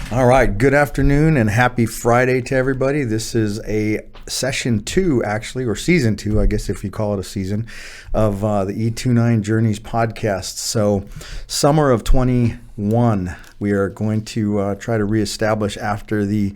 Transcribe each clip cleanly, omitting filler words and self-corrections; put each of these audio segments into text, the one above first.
All right, good afternoon and happy Friday to everybody. This is a session 2, actually, or season 2, I guess if you call it a season, of the E29 Journeys podcast. So, summer of 21, we are going to try to reestablish after the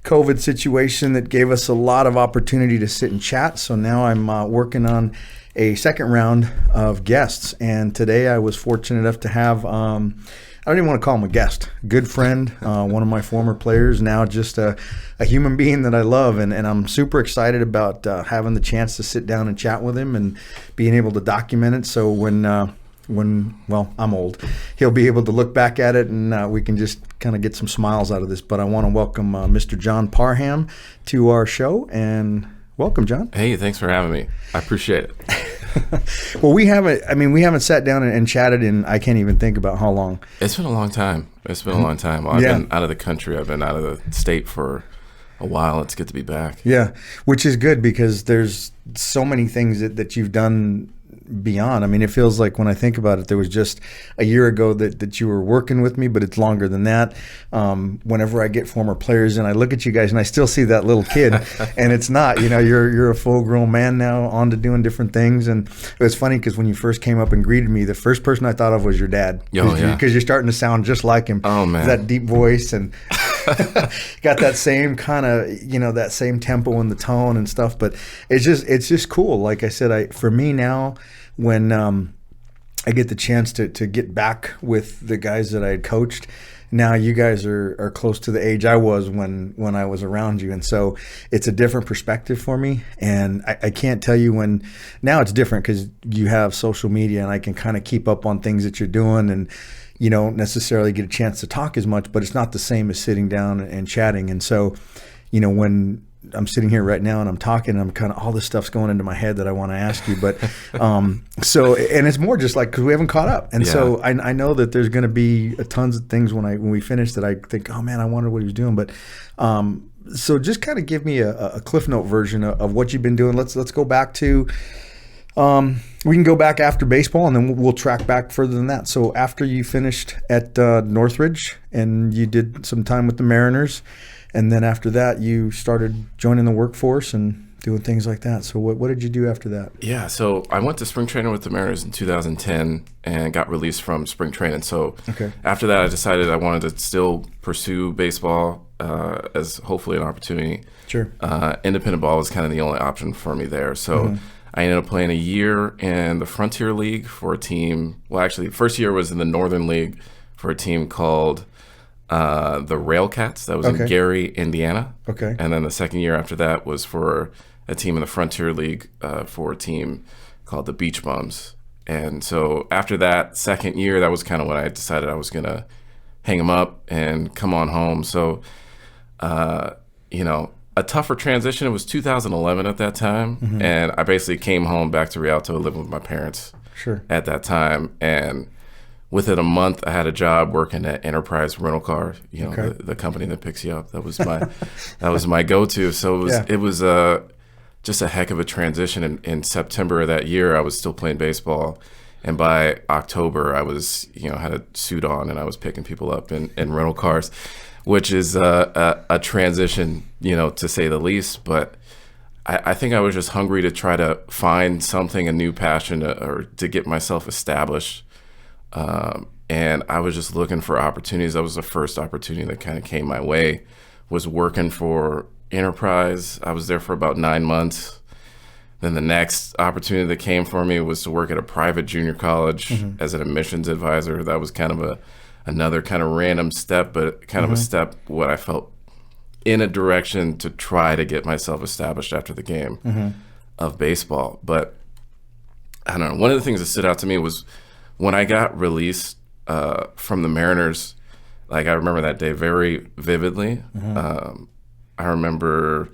COVID situation that gave us a lot of opportunity to sit and chat. So now I'm working on a second round of guests. And today I was fortunate enough to have, I don't even want to call him a guest, good friend, one of my former players, now just a human being that I love. And I'm super excited about having the chance to sit down and chat with him and being able to document it. So when I'm old, he'll be able to look back at it and we can just kind of get some smiles out of this. But I want to welcome Mr. John Parham to our show. And welcome, John. Hey, thanks for having me. I appreciate it. Well, we haven't sat down and chatted in, I can't even think about how long. It's been a long time. I've been out of the country. I've been out of the state for a while. It's good to be back. Yeah, which is good because there's so many things that you've done beyond. I mean, it feels like when I think about it, there was just a year ago that you were working with me, but it's longer than that. Whenever I get former players and I look at you guys and I still see that little kid and it's not, you're a full grown man now on to doing different things. And it was funny because when you first came up and greeted me, the first person I thought of was your dad. Because you're starting to sound just like him. Oh, man. That deep voice and got that same kind of, that same tempo in the tone and stuff. But it's just cool. Like I said, for me now, when I get the chance to get back with the guys that I had coached, now you guys are close to the age I was when I was around you. And so it's a different perspective for me. And I can't tell you when, now it's different because you have social media and I can kind of keep up on things that you're doing and you don't necessarily get a chance to talk as much, but it's not the same as sitting down and chatting. And so, when I'm sitting here right now and I'm talking, I'm kind of, all this stuff's going into my head that I want to ask you, but and it's more just like, cause we haven't caught up. And so I know that there's going to be tons of things when we finish that I think, oh man, I wonder what he was doing. But, so just kind of give me a Cliff Note version of what you've been doing. Let's go back to, we can go back after baseball and then we'll track back further than that. So after you finished at Northridge and you did some time with the Mariners, and then after that you started joining the workforce and doing things like that. So what did you do after that? Yeah, so I went to spring training with the Mariners in 2010 and got released from spring training. So After that, I decided I wanted to still pursue baseball as hopefully an opportunity. Sure. Independent ball was kind of the only option for me there. So I ended up playing a year in the Frontier League for a team. Well, actually, the first year was in the Northern League for a team called the Railcats. That was in Gary, Indiana. Okay. And then the second year after that was for a team in the Frontier League for a team called the Beach Bums. And so after that second year, that was kind of when I decided I was going to hang them up and come on home. So, a tougher transition. It was 2011 at that time, and I basically came home back to Rialto, living with my parents at that time. And within a month, I had a job working at Enterprise Rental Car, the company that picks you up. That was my go-to. So it was just a heck of a transition. In September of that year, I was still playing baseball, and by October, I was had a suit on and I was picking people up in rental cars, which is a transition, to say the least. But I think I was just hungry to try to find something, a new passion, or to get myself established. And I was just looking for opportunities. That was the first opportunity that kind of came my way, was working for Enterprise. I was there for about 9 months. Then the next opportunity that came for me was to work at a private junior college as an admissions advisor. That was kind of another kind of random step, but kind of a step what I felt in a direction to try to get myself established after the game of baseball. But I don't know, one of the things that stood out to me was when I got released from the Mariners, like I remember that day very vividly. I remember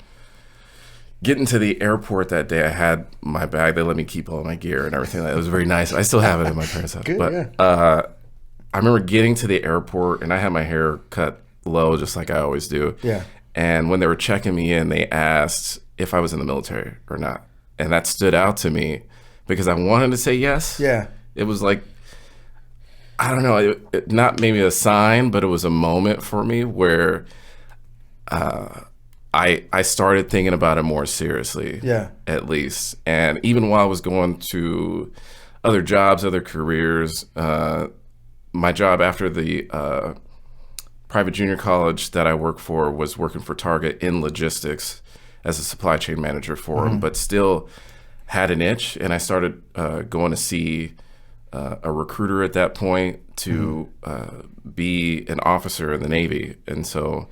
getting to the airport that day. I had my bag. They let me keep all my gear and everything. It was very nice. I still have it at my parents' house. Good, but I remember getting to the airport, and I had my hair cut low just like I always do. Yeah. And when they were checking me in, they asked if I was in the military or not. And that stood out to me because I wanted to say yes. Yeah. It was like I don't know, not maybe a sign, but it was a moment for me where I started thinking about it more seriously, at least. And even while I was going to other jobs, other careers, my job after the private junior college that I worked for was working for Target in logistics as a supply chain manager for them, but still had an itch. And I started going to see a recruiter at that point to be an officer in the Navy. And so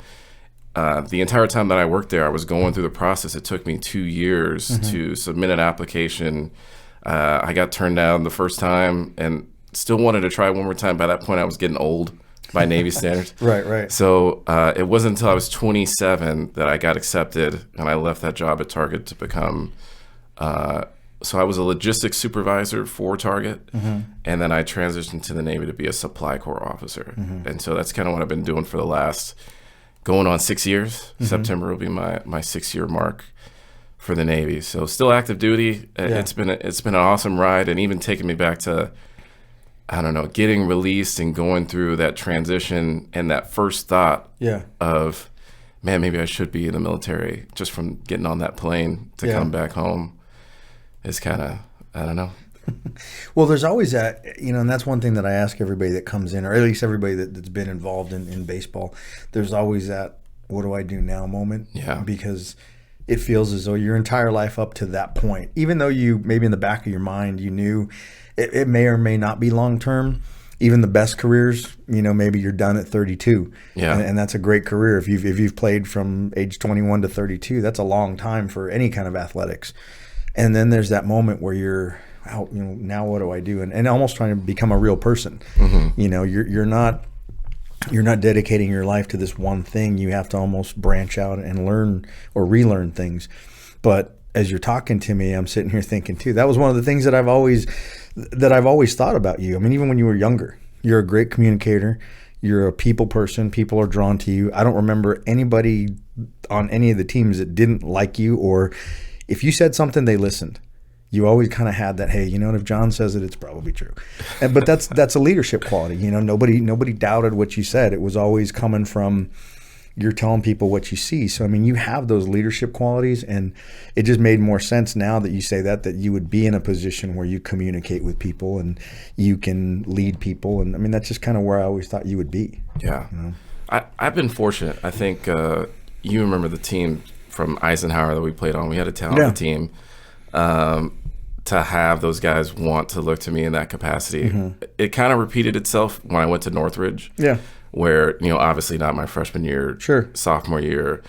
the entire time that I worked there, I was going through the process. It took me 2 years to submit an application. I got turned down the first time and still wanted to try one more time. By that point, I was getting old by Navy standards. Right. So it wasn't until I was 27 that I got accepted, and I left that job at Target to become, so I was a logistics supervisor for Target, and then I transitioned to the Navy to be a supply corps officer. And so that's kind of what I've been doing for the last, going on 6 years. September will be my 6-year mark for the Navy. So still active duty. It's been an awesome ride, and even taking me back to, I don't know, getting released and going through that transition and that first thought of, man, maybe I should be in the military, just from getting on that plane to come back home is kind of, I don't know. Well, there's always that, and that's one thing that I ask everybody that comes in, or at least everybody that's been involved in baseball. There's always that, what do I do now moment? Yeah. Because it feels as though your entire life up to that point, even though you, maybe in the back of your mind, you knew it may or may not be long term. Even the best careers, maybe you're done at 32. Yeah. And that's a great career. If you've played from age 21 to 32, that's a long time for any kind of athletics. And then there's that moment where you're out, now what do I do? And almost trying to become a real person. You're not dedicating your life to this one thing. You have to almost branch out and learn or relearn things. But as you're talking to me, I'm sitting here thinking too, that was one of the things that I've always thought about you. I mean, even when you were younger, you're a great communicator. You're a people person. People are drawn to you. I don't remember anybody on any of the teams that didn't like you, or if you said something, they listened. You always kind of had that, hey, if John says it, it's probably true. But that's a leadership quality. Nobody doubted what you said. It was always coming from, you're telling people what you see. So, I mean, you have those leadership qualities, and it just made more sense now that you say that you would be in a position where you communicate with people and you can lead people. And I mean, that's just kind of where I always thought you would be. Yeah. I've been fortunate. I think you remember the team from Eisenhower that we played on. We had a talented team. To have those guys want to look to me in that capacity. It kind of repeated itself when I went to Northridge. Yeah. Where, obviously not my freshman year, sophomore year,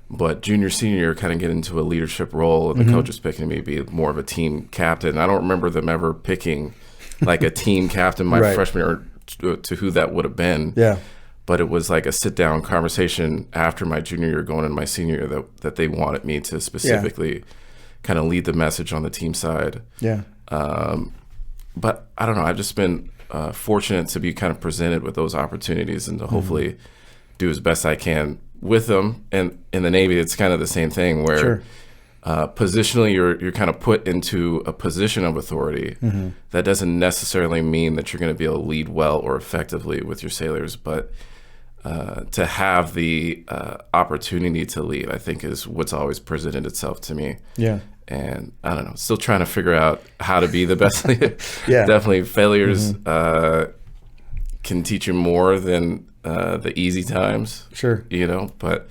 but junior, senior year, kind of get into a leadership role, and the coach was picking me to be more of a team captain. I don't remember them ever picking like a team captain my freshman year to who that would have been. Yeah. But it was like a sit-down conversation after my junior year going into my senior year that they wanted me to specifically kind of lead the message on the team side. Yeah. But I don't know. I've just been fortunate to be kind of presented with those opportunities and to hopefully do as best I can with them. And in the Navy, it's kind of the same thing where positionally you're kind of put into a position of authority. That doesn't necessarily mean that you're going to be able to lead well or effectively with your sailors, but to have the opportunity to lead, I think, is what's always presented itself to me. Yeah. And I don't know, still trying to figure out how to be the best leader. Definitely failures can teach you more than the easy times. Sure. But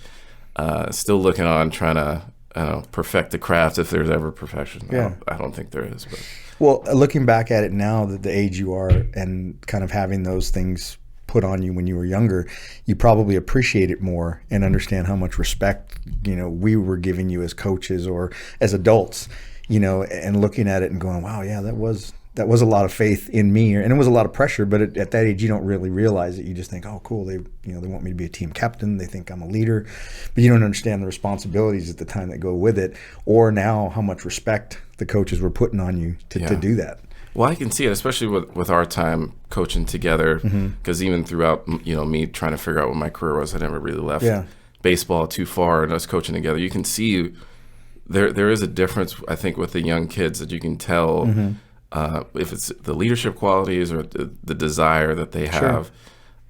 still looking on, trying to perfect the craft if there's ever perfection. I don't think there is. But. Well, looking back at it now, that the age you are and kind of having those things put on you when you were younger, you probably appreciate it more and understand how much respect we were giving you as coaches or as adults, and looking at it and going, wow, yeah, that was a lot of faith in me, and it was a lot of pressure. But at that age, you don't really realize it. You just think, oh, cool, they want me to be a team captain. They think I'm a leader, but you don't understand the responsibilities at the time that go with it, or now how much respect the coaches were putting on you to do that. Well, I can see it, especially with our time coaching together, because even throughout, me trying to figure out what my career was, I never really left baseball too far, and us coaching together. You can see there is a difference, I think, with the young kids that you can tell if it's the leadership qualities or the desire that they have,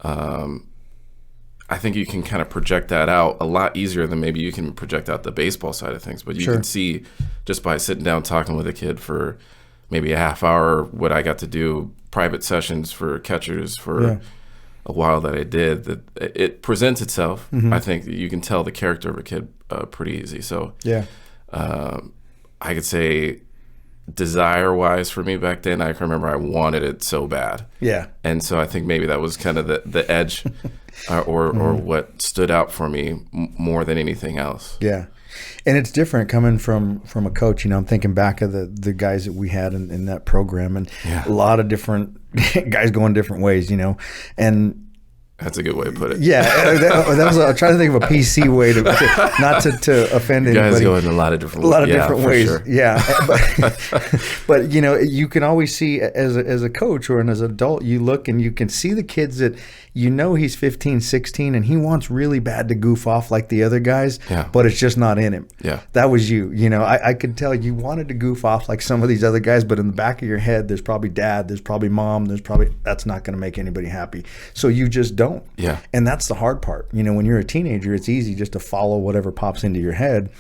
I think you can kind of project that out a lot easier than maybe you can project out the baseball side of things. But you can see just by sitting down talking with a kid for maybe a half hour what I got to do, private sessions for catchers for a while that I did, that it presents itself. I think you can tell the character of a kid pretty easy. So I could say desire-wise for me back then, I can remember I wanted it so bad. Yeah. And so I think maybe that was kind of the edge or what stood out for me more than anything else. Yeah. And it's different coming from a coach. I'm thinking back of the guys that we had in that program, and a lot of different guys going different ways, and that's a good way to put it. Yeah, that was. I'm trying to think of a PC way to not to offend anybody. Guys go in a lot of different ways. Sure. Yeah, but you can always see as a coach or as an adult, you look and you can see the kids that he's 15, 16, and he wants really bad to goof off like the other guys, but it's just not in him. Yeah, that was you. I could tell you wanted to goof off like some of these other guys, but in the back of your head, there's probably dad, there's probably mom, that's not going to make anybody happy. So you just don't. Yeah. And that's the hard part. When you're a teenager, it's easy just to follow whatever pops into your head.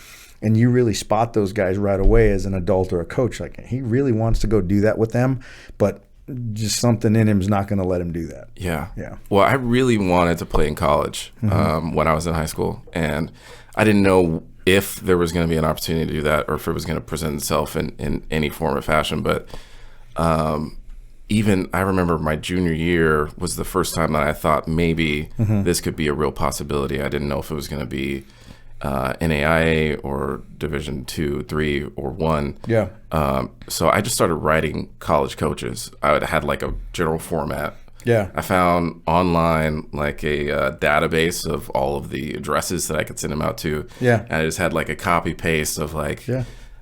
And you really spot those guys right away as an adult or a coach. Like, he really wants to go do that with them, but just something in him is not going to let him do that. Yeah. Yeah. Well, I really wanted to play in college when I was in high school. And I didn't know if there was going to be an opportunity to do that or if it was going to present itself in any form or fashion. But even I remember my junior year was the first time that I thought maybe this could be a real possibility. I didn't know if it was going to be NAIA or Division 2, 3, or 1. Yeah. So I just started writing college coaches. I had like a general format. Yeah. I found online like a database of all of the addresses that I could send them out to. Yeah. And I just had like a copy paste of like,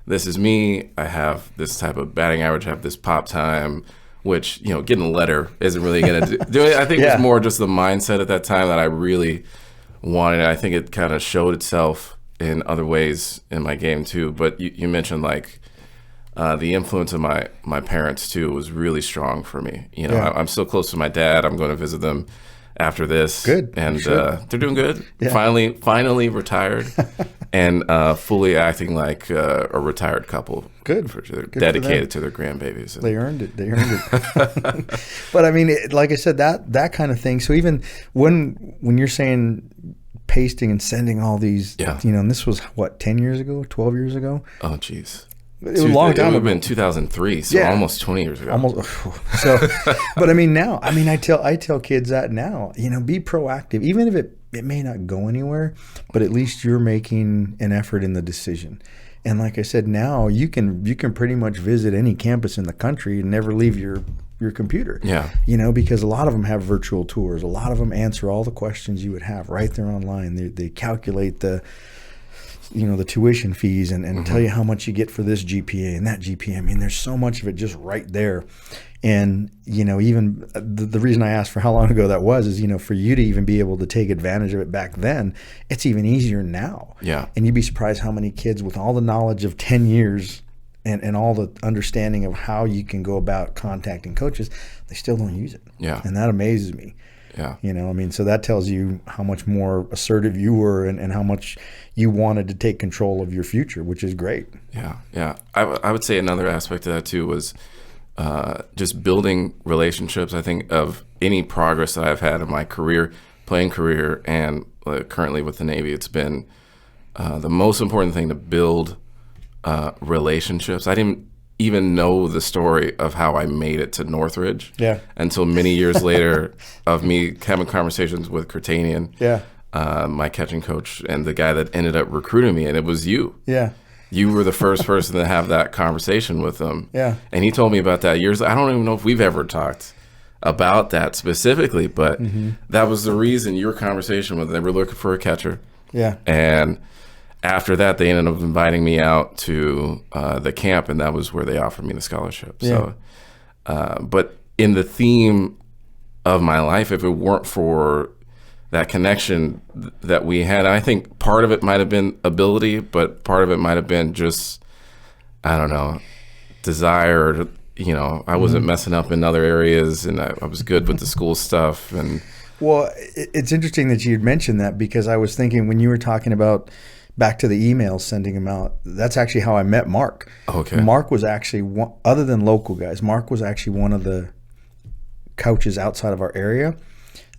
this is me. I have this type of batting average. I have this pop time. Which, getting a letter isn't really going to do it. I think it was more just the mindset at that time that I really wanted. I think it kind of showed itself in other ways in my game too. But you mentioned like the influence of my parents too was really strong for me. I'm still close to my dad. I'm going to visit them after this. Good. And they're doing good. Yeah. Finally retired and fully acting like a retired couple. Good. They're dedicated to their grandbabies. They earned it. But I mean, like I said, that kind of thing. So even when you're saying pasting and sending all these, and this was what, 10 years ago, 12 years ago? Oh, geez. It was a long time ago. It would have been 2003, so almost 20 years ago. Almost. So, but I mean, now, I tell kids that now, be proactive, even if it may not go anywhere, but at least you're making an effort in the decision. And like I said, now you can pretty much visit any campus in the country and never leave your computer. Yeah. Because a lot of them have virtual tours. A lot of them answer all the questions you would have right there online. They calculate the tuition fees and tell you how much you get for this GPA and that GPA. I mean, there's so much of it just right there. And, even the reason I asked for how long ago that was is, for you to even be able to take advantage of it back then, it's even easier now. Yeah. And you'd be surprised how many kids with all the knowledge of 10 years and all the understanding of how you can go about contacting coaches, they still don't use it. Yeah. And that amazes me. Yeah. So that tells you how much more assertive you were and how much you wanted to take control of your future, which is great. Yeah. Yeah. I would say another aspect of that too was just building relationships. I think of any progress that I've had in my playing career and currently with the Navy, it's been the most important thing to build relationships. I didn't even know the story of how I made it to Northridge until many years later of me having conversations with Curtanian, my catching coach, and the guy that ended up recruiting me, and it was you. Yeah. You were the first person to have that conversation with him. Yeah. And he told me about that years. I don't even know if we've ever talked about that specifically, but that was the reason your conversation with them. They were looking for a catcher. Yeah. And after that, they ended up inviting me out to the camp, and that was where they offered me the scholarship. Yeah. So, but in the theme of my life, if it weren't for that connection that we had, I think part of it might have been ability, but part of it might have been just, I don't know, desire, I wasn't messing up in other areas, and I was good with the school stuff. And well, it's interesting that you'd mentioned that, because I was thinking when you were talking about back to the emails, sending them out, that's actually how I met Mark. Okay. Mark was actually one, other than local guys, Mark was actually one of the coaches outside of our area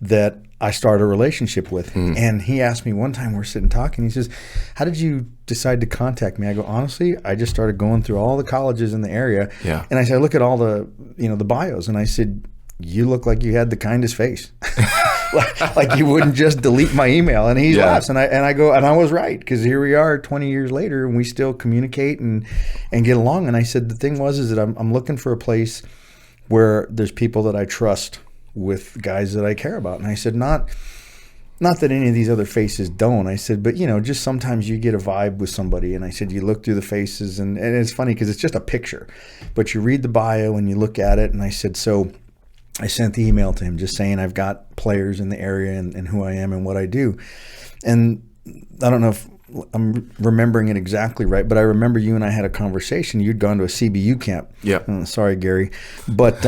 that I started a relationship with. And he asked me one time, we're sitting talking, he says, how did you decide to contact me? I go, honestly, I just started going through all the colleges in the area. Yeah. And I said, I look at all the, the bios, and I said, you look like you had the kindest face. like you wouldn't just delete my email. And he laughs, and I go, and I was right, because here we are 20 years later, and we still communicate and get along. And I said, the thing is that I'm looking for a place where there's people that I trust with guys that I care about. And I said, not that any of these other faces don't. I said, but just sometimes you get a vibe with somebody. And I said, you look through the faces, and it's funny because it's just a picture, but you read the bio and you look at it. And I said, so I sent the email to him just saying I've got players in the area and who I am and what I do. And I don't know if I'm remembering it exactly right, but I remember you and I had a conversation. You'd gone to a CBU camp. Yeah. Sorry, Gary. But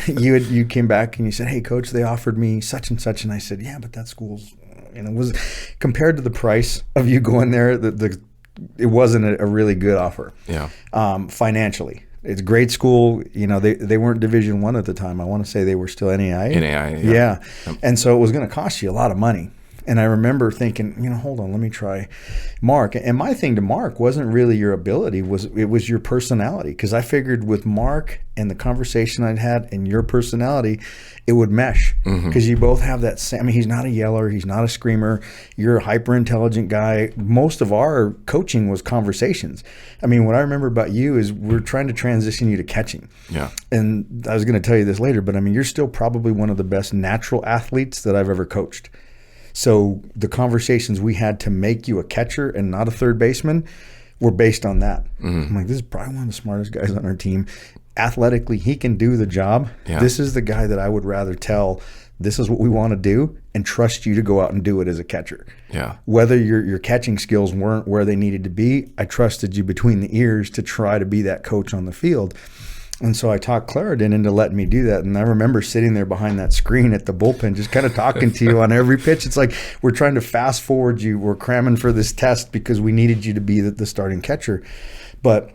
you came back and you said, hey, coach, they offered me such and such. And I said, yeah, but that school's, was compared to the price of you going there, it wasn't a really good offer. Yeah. Financially. It's a great school. They weren't Division I at the time. I want to say they were still NAIA. NAIA, yeah. And so it was going to cost you a lot of money. And I remember thinking, hold on, let me try Mark. And my thing to Mark wasn't really your ability, it was your personality. Because I figured with Mark and the conversation I'd had and your personality, it would mesh. Because you both have that same, he's not a yeller, he's not a screamer, you're a hyper intelligent guy. Most of our coaching was conversations. What I remember about you is we're trying to transition you to catching. Yeah. And I was going to tell you this later, but you're still probably one of the best natural athletes that I've ever coached. So the conversations we had to make you a catcher and not a third baseman were based on that. I'm like, this is probably one of the smartest guys on our team. Athletically, he can do the job. Yeah. This is the guy that I would rather tell, this is what we want to do, and trust you to go out and do it as a catcher. Yeah. Whether your catching skills weren't where they needed to be, I trusted you between the ears to try to be that coach on the field. And so I talked Clarendon into letting me do that. And I remember sitting there behind that screen at the bullpen, just kind of talking to you on every pitch. It's like, we're trying to fast forward you. We're cramming for this test because we needed you to be the starting catcher. But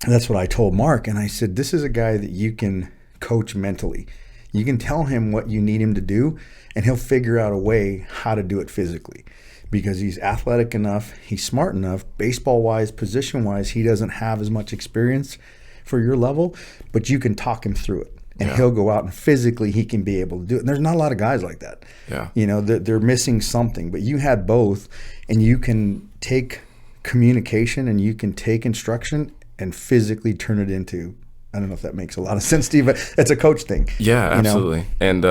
that's what I told Mark. And I said, this is a guy that you can coach mentally. You can tell him what you need him to do, and he'll figure out a way how to do it physically. Because he's athletic enough, he's smart enough, baseball-wise, position-wise, he doesn't have as much experience for your level, but you can talk him through it, and he'll go out and physically he can be able to do it. And there's not a lot of guys like that. Yeah. They're missing something, but you had both, and you can take communication and you can take instruction and physically turn it into, I don't know if that makes a lot of sense to you, but it's a coach thing. Yeah, absolutely. And,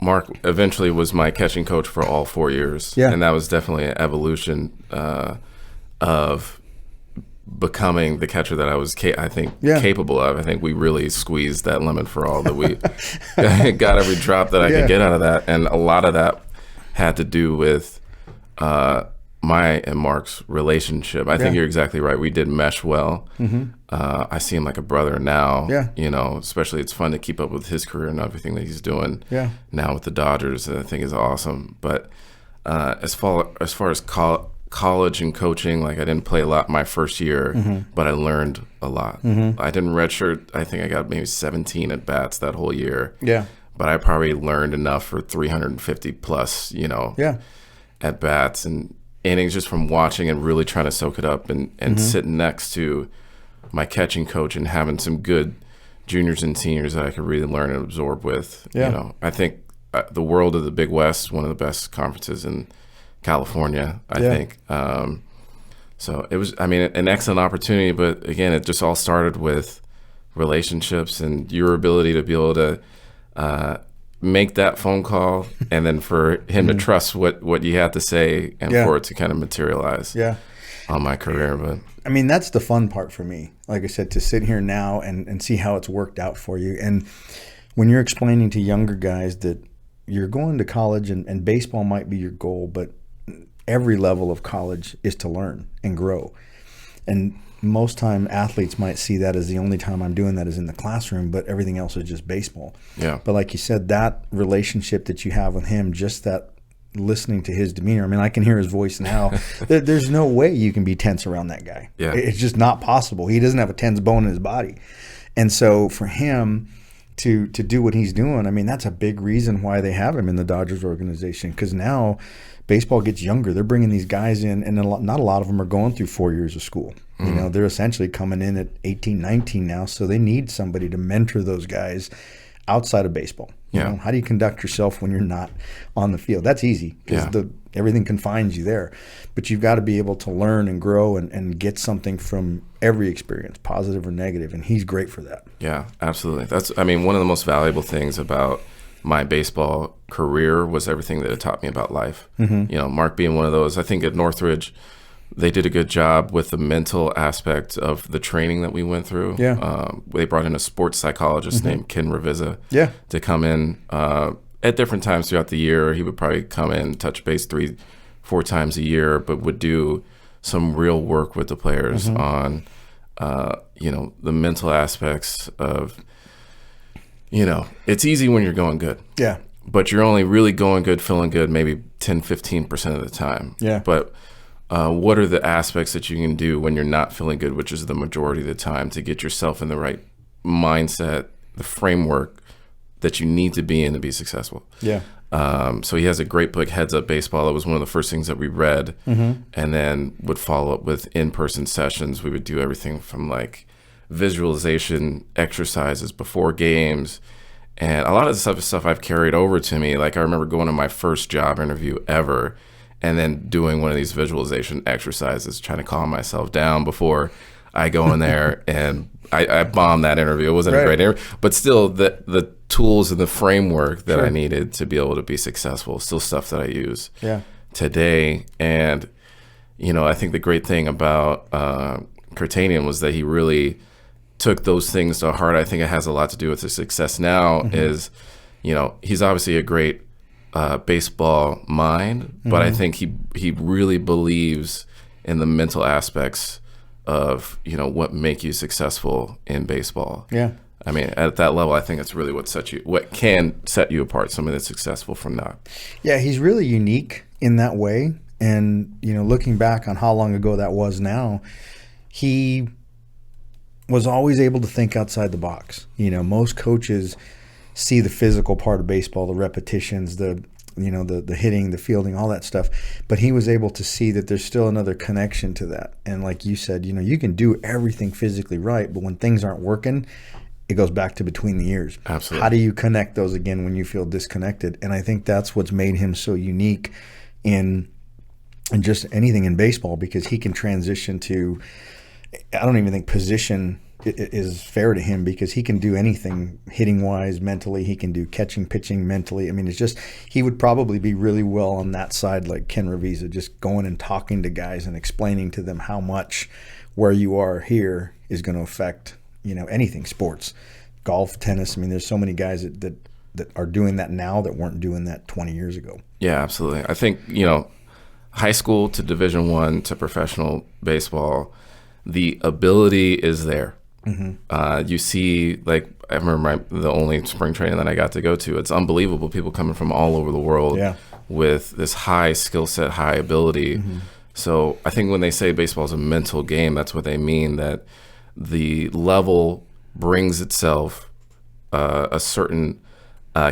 Mark eventually was my catching coach for all 4 years. Yeah. And that was definitely an evolution of becoming the catcher that I was, capable of. I think we really squeezed that lemon for all that we got every drop that I could get out of that. And a lot of that had to do with my and Mark's relationship. I think you're exactly right. We did mesh well. I see him like a brother now. Especially it's fun to keep up with his career and everything that he's doing now with the Dodgers. I think is awesome. But as far as college and coaching, like I didn't play a lot my first year, but I learned a lot. I didn't redshirt. I think I got maybe 17 at bats that whole year. But I probably learned enough for 350 plus, at bats and innings just from watching and really trying to soak it up and sitting next to my catching coach and having some good juniors and seniors that I could really learn and absorb with. I think the World of the Big West, one of the best conferences in California, I think. So it was, an excellent opportunity, but again, it just all started with relationships and your ability to be able to make that phone call and then for him to trust what you had to say and for it to kind of materialize on my career. But that's the fun part for me. Like I said, to sit here now and see how it's worked out for you. And when you're explaining to younger guys that you're going to college and baseball might be your goal, but every level of college is to learn and grow. And most time athletes might see that as the only time I'm doing that is in the classroom, but everything else is just baseball. Yeah. But like you said, that relationship that you have with him, just that listening to his demeanor. I mean, I can hear his voice now. There's no way you can be tense around that guy. Yeah. It's just not possible. He doesn't have a tense bone in his body. And so for him to do what he's doing, I mean, that's a big reason why they have him in the Dodgers organization, because now baseball gets younger. They're bringing these guys in, and not a lot of them are going through 4 years of school. You know, they're essentially coming in at 18, 19 now, so they need somebody to mentor those guys outside of baseball. You know, how do you conduct yourself when you're not on the field? That's easy because everything confines you there. But you've got to be able to learn and grow and get something from every experience, positive or negative, and he's great for that. Yeah, absolutely. I mean, one of the most valuable things about my baseball career was everything that it taught me about life. You know, Mark being one of those. I think at Northridge, they did a good job with the mental aspect of the training that we went through. They brought in a sports psychologist named Ken Ravizza to come in at different times throughout the year. He would probably come in, touch base 3-4 times a year, but would do some real work with the players on, you know, the mental aspects of, you know, it's easy when you're going good. But you're only really going good, feeling good, maybe 10-15% of the time. But what are the aspects that you can do when you're not feeling good, which is the majority of the time, to get yourself in the right mindset, the framework that you need to be in to be successful? So he has a great book, Heads Up Baseball. It was one of the first things that we read, and then would follow up with in-person sessions. We would do everything from like visualization exercises before games, and a lot of the stuff is stuff I've carried over to me. Like I remember going to my first job interview ever, and then doing one of these visualization exercises, trying to calm myself down before I go in there. And I bombed that interview. It wasn't a great interview, but still the tools and the framework that I needed to be able to be successful, still stuff that I use today. And, you know, I think the great thing about Kurtanian was that he really took those things to heart. I think it has a lot to do with his success now is, you know, he's obviously a great baseball mind, but I think he really believes in the mental aspects of, you know, what make you successful in baseball. I mean, at that level, I think it's really what can set you apart, somebody that's successful from not. He's really unique in that way. And, you know, looking back on how long ago that was now, he was always able to think outside the box. You know, most coaches see the physical part of baseball, the repetitions, the hitting, the fielding, all that stuff. But he was able to see that there's still another connection to that. And like you said, you know, you can do everything physically right, but when things aren't working, it goes back to between the ears. Absolutely. How do you connect those again when you feel disconnected? And I think that's what's made him so unique in just anything in baseball, because he can transition to, I don't even think position is fair to him, because he can do anything hitting wise, mentally. He can do catching, pitching, mentally. I mean, it's just, he would probably be really well on that side, like Ken Ravizza, just going and talking to guys and explaining to them how much where you are here is going to affect, you know, anything, sports, golf, tennis. I mean, there's so many guys that are doing that now that weren't doing that 20 years ago. Yeah, absolutely. I think, you know, high school to Division I to professional baseball, the ability is there. You see, like, I remember the only spring training that I got to go to, it's unbelievable. People coming from all over the world with this high skill set, high ability. So I think when they say baseball is a mental game, that's what they mean, that the level brings itself a certain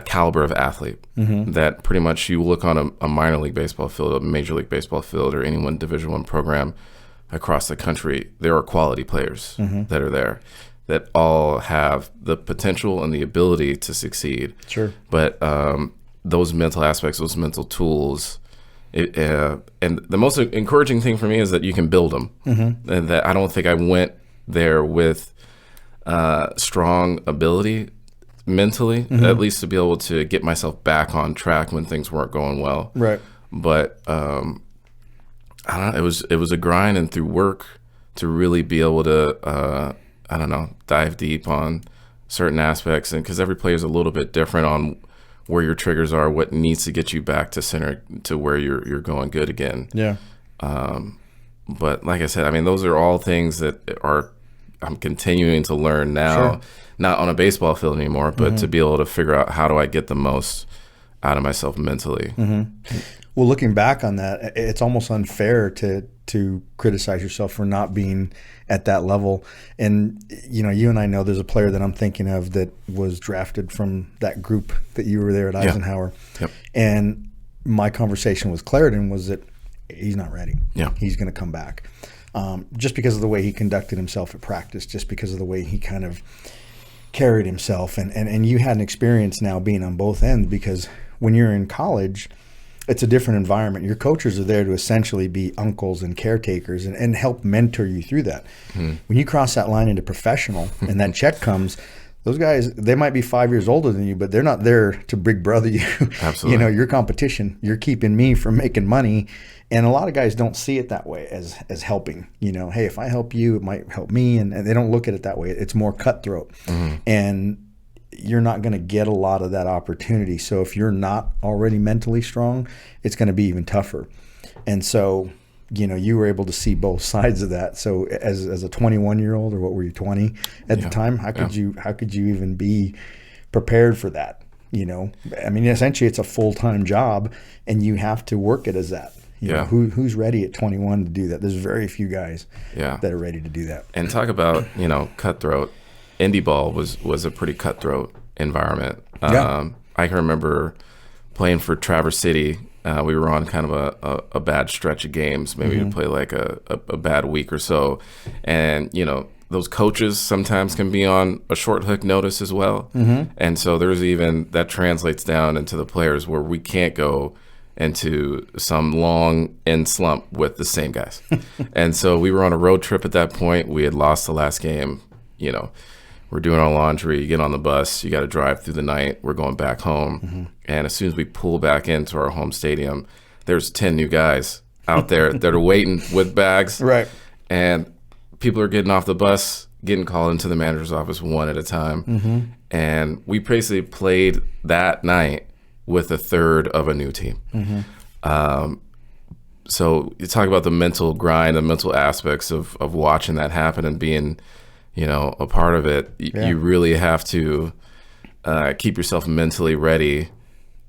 caliber of athlete, that pretty much you look on a minor league baseball field, a major league baseball field, or any one Division I program across the country, there are quality players that are there that all have the potential and the ability to succeed. But those mental aspects, those mental tools, and the most encouraging thing for me is that you can build them. And that I don't think I went there with strong ability mentally, at least to be able to get myself back on track when things weren't going well. But I don't know, it was a grind, and through work to really be able to dive deep on certain aspects, and because every player is a little bit different on where your triggers are, what needs to get you back to center to where you're going good again. But like I said, I mean, those are all things that I'm continuing to learn now, sure. Not on a baseball field anymore, but to be able to figure out how do I get the most out of myself mentally. Well, looking back on that, it's almost unfair to criticize yourself for not being at that level. And, you and I know there's a player that I'm thinking of that was drafted from that group that you were there at Eisenhower. Yep. And my conversation with Clarendon was that he's not ready. Yeah. He's going to come back. Just because of the way he conducted himself at practice, just because of the way he kind of carried himself. And you had an experience now being on both ends, because when you're in college, it's a different environment. Your coaches are there to essentially be uncles and caretakers and help mentor you through that. When you cross that line into professional and that check comes, those guys, they might be 5 years older than you, but they're not there to big brother you. Absolutely. Your competition. You're keeping me from making money. And a lot of guys don't see it that way as helping. Hey, if I help you, it might help me. And they don't look at it that way. It's more cutthroat. And you're not going to get a lot of that opportunity. So if you're not already mentally strong, it's going to be even tougher. And so, you were able to see both sides of that. So as a 21-year-old, or what were you, 20 at the time? How could you even be prepared for that? I mean, essentially it's a full-time job and you have to work it as that. Who's ready at 21 to do that? There's very few guys that are ready to do that. And talk about, cutthroat. Indie ball was a pretty cutthroat environment. I can remember playing for Traverse City. We were on kind of a bad stretch of games, maybe to play like a bad week or so. And, those coaches sometimes can be on a short hook notice as well. And so there's even, that translates down into the players where we can't go into some long end slump with the same guys. And so we were on a road trip at that point. We had lost the last game. We're doing our laundry, you get on the bus, you got to drive through the night, we're going back home. And as soon as we pull back into our home stadium, there's 10 new guys out there that are waiting with bags. Right. And people are getting off the bus, getting called into the manager's office one at a time. And we basically played that night with a third of a new team. So you talk about the mental grind, the mental aspects of watching that happen and being a part of it. You really have to keep yourself mentally ready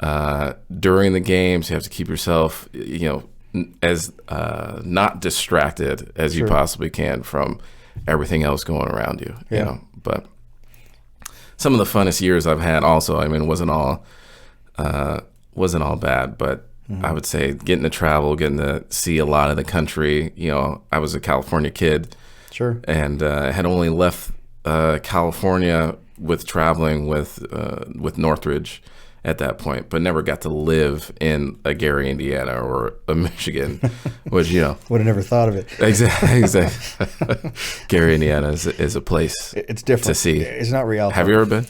during the games. You have to keep yourself, as not distracted as you possibly can from everything else going around you. But some of the funnest years I've had also, I mean, wasn't all bad, but I would say getting to travel, getting to see a lot of the country. I was a California kid. Sure. And had only left California with traveling with Northridge at that point, but never got to live in a Gary, Indiana, or a Michigan, which would have never thought of it. Exactly. Gary, Indiana is a place. It's different to see. It's not Rialto. Have you ever been?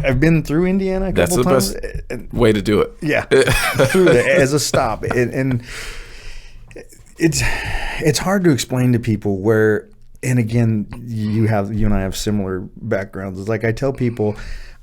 I've been through Indiana a couple times. That's the best way to do it. Yeah, through there as a stop, and it's hard to explain to people where. And again, you and I have similar backgrounds. It's like I tell people,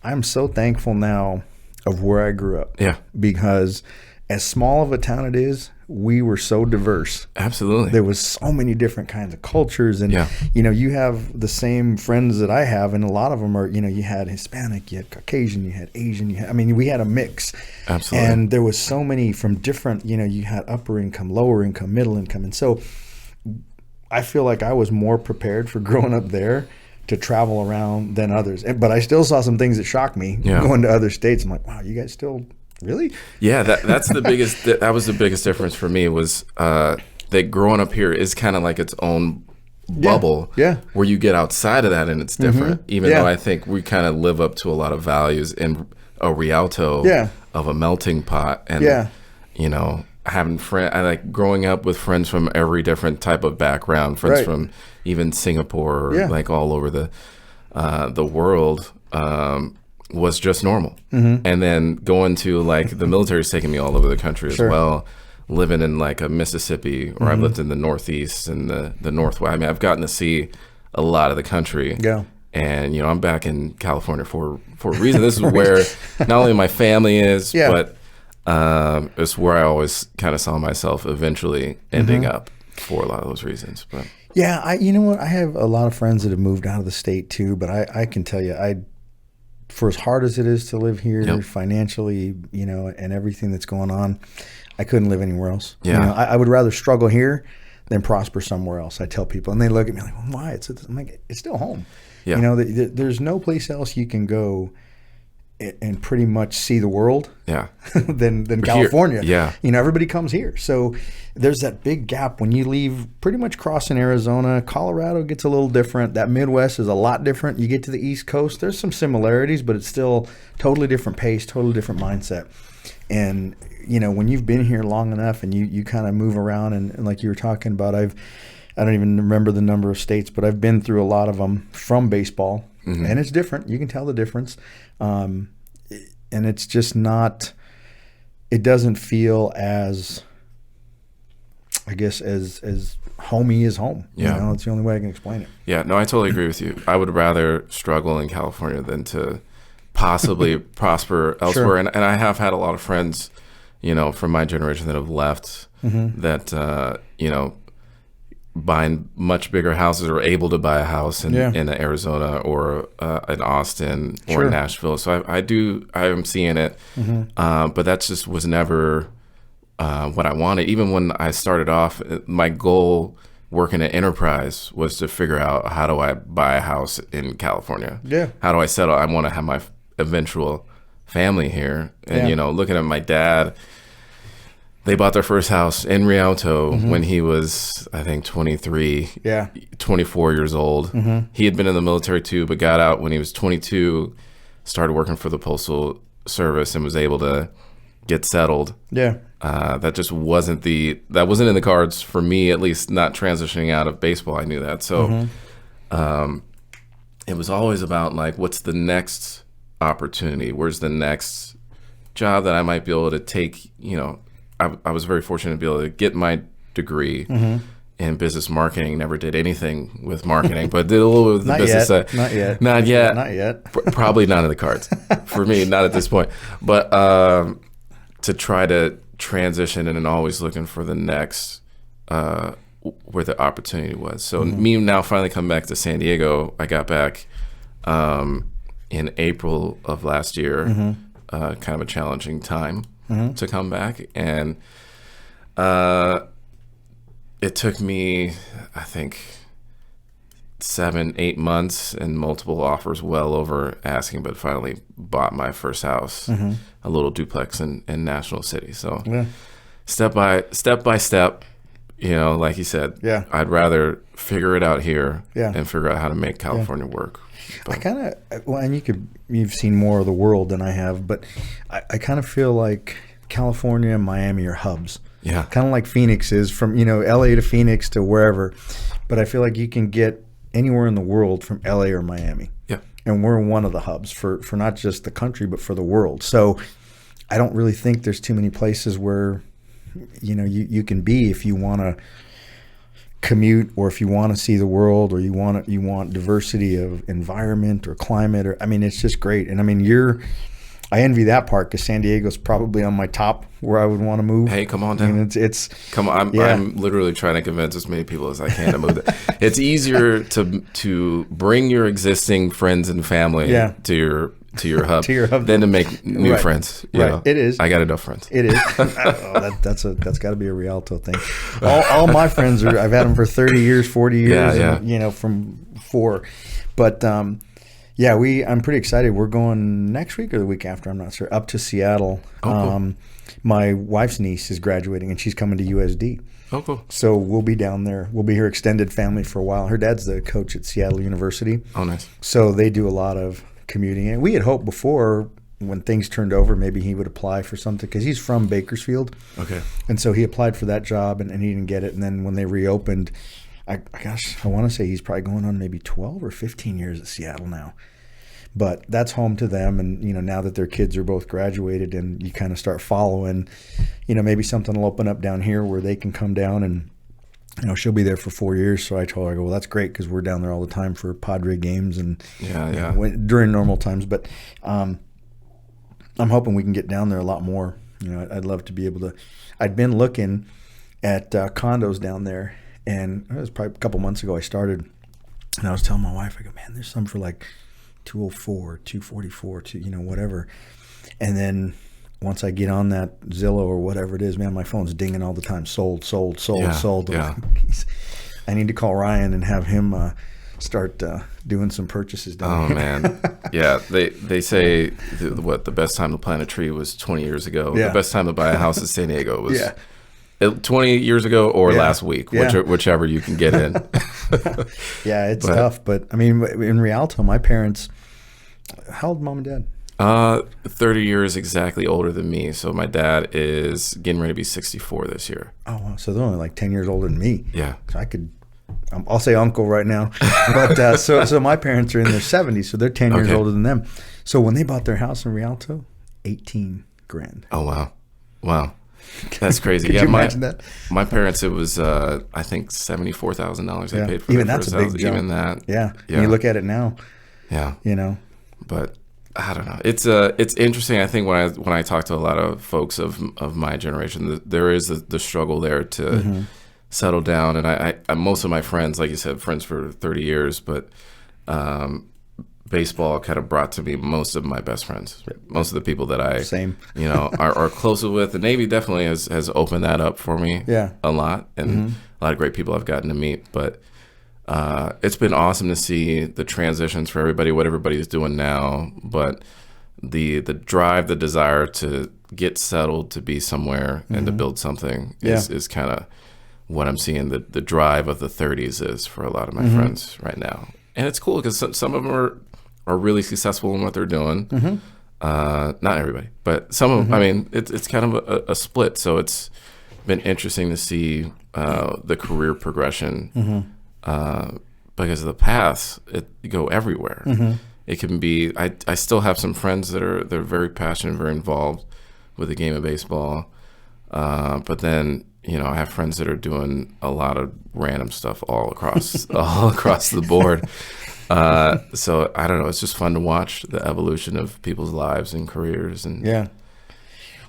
I'm so thankful now of where I grew up. Yeah. Because as small of a town it is, we were so diverse. Absolutely. There was so many different kinds of cultures. And, you have the same friends that I have. And a lot of them are, you had Hispanic, you had Caucasian, you had Asian. We had a mix. Absolutely. And there was so many from different, you had upper income, lower income, middle income. And so I feel like I was more prepared for growing up there to travel around than others. But I still saw some things that shocked me going to other states. I'm like, wow, you guys still really? Yeah, that's the biggest. That was the biggest difference for me was that growing up here is kind of like its own bubble. Yeah. Where you get outside of that and it's different. Even though I think we kind of live up to a lot of values in a Rialto of a melting pot. And having I like growing up with friends from every different type of background, friends from even Singapore, or like all over the world, was just normal. And then going to like the military's taking me all over the country as well, living in like a Mississippi, or I've lived in the Northeast and the Northwest. I mean, I've gotten to see a lot of the country. Yeah. And I'm back in California for a reason. This is where not only my family is, but it's where I always kind of saw myself eventually ending up. for a lot of those reasons. But yeah, you know what? I have a lot of friends that have moved out of the state too, but I can tell you, for as hard as it is to live here financially, you know, and everything that's going on, I couldn't live anywhere else. Yeah. You know, I would rather struggle here than prosper somewhere else. I tell people, and they look at me like, well, why? I'm like, it's still home. Yeah. You know, there's no place else you can go and pretty much see the world than California. Yeah. You know, everybody comes here. So there's that big gap when you leave pretty much crossing Arizona. Colorado gets a little different. That Midwest is a lot different. You get to the East Coast, there's some similarities, but it's still totally different pace, totally different mindset. And, you know, when you've been here long enough and you kind of move around and like you were talking about, I don't even remember the number of states, but I've been through a lot of them from baseball. Mm-hmm. And it's different. You can tell the difference. And it's just not, it doesn't feel as, I guess, as homey as home. Yeah. You know, it's the only way I can explain it. Yeah, no, I totally agree with you. I would rather struggle in California than to possibly prosper elsewhere. Sure. And I have had a lot of friends, you know, from my generation that have left that, you know, buying much bigger houses or able to buy a house in Arizona or in Austin or Nashville. So I am seeing it, but that just was never what I wanted. Even when I started off, my goal working at Enterprise was to figure out, how do I buy a house in California? Yeah. How do I settle? I want to have my eventual family here. And, you know, looking at my dad, they bought their first house in Rialto when he was, I think, 24 years old. He had been in the military too, but got out when he was 22, started working for the Postal Service and was able to get settled. Yeah. That just wasn't in the cards for me, at least not transitioning out of baseball. I knew that. So it was always about, like, what's the next opportunity? Where's the next job that I might be able to take? You know, I was very fortunate to be able to get my degree in business marketing. Never did anything with marketing, but did a little bit with the business side. Not yet. Probably not in the cards for me, not at this point. But to try to transition and always looking for the next where the opportunity was. So me now finally coming back to San Diego, I got back in April of last year, kind of a challenging time to come back. And it took me, I think, 7-8 months and multiple offers, well over asking, but finally bought my first house, a little duplex in National City. So step by step, you know, like you said, I'd rather figure it out here and figure out how to make California work. But I kind of, well, and you've seen more of the world than I have, but I kind of feel like California and Miami are hubs. Yeah. Kind of like Phoenix is, from, you know, LA to Phoenix to wherever. But I feel like you can get anywhere in the world from LA or Miami. Yeah. And we're one of the hubs for not just the country, but for the world. So I don't really think there's too many places where, you know, you can be if you want to commute, or if you want to see the world, or you want diversity of environment or climate, or, I mean, it's just great. And I mean, I envy that part, because San Diego's probably on my top where I would want to move. Hey, come on down. And it's come on. I'm literally trying to convince as many people as I can to move. It's easier to bring your existing friends and family to your hub, than to make new friends. You know? It is. I got enough friends. It is. That's got to be a Rialto thing. All my friends I've had them for 30 years, 40 years. And, you know, from 4. But I'm pretty excited. We're going next week or the week after, I'm not sure, up to Seattle. Cool. My wife's niece is graduating, and she's coming to USD. Oh, cool. So we'll be down there. We'll be her extended family for a while. Her dad's the coach at Seattle University. Oh, nice. So they do a lot of commuting. And we had hoped before, when things turned over, maybe he would apply for something, because he's from Bakersfield. Okay. And so he applied for that job, and he didn't get it. And then when they reopened, I want to say he's probably going on maybe 12 or 15 years at Seattle now. But that's home to them. And, you know, now that their kids are both graduated, and you kind of start following, you know, maybe something will open up down here where they can come down, and, you know, she'll be there for 4 years. So I told her, I go, well, that's great, because we're down there all the time for Padre games and you know, during normal times. But I'm hoping we can get down there a lot more. You know, I'd love to be able to. I'd been looking at condos down there, And it was probably a couple months ago I started, and I was telling my wife, I go, man, there's some for like 204, 244, whatever. And then once I get on that Zillow or whatever it is, man, my phone's dinging all the time. Sold. Yeah. I need to call Ryan and have him start doing some purchases down here. Man. Yeah. They say the best time to plant a tree was 20 years ago. Yeah. The best time to buy a house in San Diego was 20 years ago or last week, whichever you can get in. Yeah, it's tough. But I mean, in Rialto, my parents, how old Mom and Dad? 30 years exactly older than me. So my dad is getting ready to be 64 this year. Oh, wow. So they're only like 10 years older than me. Yeah. So I'll say uncle right now. But so my parents are in their 70s, so they're 10 years older than them. So when they bought their house in Rialto, $18,000. Oh, wow. That's crazy. Could you imagine that? My parents, it was, I think, $74,000 they paid for even their that's first a big house. jump. Even that. Yeah. And you look at it now. Yeah. But I don't know. It's interesting. I think when I talk to a lot of folks of my generation, there is the struggle there to settle down. And I most of my friends, like you said, friends for 30 years, but baseball kind of brought to me most of my best friends, most of the people that I are closer with. The Navy definitely has opened that up for me a lot, and a lot of great people I've gotten to meet. But it's been awesome to see the transitions for everybody, what everybody's doing now, but the drive, the desire to get settled, to be somewhere and to build something is kind of what I'm seeing the drive of the 30s is for a lot of my friends right now. And it's cool because some of them are really successful in what they're doing. Not everybody, but some of them, I mean, it's kind of a split. So it's been interesting to see the career progression because of the paths you go everywhere. It can be. I still have some friends they're very passionate, very involved with the game of baseball, but then I have friends that are doing a lot of random stuff all across the board. So I don't know. It's just fun to watch the evolution of people's lives and careers. And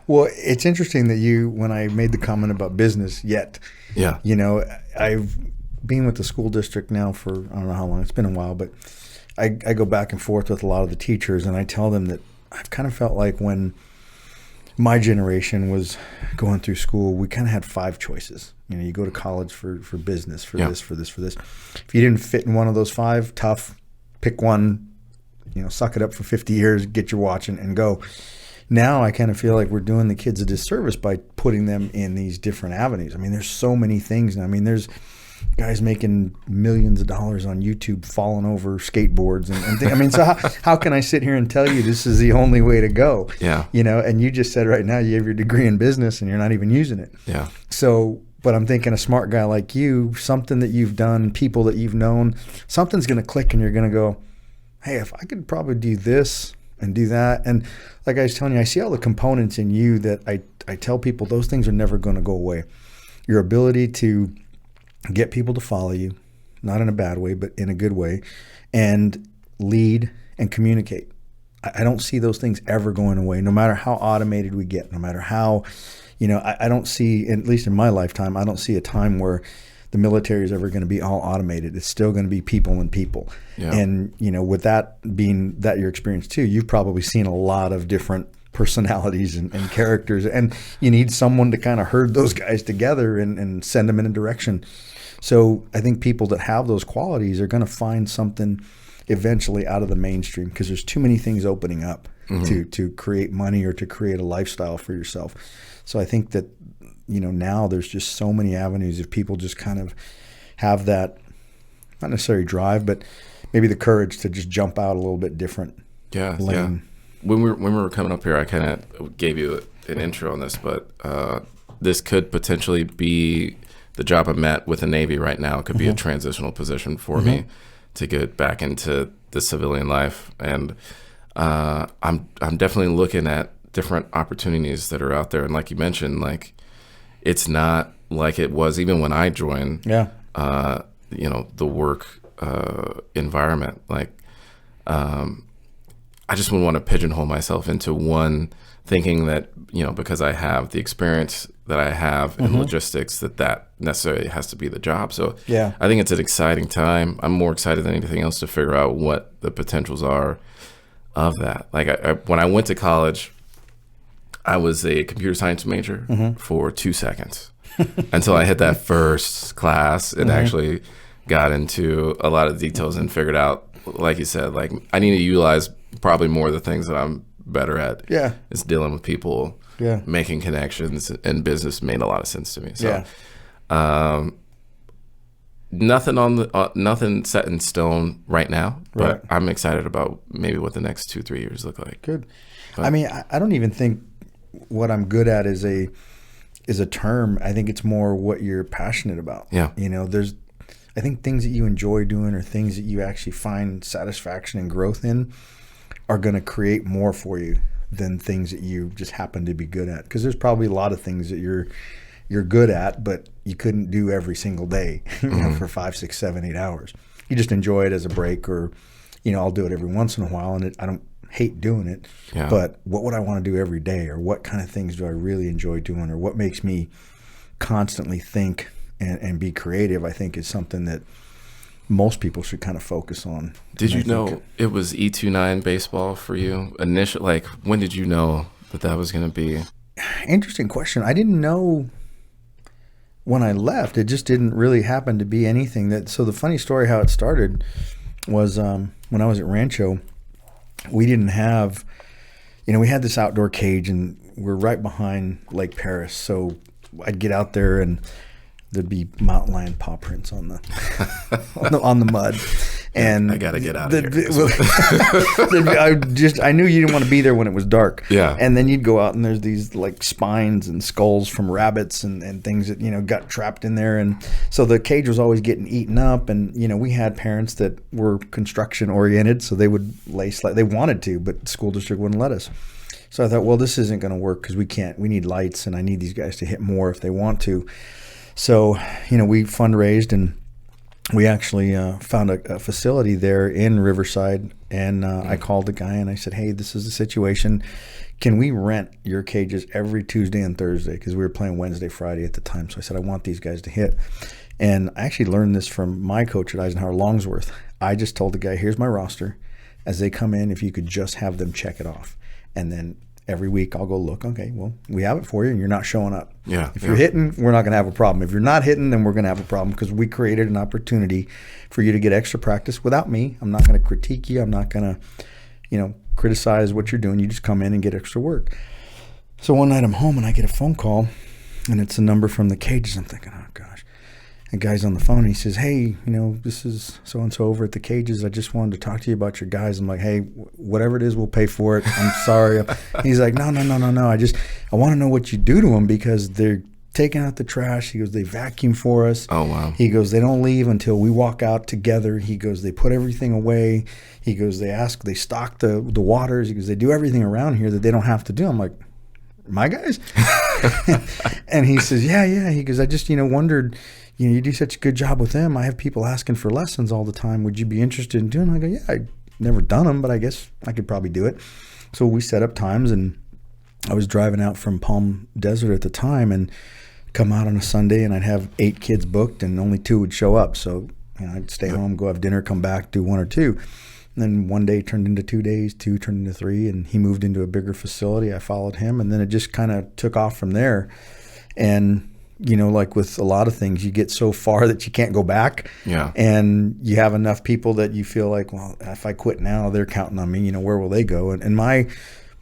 well, it's interesting that when I made the comment about business, I've been with the school district now for, I don't know how long, it's been a while, but I go back and forth with a lot of the teachers, and I tell them that I've kind of felt like when my generation was going through school, we kind of had 5 choices. You go to college for business, for this, for this, for this. If you didn't fit in one of those 5, tough, pick one, suck it up for 50 years, get your watch and go. Now I kind of feel like we're doing the kids a disservice by putting them in these different avenues. I mean, there's so many things now. I mean, there's guys making millions of dollars on YouTube falling over skateboards and things. I mean, so how can I sit here and tell you this is the only way to go? And you just said right now you have your degree in business and you're not even using it. So, but I'm thinking a smart guy like you, something that you've done, people that you've known, something's going to click and you're going to go, hey, if I could probably do this and do that. And like I was telling you, I see all the components in you that I tell people those things are never going to go away. Your ability to get people to follow you, not in a bad way, but in a good way, and lead and communicate. I don't see those things ever going away, no matter how automated we get, no matter how, I don't see, at least in my lifetime, I don't see a time where the military is ever going to be all automated. It's still going to be people and people. And, with that being that your experience too, you've probably seen a lot of different personalities and characters, and you need someone to kind of herd those guys together and send them in a direction. So I think people that have those qualities are going to find something eventually out of the mainstream, because there's too many things opening up to create money or to create a lifestyle for yourself. So I think that, now there's just so many avenues if people just kind of have that, not necessarily drive, but maybe the courage to just jump out a little bit different lane. When we were coming up here, I kind of gave you an intro on this, but this could potentially be the job I'm at with the Navy right now. It could be a transitional position for me to get back into the civilian life. And I'm definitely looking at different opportunities that are out there. And like you mentioned, like it's not like it was even when I joined, the work environment. Like I just wouldn't want to pigeonhole myself into one, thinking that, because I have the experience that I have in logistics that necessarily has to be the job. So yeah, I think it's an exciting time. I'm more excited than anything else to figure out what the potentials are of that. Like when I went to college, I was a computer science major for 2 seconds until I hit that first class and actually got into a lot of details and figured out, like you said, like I need to utilize probably more of the things that I'm better at. Yeah. It's dealing with people, making connections, and business made a lot of sense to me. So nothing set in stone right now, but I'm excited about maybe what the next 2-3 years look like. Good. But, I mean, I don't even think what I'm good at is a term. I think it's more what you're passionate about. Yeah. You know, I think things that you enjoy doing or things that you actually find satisfaction and growth in are going to create more for you than things that you just happen to be good at. Because there's probably a lot of things that you're good at, but you couldn't do every single day for 5, 6, 7, 8 hours. You just enjoy it as a break, or, you know, I'll do it every once in a while, and I don't hate doing it. Yeah. But what would I want to do every day, or what kind of things do I really enjoy doing, or what makes me constantly think and be creative, I think is something that most people should kind of focus on. Did you know it was E29 baseball for you initially? Like, when did you know that was going to be? Interesting question. I didn't know when I left. It just didn't really happen to be anything that. So the funny story how it started was when I was at Rancho, we didn't have, we had this outdoor cage, and we're right behind Lake Paris. So I'd get out there and there'd be mountain lion paw prints on the on the mud, and I gotta get out of here. I knew you didn't want to be there when it was dark. Yeah, and then you'd go out and there's these like spines and skulls from rabbits and things that got trapped in there, and so the cage was always getting eaten up. And we had parents that were construction oriented, so they would they wanted to, but the school district wouldn't let us. So I thought, well, this isn't going to work because we need lights, and I need these guys to hit more if they want to. So, we fundraised, and we actually found a facility there in Riverside. And I called the guy and I said, hey, this is the situation. Can we rent your cages every Tuesday and Thursday? Because we were playing Wednesday, Friday at the time. So I said, I want these guys to hit. And I actually learned this from my coach at Eisenhower, Longsworth. I just told the guy, here's my roster. As they come in, if you could just have them check it off. And then every week I'll go look, okay, well, we have it for you and you're not showing up. Yeah. If you're hitting, we're not going to have a problem. If you're not hitting, then we're going to have a problem, because we created an opportunity for you to get extra practice without me. I'm not going to critique you. I'm not going to, criticize what you're doing. You just come in and get extra work. So one night I'm home and I get a phone call, and it's a number from the cages. I'm thinking, oh gosh. The guy's on the phone and he says, hey, this is so-and-so over at the cages. I just wanted to talk to you about your guys. I'm like, hey, whatever it is, we'll pay for it. I'm sorry. He's like, no. I want to know what you do to them, because they're taking out the trash. He goes, they vacuum for us. Oh, wow. He goes, they don't leave until we walk out together. He goes, they put everything away. He goes, they stock the waters. He goes, they do everything around here that they don't have to do. I'm like, my guys? And he says, yeah. He goes, I just, wondered, you do such a good job with them. I have people asking for lessons all the time. Would you be interested in doing them? I go, yeah, I've never done them, but I guess I could probably do it. So we set up times, and I was driving out from Palm Desert at the time, and come out on a Sunday, and I'd have 8 kids booked, and only 2 would show up. So I'd stay home, go have dinner, come back, do 1 or 2. And then one day turned into 2 days, 2 turned into 3, and he moved into a bigger facility. I followed him, and then it just kind of took off from there. And like with a lot of things, you get so far that you can't go back. Yeah. And you have enough people that you feel like, well, if I quit now, they're counting on me. Where will they go? And my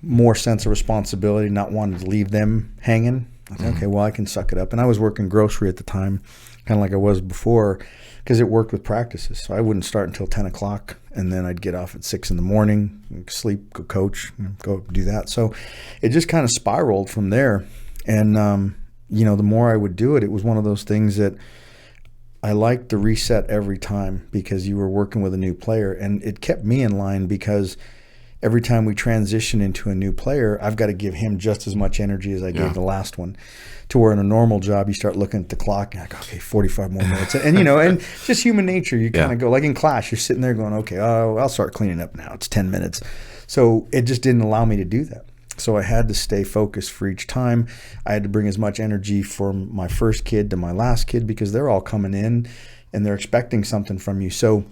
more sense of responsibility, not wanting to leave them hanging. I thought, okay, well, I can suck it up. And I was working grocery at the time, kind of like I was before, because it worked with practices. So I wouldn't start until 10 o'clock, and then I'd get off at 6 in the morning, sleep, go coach, go do that. So it just kind of spiraled from there. And, the more I would do it, it was one of those things that I liked the reset every time, because you were working with a new player, and it kept me in line, because every time we transition into a new player, I've got to give him just as much energy as I gave the last one. To where in a normal job, you start looking at the clock and like, okay, 45 more minutes. And, and just human nature, you kind of go, like in class, you're sitting there going, okay, I'll start cleaning up now. It's 10 minutes. So it just didn't allow me to do that. So I had to stay focused for each time. I had to bring as much energy from my first kid to my last kid because they're all coming in and they're expecting something from you. So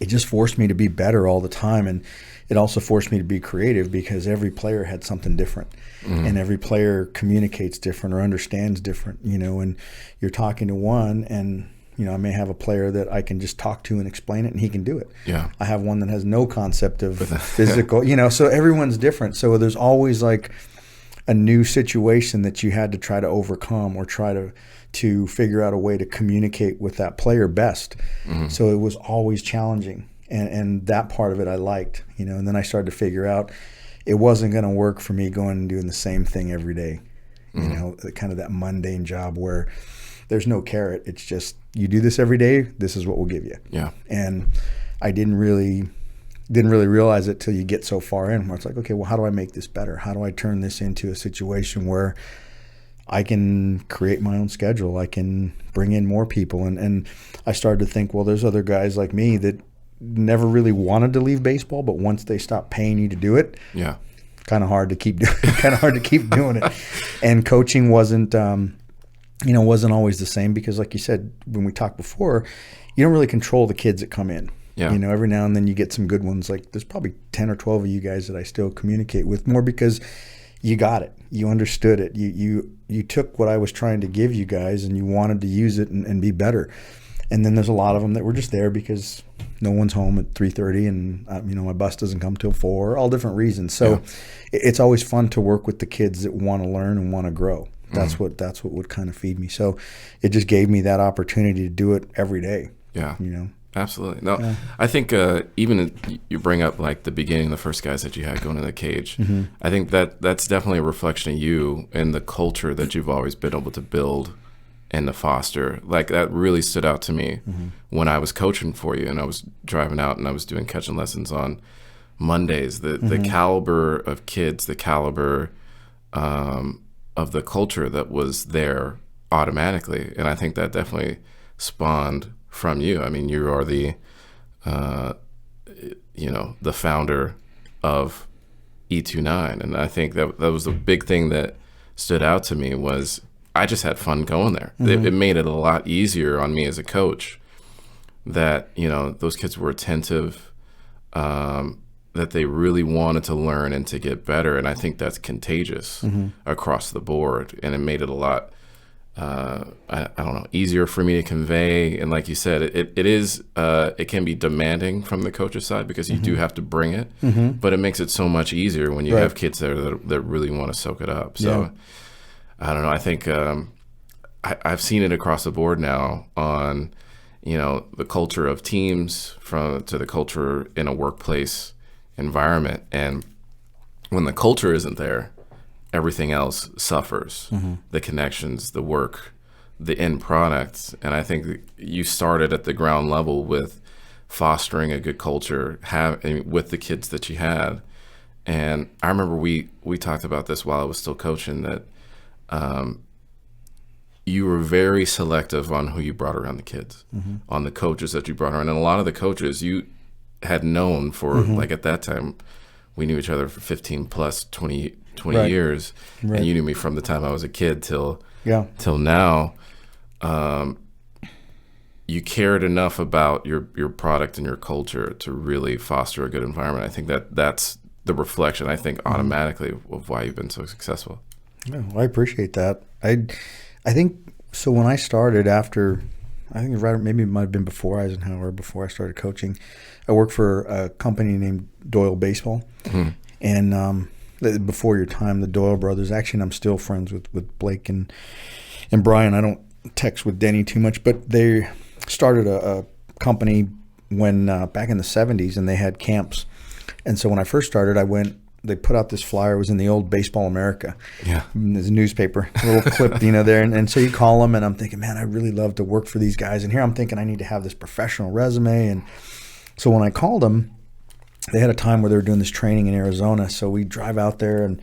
it just forced me to be better all the time. And it also forced me to be creative because every player had something different. And every player communicates different or understands different, and you're talking to one and, I may have a player that I can just talk to and explain it and he can do it. Yeah. I have one that has no concept of physical, so everyone's different. So there's always like a new situation that you had to try to overcome or try to figure out a way to communicate with that player best. So it was always challenging. And that part of it I liked, and then I started to figure out it wasn't going to work for me going and doing the same thing every day, kind of that mundane job where there's no carrot. It's just, you do this every day, this is what we'll give you. Yeah. And I didn't really realize it till you get so far in where it's like, okay, well, how do I make this better? How do I turn this into a situation where I can create my own schedule? I can bring in more people. And I started to think, well, there's other guys like me that never really wanted to leave baseball, but once they stop paying you to do it, kind of hard to keep doing it. And coaching wasn't always the same because, like you said, when we talked before, you don't really control the kids that come in. Yeah. Every now and then you get some good ones. Like there's probably 10 or 12 of you guys that I still communicate with more because you got it. You understood it. You took what I was trying to give you guys and you wanted to use it and be better. And then there's a lot of them that were just there because no one's home at 3:30 and my bus doesn't come till 4, all different reasons. So it's always fun to work with the kids that want to learn and want to grow. That's what would kind of feed me. So it just gave me that opportunity to do it every day. Yeah. Absolutely. No, I think even you bring up like the beginning, the first guys that you had going in the cage. I think that's definitely a reflection of you and the culture that you've always been able to build and to foster. Like that really stood out to me when I was coaching for you and I was driving out and I was doing catching lessons on Mondays. The caliber of kids, the caliber of the culture that was there automatically. And I think that definitely spawned from you. I mean, you are the founder of E29. And I think that was the big thing that stood out to me was I just had fun going there. It made it a lot easier on me as a coach that, those kids were attentive, that they really wanted to learn and to get better. And I think that's contagious across the board. And it made it a lot, I don't know, easier for me to convey. And like you said, it can be demanding from the coach's side because you do have to bring it, but it makes it so much easier when you have kids there that really want to soak it up. So I don't know. I think I've seen it across the board now on, the culture of teams to the culture in a workplace environment. And when the culture isn't there, everything else suffers. The connections, the work, the end products. And I think you started at the ground level with fostering a good culture with the kids that you had. And I remember we talked about this while I was still coaching that you were very selective on who you brought around the kids, on the coaches that you brought around. And a lot of the coaches you had known for, like at that time, we knew each other for 15 plus 20 years. And you knew me from the time I was a kid till now. You cared enough about your product and your culture to really foster a good environment. I think that's the reflection, I think, automatically of why you've been so successful. Yeah, well, I appreciate that. I think so. When I started after, I think maybe it might have been before Eisenhower, before I started coaching, I worked for a company named Doyle Baseball. And before your time, the Doyle brothers, actually, and I'm still friends with Blake and Brian. I don't text with Denny too much, but they started a company when back in the 70s, and they had camps. And so when I first started, they put out this flyer. It was in the old Baseball America. Yeah. There's a newspaper, a little clip, there. And so you call them, and I'm thinking, man, I really love to work for these guys. And here I'm thinking I need to have this professional resume. And so when I called them, they had a time where they were doing this training in Arizona. So we drive out there and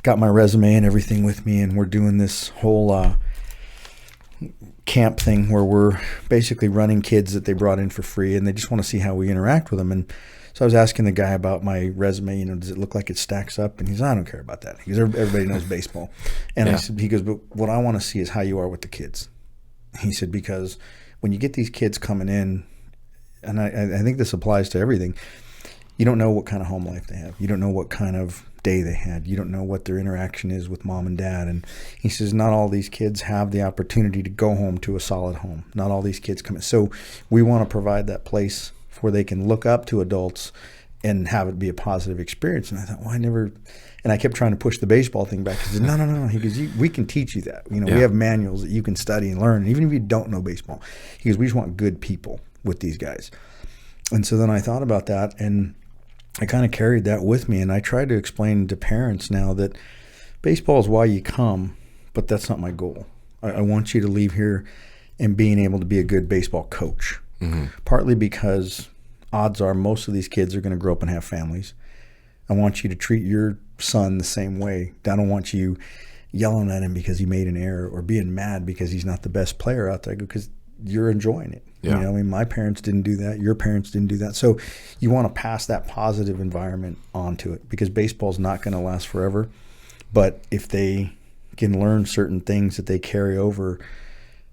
got my resume and everything with me, and we're doing this whole camp thing where we're basically running kids that they brought in for free, and they just want to see how we interact with them. And so I was asking the guy about my resume, does it look like it stacks up? And he's, I don't care about that. He goes, everybody knows baseball. And I said, he goes, but what I want to see is how you are with the kids. He said, because when you get these kids coming in, and I think this applies to everything, you don't know what kind of home life they have. You don't know what kind of day they had. You don't know what their interaction is with mom and dad. And he says, not all these kids have the opportunity to go home to a solid home. Not all these kids come in. So we want to provide that place where they can look up to adults and have it be a positive experience. And I thought, and I kept trying to push the baseball thing back. He said, no. He goes, we can teach you that. We have manuals that you can study and learn. And even if you don't know baseball, he goes, we just want good people with these guys. And so then I thought about that, and I kind of carried that with me. And I tried to explain to parents now that baseball is why you come, but that's not my goal. I want you to leave here and being able to be a good baseball coach. Mm-hmm. Partly because odds are most of these kids are going to grow up and have families. I want you to treat your son the same way. I don't want you yelling at him because he made an error or being mad because he's not the best player out there, because you're enjoying it. Yeah. My parents didn't do that. Your parents didn't do that. So you want to pass that positive environment onto it, because baseball's not going to last forever. But if they can learn certain things that they carry over,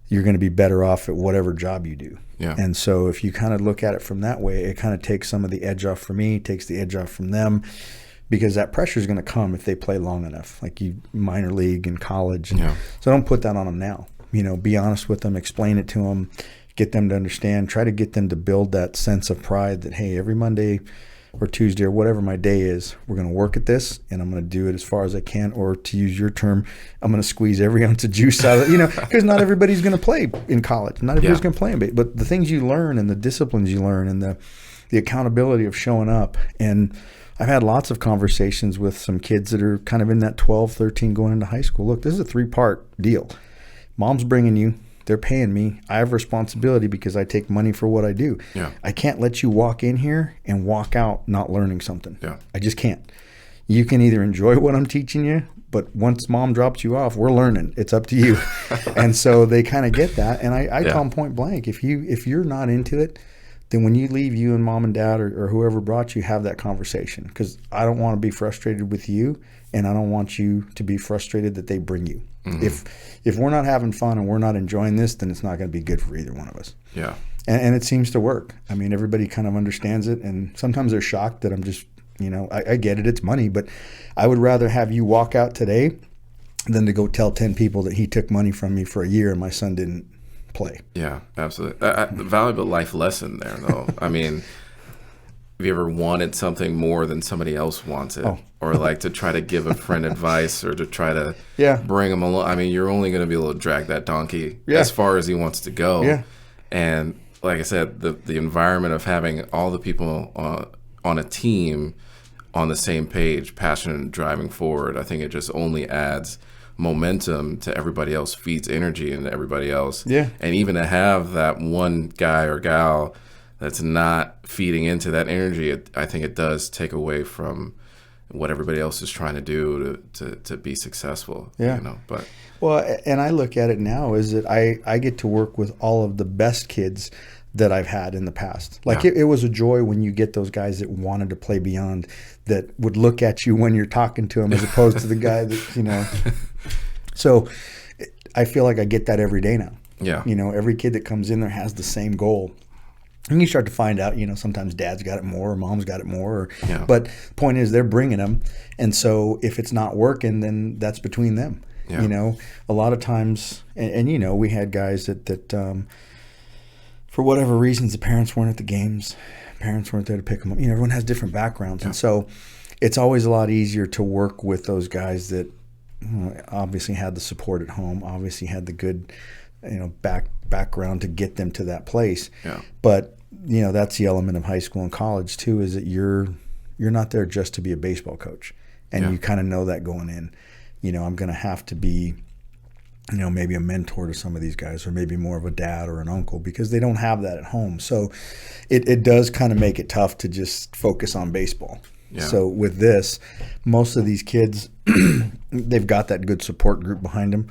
you're going to be better off at whatever job you do. Yeah. And so if you kind of look at it from that way, it kind of takes some of the edge off for me, takes the edge off from them, because that pressure is going to come if they play long enough, like minor league and college. And so don't put that on them now. Be honest with them, explain it to them, get them to understand, try to get them to build that sense of pride that, hey, every Monday or Tuesday or whatever my day is, we're going to work at this, and I'm going to do it as far as I can, or to use your term, I'm going to squeeze every ounce of juice out of it, because not everybody's going to play in college. Not everybody's going to play in baseball. But the things you learn and the disciplines you learn and the accountability of showing up. And I've had lots of conversations with some kids that are kind of in that 12, 13 going into high school. Look, this is a 3-part deal. Mom's bringing you. They're paying me. I have responsibility because I take money for what I do. Yeah. I can't let you walk in here and walk out not learning something. Yeah. I just can't. You can either enjoy what I'm teaching you, but once mom drops you off, we're learning. It's up to you. And so they kind of get that. And I tell them point blank, if you're not into it, then when you leave, you and mom and dad or whoever brought you, have that conversation, because I don't want to be frustrated with you, and I don't want you to be frustrated that they bring you. Mm-hmm. If we're not having fun and we're not enjoying this, then it's not going to be good for either one of us. Yeah. And it seems to work. I mean, everybody kind of understands it, and sometimes they're shocked that I'm just, I get it, it's money, but I would rather have you walk out today than to go tell 10 people that he took money from me for a year and my son didn't play. Yeah, absolutely. The valuable life lesson there, though. I mean, have you ever wanted something more than somebody else wants it? Or like to try to give a friend advice, or to try to bring him along? I mean, you're only going to be able to drag that donkey as far as he wants to go. Yeah. And like I said, the environment of having all the people on a team on the same page, passionate and driving forward, I think it just only adds momentum to everybody else, feeds energy into everybody else. Yeah. And even to have that one guy or gal that's not feeding into that energy, I think it does take away from what everybody else is trying to do to be successful. Yeah. But well, and I look at it now is that I get to work with all of the best kids that I've had in the past. Like it was a joy when you get those guys that wanted to play beyond, that would look at you when you're talking to them, as opposed to the guy that, So I feel like I get that every day now. Yeah. Every kid that comes in there has the same goal. And you start to find out, sometimes dad's got it more or mom's got it more. But the point is, they're bringing them. And so if it's not working, then that's between them. Yeah. A lot of times, and we had guys that for whatever reasons, the parents weren't at the games. Parents weren't there to pick them up. Everyone has different backgrounds. Yeah. And so it's always a lot easier to work with those guys that obviously had the support at home, obviously had the good, background to get them to that place. Yeah. But, that's the element of high school and college too, is that you're not there just to be a baseball coach. And you kind of know that going in. I'm going to have to be, maybe a mentor to some of these guys, or maybe more of a dad or an uncle, because they don't have that at home. So it does kind of make it tough to just focus on baseball. Yeah. So with this, most of these kids, they've got that good support group behind them,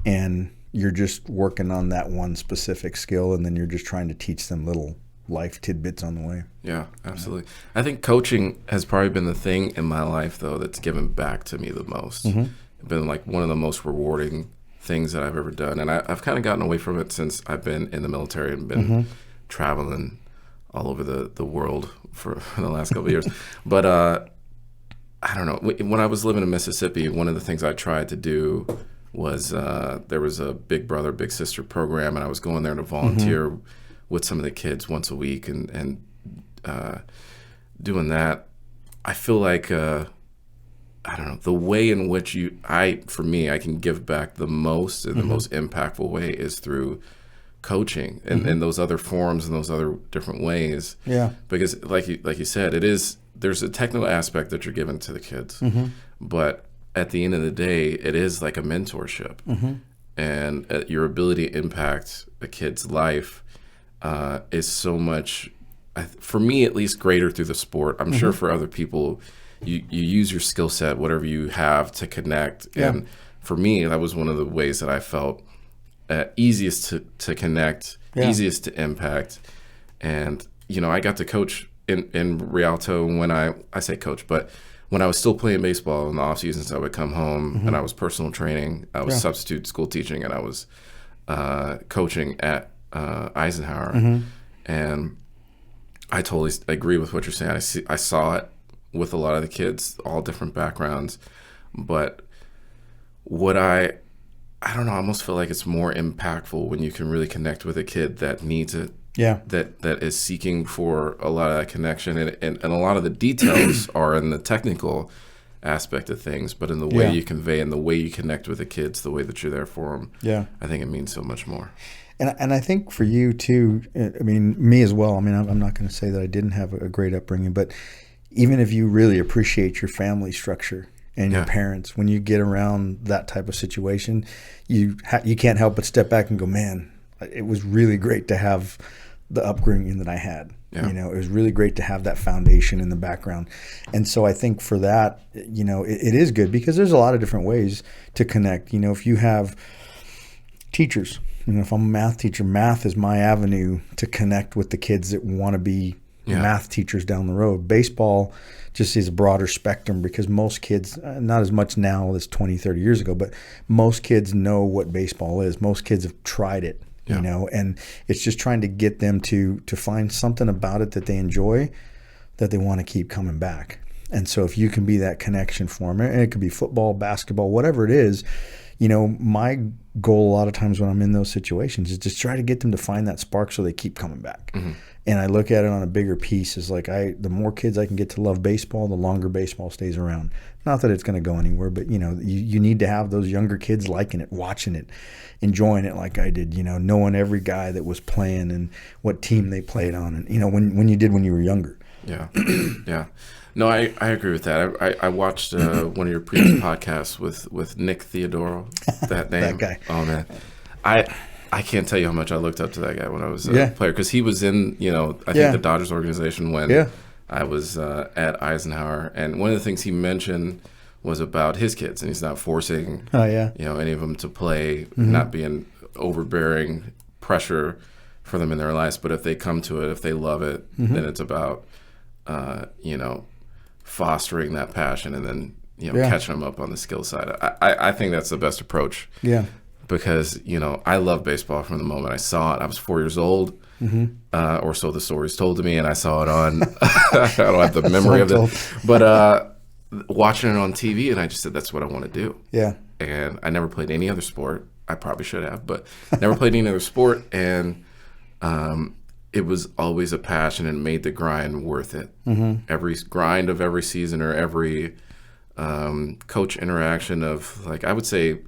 and you're just working on that one specific skill, and then you're just trying to teach them little life tidbits on the way. Yeah, absolutely. I think coaching has probably been the thing in my life, though, that's given back to me the most. It's been like one of the most rewarding things that I've ever done. And I've kind of gotten away from it since I've been in the military and been traveling all over the world for the last couple of years. But I don't know. When I was living in Mississippi, one of the things I tried to do was there was a Big Brother, Big Sister program, and I was going there to volunteer with some of the kids once a week and doing that. I feel like, I don't know, the way in which for me, I can give back the most and the most impactful way is through coaching and those other forms and those other different ways. Yeah. Because like you said, there's a technical aspect that you're giving to the kids, but at the end of the day, it is like a mentorship, and your ability to impact a kid's life is so much, for me at least, greater through the sport. I'm sure for other people, you use your skill set, whatever you have, to connect. Yeah. And for me, that was one of the ways that I felt easiest to connect, easiest to impact. And, I got to coach in Rialto when I say coach, but when I was still playing baseball in the off seasons, I would come home and I was personal training, I was substitute school teaching, and I was coaching at Eisenhower. And I totally agree with what you're saying. I saw it with a lot of the kids, all different backgrounds, but what I don't know, I almost feel like it's more impactful when you can really connect with a kid that needs it. Yeah. That is seeking for a lot of that connection, and a lot of the details are in the technical aspect of things, but in the way you convey and the way you connect with the kids, the way that you're there for them. Yeah. I think it means so much more. And I think for you too, I mean, me as well. I mean, I'm not going to say that I didn't have a great upbringing, but even if you really appreciate your family structure and your parents, when you get around that type of situation, you can't help but step back and go, man, it was really great to have the upbringing that I had. Yeah. It was really great to have that foundation in the background. And so I think for that, it is good because there's a lot of different ways to connect. If you have teachers, if I'm a math teacher, math is my avenue to connect with the kids that want to be math teachers down the road. Baseball just is a broader spectrum because most kids, not as much now as 20, 30 years ago, but most kids know what baseball is. Most kids have tried it. And it's just trying to get them to find something about it that they enjoy, that they want to keep coming back. And so if you can be that connection for them, and it could be football, basketball, whatever it is, my goal a lot of times when I'm in those situations is just try to get them to find that spark so they keep coming back. And I look at it on a bigger piece as like the more kids I can get to love baseball, the longer baseball stays around. Not that it's going to go anywhere, but you need to have those younger kids liking it, watching it, enjoying it like I did, knowing every guy that was playing and what team they played on, and when you were younger. Yeah. Yeah. No, I agree with that. I watched one of your previous podcasts with Nick Theodoro, that name. That guy. Oh man. I can't tell you how much I looked up to that guy when I was a player, because he was in, I think the Dodgers organization when I was at Eisenhower, and one of the things he mentioned was about his kids, and he's not forcing any of them to play, not being overbearing pressure for them in their lives, but if they come to it, if they love it, then it's about fostering that passion and then catching them up on the skill side. I think that's the best approach. Yeah. Because, I love baseball from the moment I saw it. I was 4 years old, or so the story's told to me, and I saw it on, I don't have the memory of it, but watching it on TV, and I just said, that's what I want to do. Yeah. And I never played any other sport. I probably should have, but never played any other sport, and it was always a passion and made the grind worth it. Every grind of every season or every coach interaction of, like, I would say,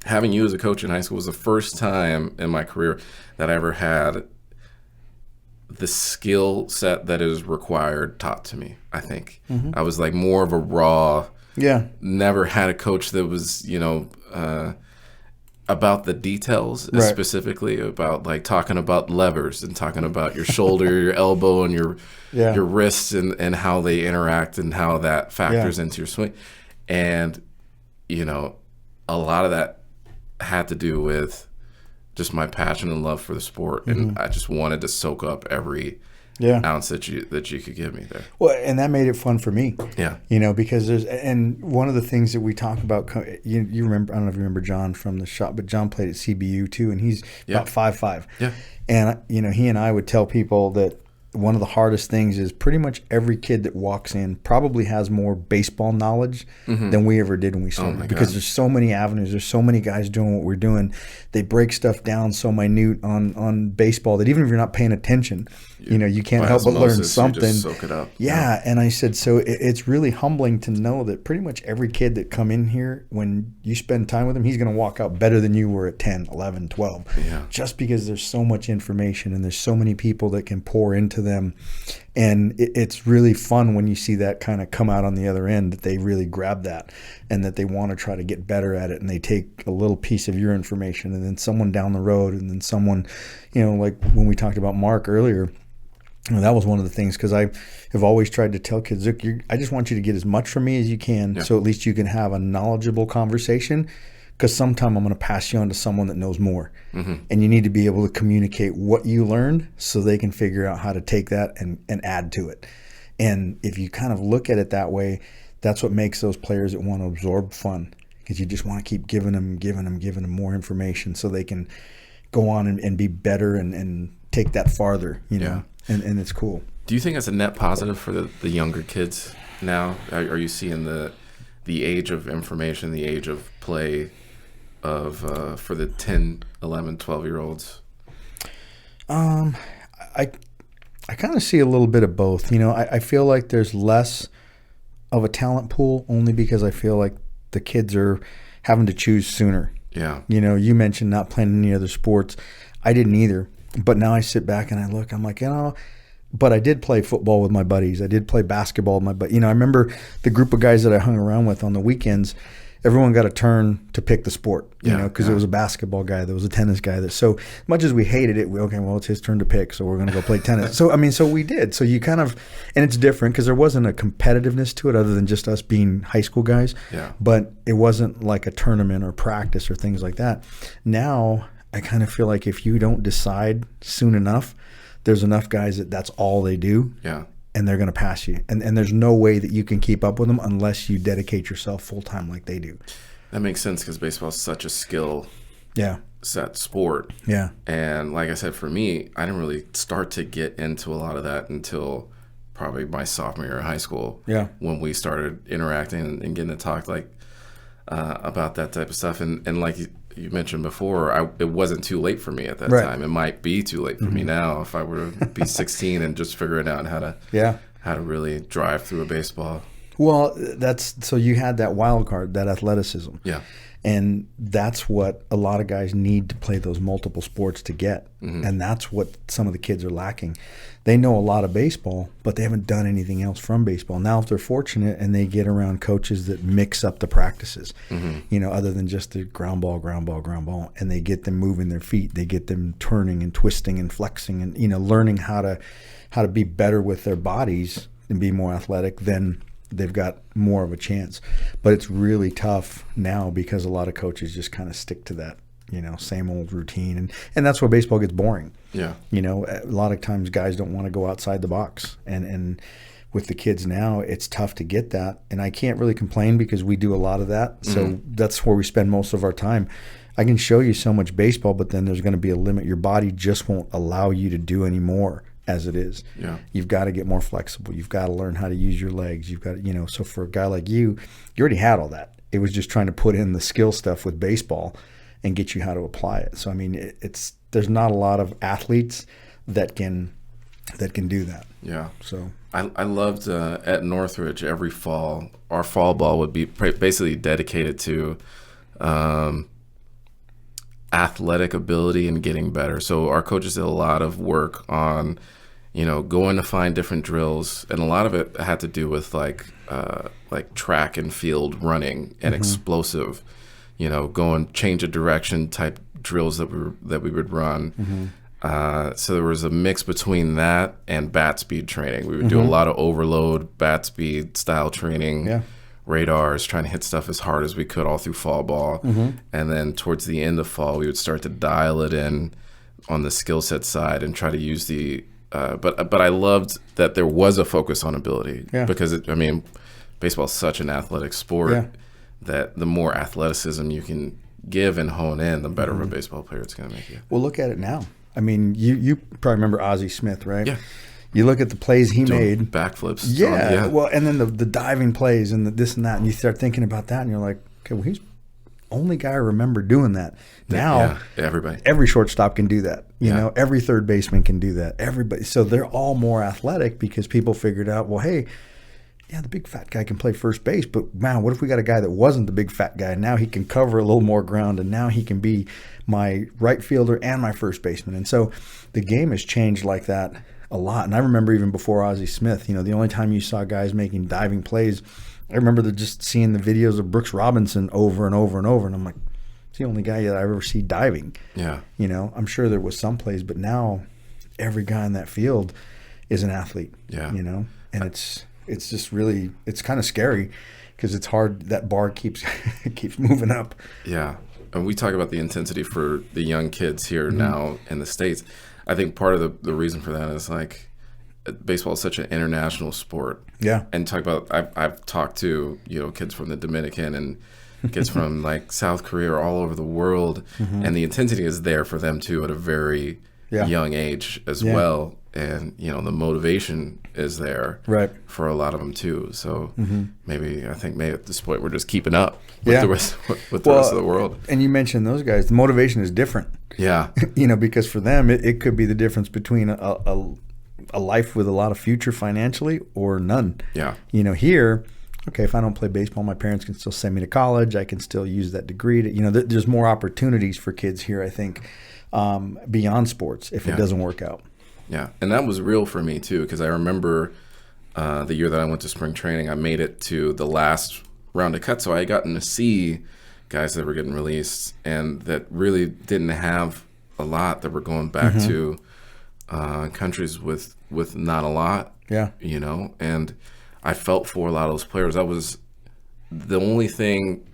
having you as a coach in high school was the first time in my career that I ever had the skill set that is required taught to me, I think. I was like more of a raw, never had a coach that was, about the details, specifically about like talking about levers and talking about your shoulder, your elbow, and your wrists and how they interact and how that factors into your swing. And, a lot of that had to do with just my passion and love for the sport, and I just wanted to soak up every ounce that you could give me there. Well, and that made it fun for me. Yeah. Because and one of the things that we talk about, you remember, I don't know if you remember John from the shop, but John played at CBU too, and he's about 5'5". Yeah. And, he and I would tell people that one of the hardest things is pretty much every kid that walks in probably has more baseball knowledge than we ever did when we started, because there's so many avenues. There's so many guys doing what we're doing. They break stuff down so minute on baseball that even if you're not paying attention, you can't help but learn something. You just soak it up. Yeah. And I said, so it's really humbling to know that pretty much every kid that come in here, when you spend time with him, he's going to walk out better than you were at 10, 11, 12. Yeah. Just because there's so much information and there's so many people that can pour into them. And it's really fun when you see that kind of come out on the other end, that they really grab that and that they want to try to get better at it. And they take a little piece of your information, and then someone down the road, and then someone, like when we talked about Mark earlier, that was one of the things, because I have always tried to tell kids, look, I just want you to get as much from me as you can, so at least you can have a knowledgeable conversation, because sometime I'm going to pass you on to someone that knows more. And you need to be able to communicate what you learned so they can figure out how to take that and add to it. And if you kind of look at it that way, that's what makes those players that want to absorb fun, because you just want to keep giving them more information so they can go on and be better and take that farther, And it's cool. Do you think that's a net positive for the younger kids now? Are you seeing the age of information, the age of play for the 10, 11, 12-year-olds? I kind of see a little bit of both. I feel like there's less of a talent pool, only because I feel like the kids are having to choose sooner. Yeah. You mentioned not playing any other sports. I didn't either. But now I sit back and I look, I'm like, but I did play football with my buddies. I did play basketball with my buddies. I remember the group of guys that I hung around with on the weekends, everyone got a turn to pick the sport, because there was a basketball guy, there was a tennis guy. So much as we hated it, it's his turn to pick, so we're going to go play tennis. So we did. So you kind of, and it's different because there wasn't a competitiveness to it other than just us being high school guys. Yeah. But it wasn't like a tournament or practice or things like that. Now, I kind of feel like if you don't decide soon enough, there's enough guys that's all they do. Yeah. And they're going to pass you. And there's no way that you can keep up with them unless you dedicate yourself full time like they do. That makes sense, because baseball is such a skill set sport. Yeah. And like I said, for me, I didn't really start to get into a lot of that until probably my sophomore year of high school. Yeah. When we started interacting and getting to talk about that type of stuff. And like you mentioned before, it wasn't too late for me at that time. It might be too late for me now if I were to be 16 and just figuring out how to really drive through a baseball. Well, so you had that wild card, that athleticism. Yeah. And that's what a lot of guys need to play those multiple sports to get. And that's what some of the kids are lacking. They know a lot of baseball, but they haven't done anything else from baseball. Now, if they're fortunate and they get around coaches that mix up the practices, other than just the ground ball, and they get them moving their feet, they get them turning and twisting and flexing and, learning how to be better with their bodies and be more athletic, then they've got more of a chance. But it's really tough now because a lot of coaches just kind of stick to that, same old routine. And that's where baseball gets boring. Yeah. A lot of times guys don't want to go outside the box. And with the kids now, it's tough to get that. And I can't really complain because we do a lot of that. So that's where we spend most of our time. I can show you so much baseball, but then there's going to be a limit. Your body just won't allow you to do any more as it is. Yeah. You've got to get more flexible. You've got to learn how to use your legs. You've got to, so for a guy like you already had all that. It was just trying to put in the skill stuff with baseball and get you how to apply it. So, there's not a lot of athletes that can do that. Yeah. So I loved at Northridge every fall, our fall ball would be basically dedicated to athletic ability and getting better. So our coaches did a lot of work on, going to find different drills, and a lot of it had to do with like track and field running and explosive, going change of direction type drills that we would run. So there was a mix between that and bat speed training. We would do a lot of overload, bat speed style training, radars, trying to hit stuff as hard as we could all through fall ball. Mm-hmm. And then towards the end of fall, we would start to dial it in on the skill set side and try to use the but I loved that there was a focus on ability, because baseball is such an athletic sport that the more athleticism you can give and hone in, the better of a baseball player it's going to make you. Well, look at it now. I mean, you probably remember Ozzie Smith, right? Yeah. You look at the plays he Doing made. Backflips. Yeah. Well, and then the diving plays and the this and that, and you start thinking about that, and you're like, okay, well, he's the only guy I remember doing that. Now, everybody. Every shortstop can do that. You know, every third baseman can do that. Everybody. So they're all more athletic because people figured out, well, hey, the big fat guy can play first base, but man, what if we got a guy that wasn't the big fat guy? Now he can cover a little more ground, and now he can be my right fielder and my first baseman. And so the game has changed like that a lot. And I remember even before Ozzie Smith, the only time you saw guys making diving plays, I remember just seeing the videos of Brooks Robinson over and over and over, and I'm like, it's the only guy that I ever see diving. Yeah. I'm sure there was some plays, but now every guy in that field is an athlete. Yeah. And it's just really, it's kind of scary because it's hard. That bar keeps moving up. Yeah. And we talk about the intensity for the young kids here now in the States. I think part of the reason for that is like baseball is such an international sport. Yeah. And talk about, I've talked to, kids from the Dominican and kids from like South Korea or all over the world. And the intensity is there for them too at a very young age as well. And, the motivation is there for a lot of them too. So maybe at this point we're just keeping up with the rest of the world. And you mentioned those guys. The motivation is different. Yeah. Because for them, it could be the difference between a life with a lot of future financially or none. Yeah. Here, okay, if I don't play baseball, my parents can still send me to college. I can still use that degree to, there's more opportunities for kids here, I think, beyond sports if it doesn't work out. Yeah, and that was real for me too, because I remember the year that I went to spring training, I made it to the last round of cuts, so I had gotten to see guys that were getting released and that really didn't have a lot, that were going back to countries with not a lot. Yeah. And I felt for a lot of those players. That was the only thing,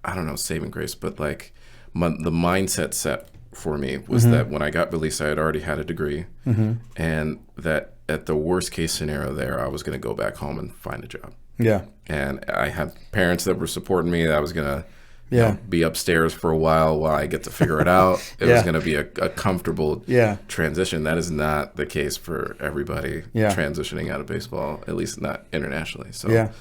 I don't know, saving grace, but like the mindset set for me was that when I got released, I had already had a degree, and that at the worst case scenario there, I was going to go back home and find a job. Yeah. And I had parents that were supporting me, that I was going to be upstairs for a while I get to figure it out. It was going to be a comfortable transition. That is not the case for everybody transitioning out of baseball, at least not internationally. So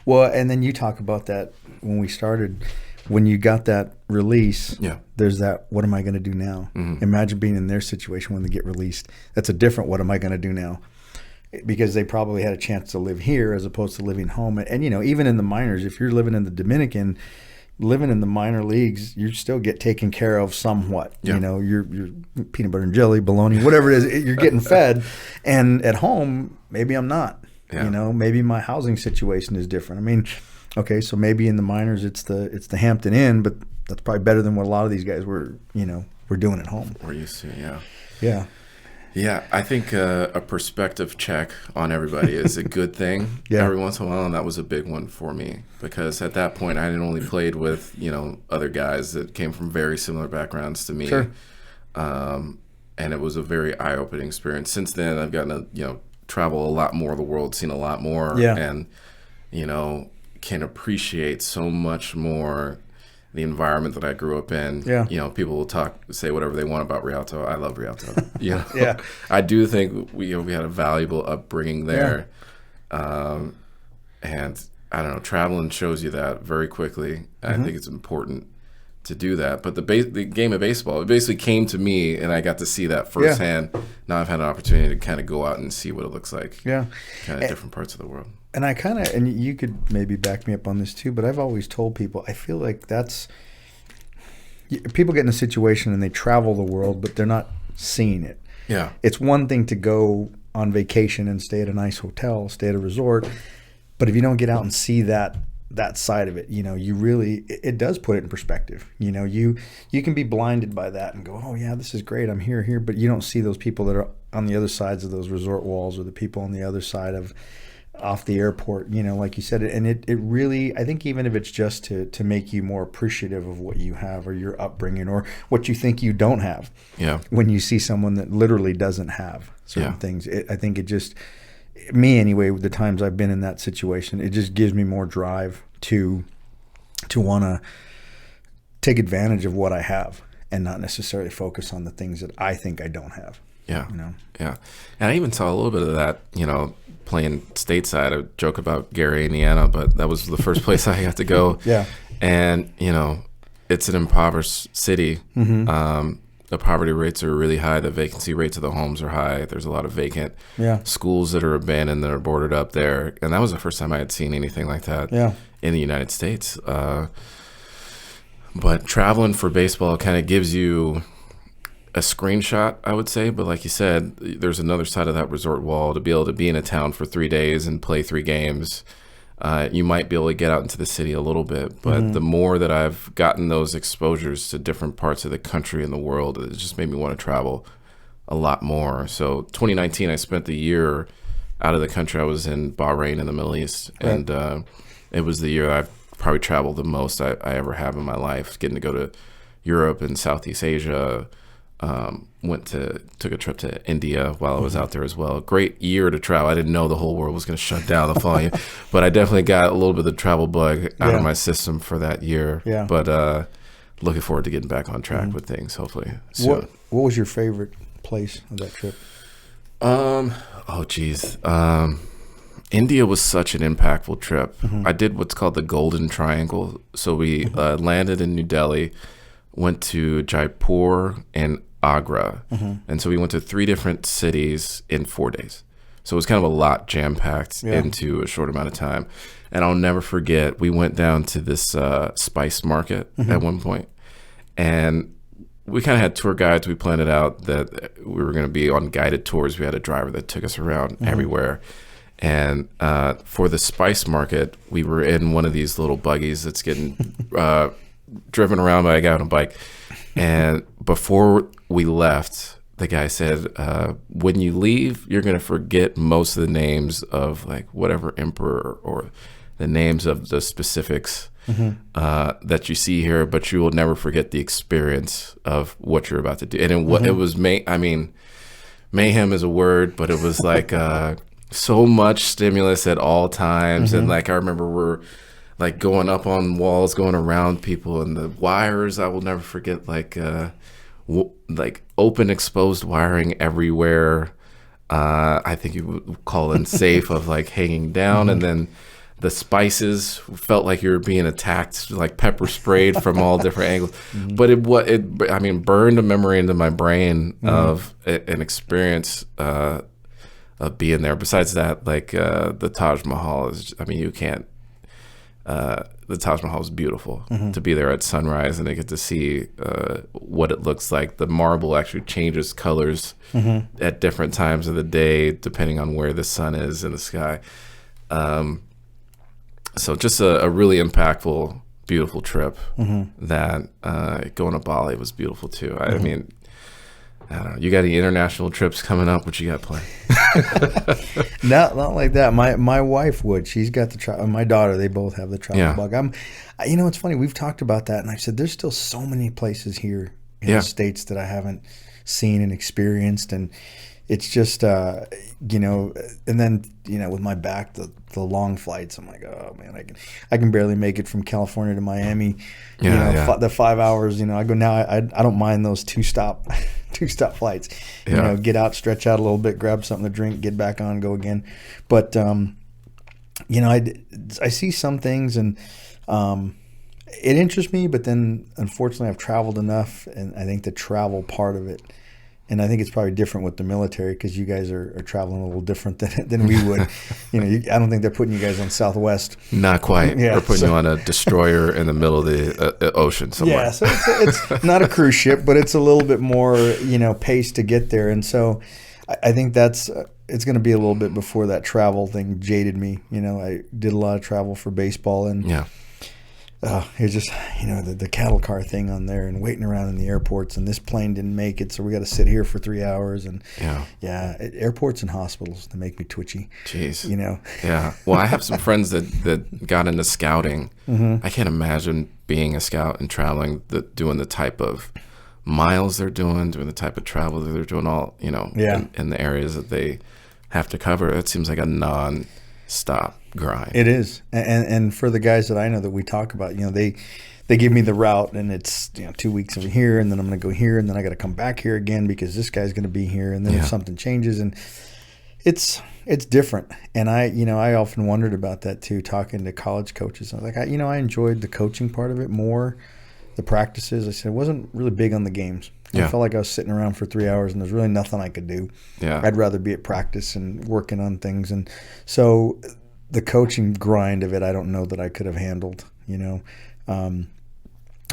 well, and then you talk about that when we started. When you got that release, there's that, what am I going to do now? Imagine being in their situation when they get released. That's a different, what am I going to do now? Because they probably had a chance to live here as opposed to living home. And even in the minors, if you're living in the Dominican, living in the minor leagues, you still get taken care of somewhat. You're peanut butter and jelly, bologna, whatever it is, you're getting fed. And at home, maybe I'm not. Maybe my housing situation is different. Okay, so maybe in the minors it's the Hampton Inn, but that's probably better than what a lot of these guys were doing at home. We're used to, Yeah, I think a perspective check on everybody is a good thing every once in a while, and that was a big one for me because at that point I had only played with other guys that came from very similar backgrounds to me, and it was a very eye-opening experience. Since then, I've gotten to travel a lot more of the world, seen a lot more, and can appreciate so much more the environment that I grew up in. People will say whatever they want about Rialto. I love Rialto. I do think we had a valuable upbringing there. And I don't know, traveling shows you that very quickly. I think it's important to do that. But the game of baseball, it basically came to me and I got to see that firsthand. Now I've had an opportunity to kind of go out and see what it looks like. Kind of different parts of the world. And and you could maybe back me up on this too, but I've always told people, I feel like people get in a situation and they travel the world, but they're not seeing it. Yeah. It's one thing to go on vacation and stay at a nice hotel, stay at a resort, but if you don't get out and see that side of it, you really, it does put it in perspective. You can be blinded by that and go, oh yeah, this is great, I'm here, but you don't see those people that are on the other sides of those resort walls or the people on the other side of off the airport, like you said, and it really, I think even if it's just to make you more appreciative of what you have or your upbringing or what you think you don't have. Yeah. When you see someone that literally doesn't have certain things, I think it just, me anyway, with the times I've been in that situation, it just gives me more drive to want to take advantage of what I have and not necessarily focus on the things that I think I don't have. Yeah. Yeah. And I even saw a little bit of that, playing stateside. I joke about Gary, Indiana, but that was the first place I had to go. Yeah. And, it's an impoverished city. Mm-hmm. The poverty rates are really high. The vacancy rates of the homes are high. There's a lot of vacant schools that are abandoned, that are boarded up there. And that was the first time I had seen anything like that in the United States. But traveling for baseball kind of gives you a screenshot, I would say. But like you said, there's another side of that resort wall. To be able to be in a town for 3 days and play 3 games, you might be able to get out into the city a little bit. But the more that I've gotten those exposures to different parts of the country and the world, it just made me want to travel a lot more. So 2019, I spent the year out of the country. I was in Bahrain in the Middle East. And it was the year I've probably traveled the most I ever have in my life, getting to go to Europe and Southeast Asia. Took a trip to India while I was out there as well. Great year to travel. I didn't know the whole world was going to shut down the following year, but I definitely got a little bit of the travel bug out of my system for that year. Yeah. But looking forward to getting back on track with things, hopefully soon. What was your favorite place of that trip? India was such an impactful trip. I did what's called the Golden Triangle. So we landed in New Delhi, went to Jaipur and Agra. And so we went to 3 different cities in 4 days. So it was kind of a lot jam-packed into a short amount of time. And I'll never forget, we went down to this spice market at one point. And we kind of had tour guides. We planned it out that we were going to be on guided tours. We had a driver that took us around everywhere. And for the spice market, we were in one of these little buggies that's getting driven around by a guy on a bike. And before we left, the guy said, when you leave, you're going to forget most of the names of like whatever emperor or the names of the specifics that you see here, but you will never forget the experience of what you're about to do. And it was, mayhem is a word, but it was like so much stimulus at all times. And like, I remember we're like going up on walls, going around people, and the wires, I will never forget, like open exposed wiring everywhere. I think you would call it safe of like hanging down. And then the spices felt like you were being attacked, like pepper sprayed from all different angles. But it burned a memory into my brain of an experience of being there. Besides that, like the Taj Mahal is, you can't. The Taj Mahal is beautiful to be there at sunrise and to get to see what it looks like. The marble actually changes colors at different times of the day depending on where the sun is in the sky. So just a really impactful, beautiful trip. That going to Bali was beautiful too. I mean, I don't know. You got any international trips coming up? What you got planned? Not like that. My wife would. She's got the my daughter. They both have the travel bug. It's funny. We've talked about that, and I said there's still so many places here in the States that I haven't seen and experienced, and it's just and then with my back, the long flights, I'm like, oh man, I can barely make it from California to Miami. The 5 hours. I go now. I don't mind those two stop flights. Get out, stretch out a little bit, grab something to drink, get back on, go again. But I see some things and it interests me. But then unfortunately, I've traveled enough, and I think the travel part of it. And I think it's probably different with the military because you guys are traveling a little different than we would. I don't think they're putting you guys on Southwest. Not quite. We're putting you on a destroyer in the middle of the ocean somewhere. Yeah, so it's not a cruise ship, but it's a little bit more, pace to get there. And so I think it's going to be a little bit before that travel thing jaded me. I did a lot of travel for baseball, and It's just, the cattle car thing on there and waiting around in the airports, and this plane didn't make it, so we got to sit here for 3 hours. And airports and hospitals, they make me twitchy. Jeez. Yeah. Well, I have some friends that got into scouting. I can't imagine being a scout and traveling, doing the type of miles they're doing the type of travel that they're doing, all in the areas that they have to cover. It seems like a non-stop grind. It is. And for the guys that I know that we talk about, they give me the route, and it's 2 weeks over here, and then I'm going to go here, and then I got to come back here again because this guy's going to be here, and then if something changes, and it's different. And I often wondered about that too, talking to college coaches. I was like, I enjoyed the coaching part of it more, the practices. I said I wasn't really big on the games. I felt like I was sitting around for 3 hours and there's really nothing I could do. I'd rather be at practice and working on things. And so the coaching grind of it, I don't know that I could have handled,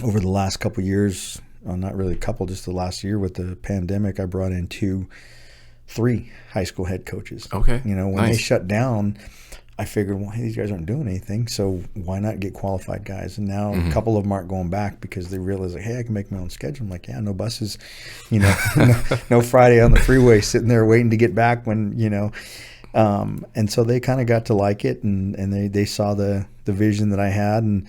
over the last couple of years. Well, not really a couple, just the last year with the pandemic, I brought in 3 high school head coaches. Okay. When they shut down, I figured, well, hey, these guys aren't doing anything, so why not get qualified guys? And now a couple of them aren't going back because they realize, like, hey, I can make my own schedule. I'm like, yeah, no buses, no Friday on the freeway sitting there waiting to get back when, and so they kind of got to like it, and they saw the vision that I had. And,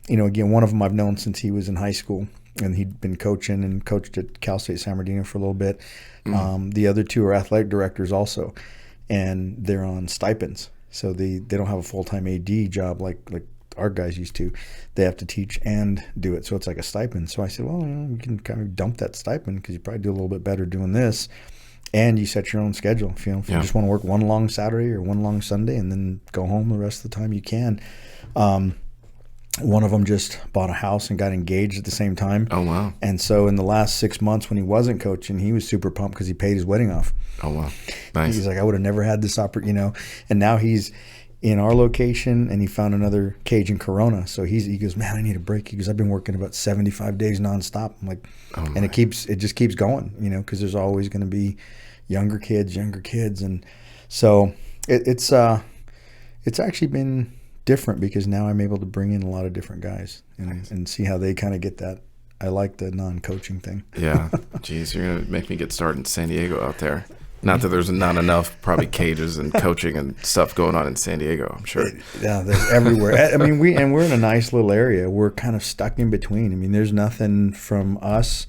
again, one of them I've known since he was in high school, and he'd been coaching and coached at Cal State San Bernardino for a little bit. The other 2 are athletic directors also, and they're on stipends. So they don't have a full-time AD job like our guys used to. They have to teach and do it. So it's like a stipend. So I said, well, you can kind of dump that stipend because you probably do a little bit better doing this. And you set your own schedule. If you just want to work one long Saturday or one long Sunday and then go home the rest of the time, you can. One of them just bought a house and got engaged at the same time. Oh, wow. And so in the last 6 months when he wasn't coaching, he was super pumped because he paid his wedding off. Oh, wow. Nice. He's like, I would have never had this opportunity, And now he's in our location, and he found another cage in Corona. So he goes, man, I need a break. He goes, I've been working about 75 days nonstop. I'm like, and it just keeps going, because there's always going to be younger kids. And so it's actually been different because now I'm able to bring in a lot of different guys and see how they kind of get that. I like the non-coaching thing. Yeah. Jeez, you're going to make me get started in San Diego out there. Not that there's not enough probably cages and coaching and stuff going on in San Diego, I'm sure. Yeah, there's everywhere. I mean, we're in a nice little area. We're kind of stuck in between. I mean, there's nothing from us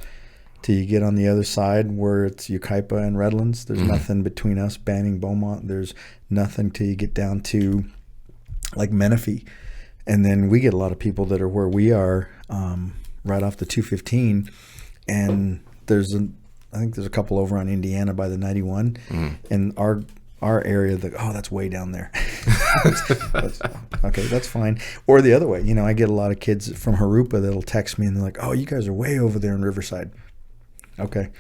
till you get on the other side where it's Yucaipa and Redlands. There's nothing between us, Banning, Beaumont. There's nothing till you get down to like Menifee. And then we get a lot of people that are where we are, right off the 215. And I think there's a couple over on Indiana by the 91, and our area. That's way down there. Okay, that's fine. Or the other way, I get a lot of kids from Harupa that'll text me and they're like, "Oh, you guys are way over there in Riverside." Okay.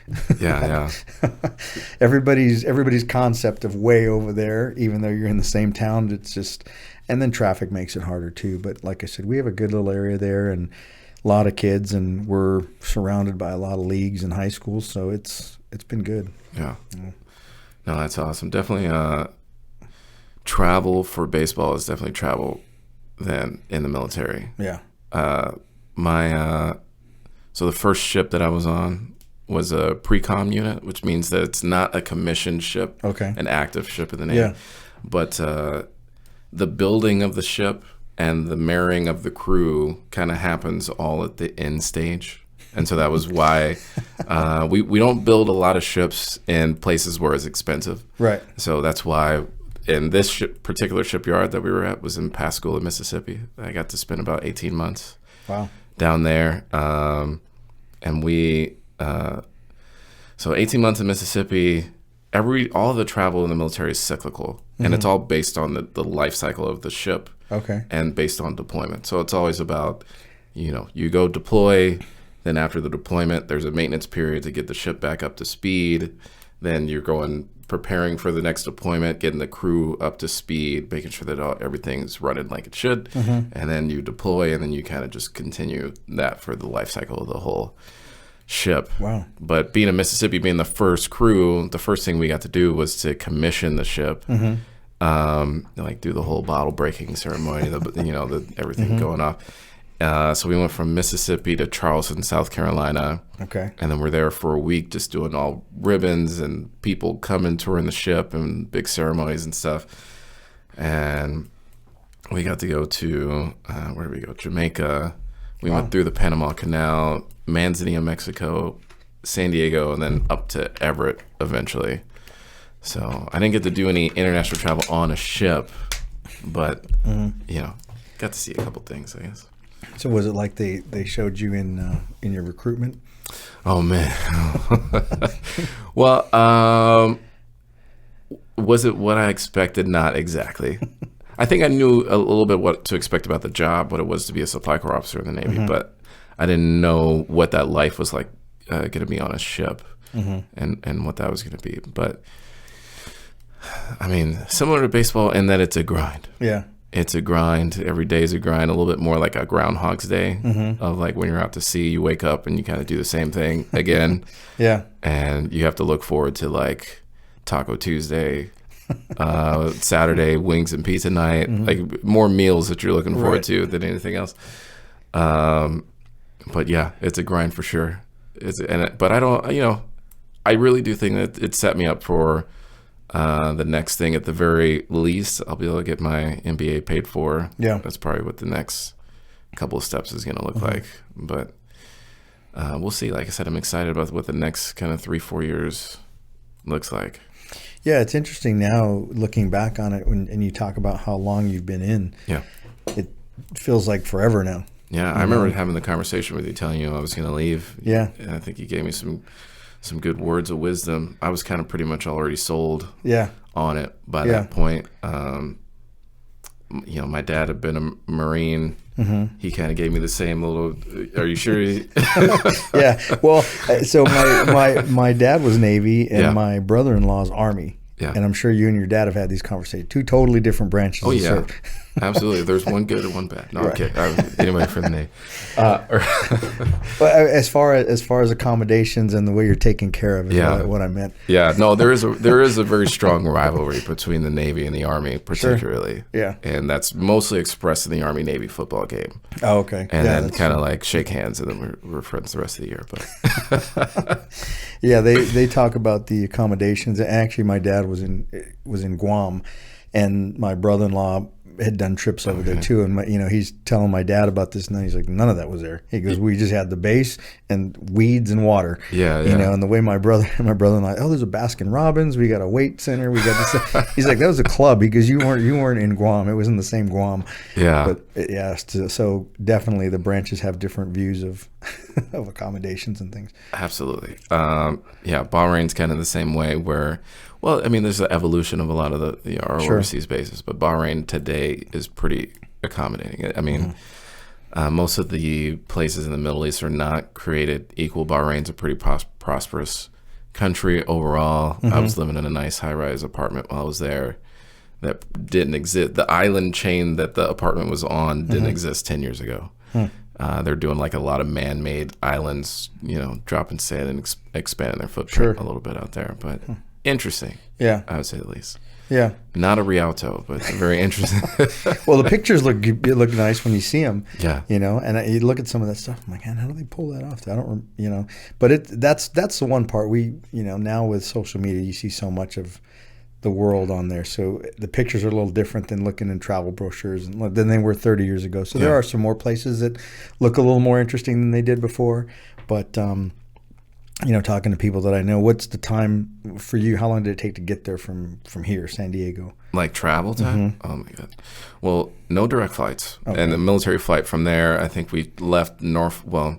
Yeah. Everybody's concept of way over there, even though you're in the same town, it's just, and then traffic makes it harder too. But like I said, we have a good little area there, and a lot of kids, and we're surrounded by a lot of leagues and high schools, so it's been good. Yeah. No, that's awesome. Definitely travel for baseball is definitely travel than in the military. Yeah. So the first ship that I was on was a pre-com unit, which means that it's not a commissioned ship, an active ship in the Navy. Yeah. But the building of the ship and the marrying of the crew kind of happens all at the end stage. And so that was why we don't build a lot of ships in places where it's expensive. Right. So that's why in this particular shipyard that we were at was in Pascagoula, Mississippi. I got to spend about 18 months down there. And we, so 18 months in Mississippi, all of the travel in the military is cyclical. And it's all based on the life cycle of the ship. Okay. And based on deployment. So it's always about, you go deploy, then after the deployment, there's a maintenance period to get the ship back up to speed. Then you're preparing for the next deployment, getting the crew up to speed, making sure that everything's running like it should. And then you deploy, and then you kind of just continue that for the life cycle of the whole ship. Wow. But being in Mississippi, being the first crew, the first thing we got to do was to commission the ship. like do the whole bottle breaking ceremony, everything going off. So we went from Mississippi to Charleston, South Carolina. Okay. And then we're there for a week just doing all ribbons and people coming touring the ship and big ceremonies and stuff. And we got to go to, where did we go? Jamaica. We went through the Panama Canal, Manzanillo, Mexico, San Diego, and then up to Everett eventually. So I didn't get to do any international travel on a ship, but, got to see a couple things, I guess. So was it like they showed you in your recruitment? Oh, man. Well, was it what I expected? Not exactly. I think I knew a little bit what to expect about the job, what it was to be a supply corps officer in the Navy, but I didn't know what that life was like going to be on a ship and what that was going to be. But, I mean, similar to baseball in that it's a grind. Yeah. It's a grind. Every day is a grind, a little bit more like a Groundhog's Day of like when you're out to sea, you wake up and you kind of do the same thing again. Yeah. And you have to look forward to like Taco Tuesday, Saturday, wings and pizza night, like more meals that you're looking forward to than anything else. But yeah, it's a grind for sure. But I don't, I really do think that it set me up for the next thing. At the very least, I'll be able to get my MBA paid for. Yeah. That's probably what the next couple of steps is going to look like. But we'll see. Like I said, I'm excited about what the next kind of 3-4 years looks like. Yeah, it's interesting now looking back on it and you talk about how long you've been in. Yeah. It feels like forever now. Yeah, I remember having the conversation with you, telling you I was going to leave. Yeah. And I think you gave me some good words of wisdom. I was kind of pretty much already sold on it by that point. My dad had been a Marine. He kind of gave me the same little, are you sure? Yeah. Well, so my dad was Navy and my brother-in-law's Army. Yeah. And I'm sure you and your dad have had these conversations. 2 totally different branches. Oh, yeah. Absolutely. There's one good and one bad. No, I'm kidding. Anybody from the Navy. But as far as accommodations and the way you're taken care of is what I meant. Yeah. No, there is a very strong rivalry between the Navy and the Army, particularly. Sure. Yeah. And that's mostly expressed in the Army-Navy football game. Oh, okay. And then kind of like shake hands, and then we're friends the rest of the year. But yeah, they talk about the accommodations. Actually, my dad was in Guam, and my brother-in-law had done trips over there too. And he's telling my dad about this, and he's like, none of that was there. He goes, we just had the base and weeds and water. Yeah. And the way my brother-in-law, there's a Baskin Robbins, we got a weight center, we got this. He's like, that was a club, because you weren't in Guam. It was in the same Guam. Yeah. But so definitely the branches have different views of accommodations and things. Absolutely. Bahrain's kind of the same way where, well, I mean, there's an evolution of a lot of our overseas bases, but Bahrain today is pretty accommodating. I mean, most of the places in the Middle East are not created equal. Bahrain's a pretty prosperous country overall. I was living in a nice high-rise apartment while I was there that didn't exist. The island chain that the apartment was on didn't exist 10 years ago. They're doing like a lot of man-made islands, dropping sand and expanding their footprint a little bit out there. But interesting, I would say the least. Yeah, not a Rialto, but very interesting. Well, the pictures look nice when you see them. Yeah, and you look at some of that stuff. I'm like, man, how do they pull that off? I don't, But that's the one part now with social media, you see so much of the world on there. So the pictures are a little different than looking in travel brochures than they were 30 years ago. So there are some more places that look a little more interesting than they did before. But, talking to people that I know, what's the time for you? How long did it take to get there from here, San Diego? Like travel time? Oh my God. Well, no direct flights. Okay. And the military flight from there, I think we left I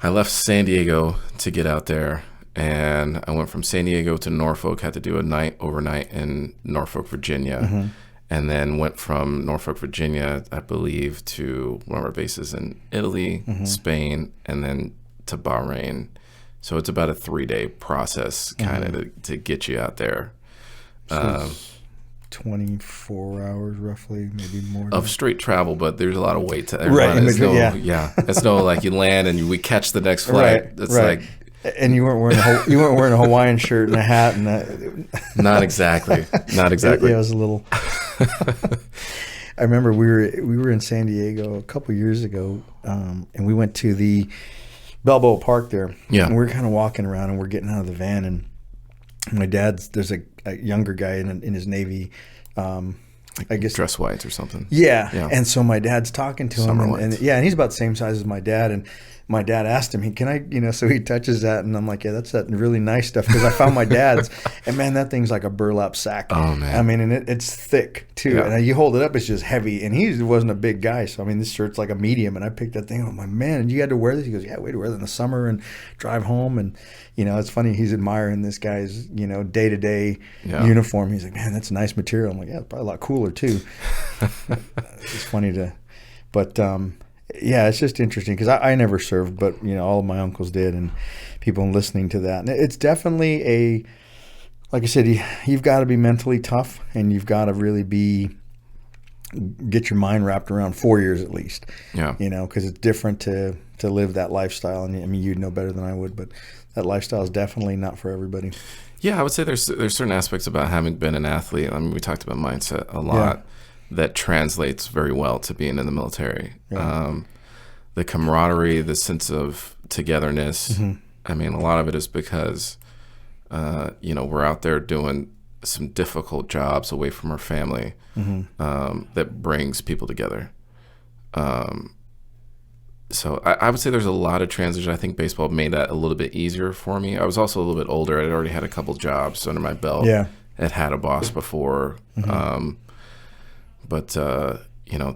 left San Diego to get out there. And I went from San Diego to Norfolk, had to do overnight in Norfolk, Virginia, and then went from Norfolk, Virginia, I believe, to one of our bases in Italy, Spain, and then to Bahrain. So it's about a 3-day process kind of to get you out there. So 24 hours roughly, maybe more. Of straight travel, but there's a lot of wait to everyone. Right. It's no like you land and we catch the next flight. It's like And you weren't wearing a Hawaiian shirt and a hat and Not exactly. Not exactly. It was a little. I remember we were in San Diego a couple years ago, and we went to the Balboa Park there. Yeah. And we were kind of walking around, and we're getting out of the van, and my dad's there's a younger guy in his Navy. I guess dress whites or something. Yeah. And so my dad's talking to him, and he's about the same size as my dad, and my dad asked him, can I, so he touches that, and I'm like, yeah, that's that really nice stuff, because I found my dad's, and man, that thing's like a burlap sack. Oh man. I mean, and it's thick too, and you hold it up, it's just heavy, and he wasn't a big guy, so I mean, this shirt's like a medium, and I picked that thing up, I'm like, man, you had to wear this? He goes, yeah, we had to wear that in the summer and drive home, and it's funny, he's admiring this guy's, day-to-day uniform. He's like, man, that's nice material. I'm like, yeah, it's probably a lot cooler too. It's funny but yeah, it's just interesting because I never served, but all of my uncles did, and people listening to that. And it's definitely like I said, you've got to be mentally tough, and you've got to really get your mind wrapped around 4 years at least. Yeah. Because it's different to live that lifestyle. And I mean, you'd know better than I would, but that lifestyle is definitely not for everybody. Yeah, I would say there's certain aspects about having been an athlete. I mean, we talked about mindset a lot. Yeah. That translates very well to being in the military. Yeah. The camaraderie, the sense of togetherness. Mm-hmm. I mean, a lot of it is because, we're out there doing some difficult jobs away from our family, mm-hmm. That brings people together. So I would say there's a lot of transition. I think baseball made that a little bit easier for me. I was also a little bit older. I'd already had a couple jobs under my belt. Yeah. I'd had a boss before. Mm-hmm. But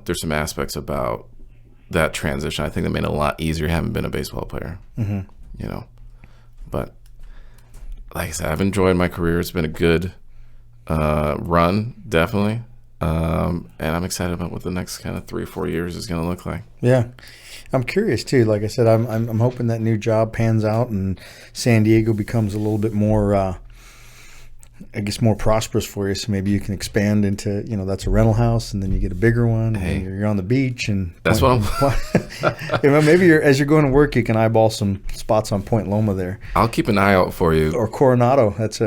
there's some aspects about that transition I think that made it a lot easier having been a baseball player. Mm-hmm. But like I said, I've enjoyed my career. It's been a good run, definitely. And I'm excited about what the next kind of 3 or 4 years is going to look like. Yeah. I'm curious too. Like I said, I'm hoping that new job pans out and San Diego becomes a little bit more more prosperous for you, so maybe you can expand into, that's a rental house, and then you get a bigger one, and you're on the beach, and that's maybe as you're going to work, you can eyeball some spots on Point Loma there. I'll keep an eye out for you. Or Coronado. That's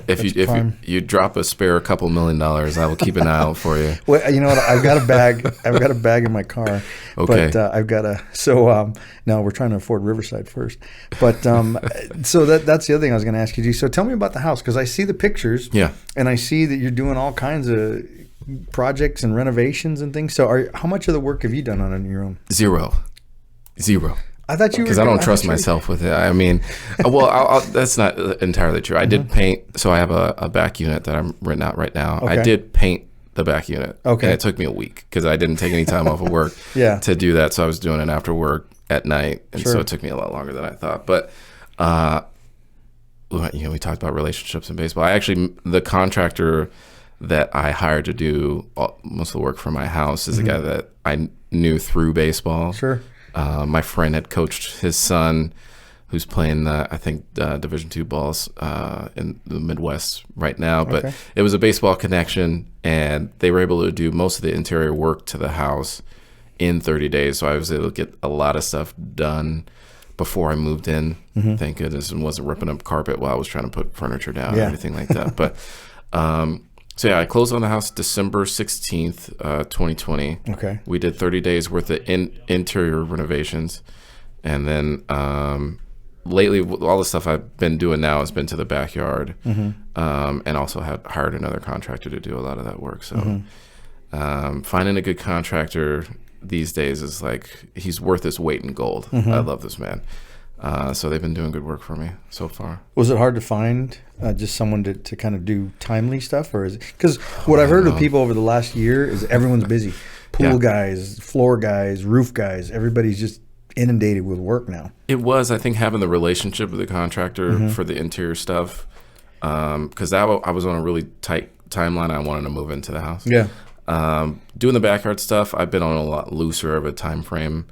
if you drop a spare $2 million, I will keep an eye out for you. Well, you know what? I've got a bag in my car. Okay. But I've got now we're trying to afford Riverside first. But so that's the other thing I was going to ask you. So tell me about the house, because I see the pictures. Yeah. And I see that you're doing all kinds of projects and renovations and things. So how much of the work have you done on your own? Zero. I thought you were, because I don't trust myself with it. I mean, well, that's not entirely true. I did paint. So I have a back unit that I'm renting out right now. Okay. I did paint the back unit. Okay. And it took me a week because I didn't take any time off of work to do that. So I was doing it after work at night. And so it took me a lot longer than I thought. But, we talked about relationships in baseball. The contractor that I hired to do most of the work for my house is a guy that I knew through baseball. Sure. My friend had coached his son, who's playing, Division II balls in the Midwest right now. But it was a baseball connection, and they were able to do most of the interior work to the house in 30 days. So I was able to get a lot of stuff done before I moved in, thank goodness, and wasn't ripping up carpet while I was trying to put furniture down or anything like that. But I closed on the house December 16th, 2020. Okay. We did 30 days worth of interior renovations. And then lately, all the stuff I've been doing now has been to the backyard, and also hired another contractor to do a lot of that work. So finding a good contractor these days is like, he's worth his weight in gold. I love this man. So they've been doing good work for me so far. Was it hard to find just someone to kind of do timely stuff? Or is it, because what I've heard of people over the last year is everyone's busy. Pool guys, floor guys, roof guys, everybody's just inundated with work now. It was, I think, having the relationship with the contractor for the interior stuff, because I was on a really tight timeline. I wanted to move into the house. Yeah. Doing the backyard stuff, I've been on a lot looser of a time frame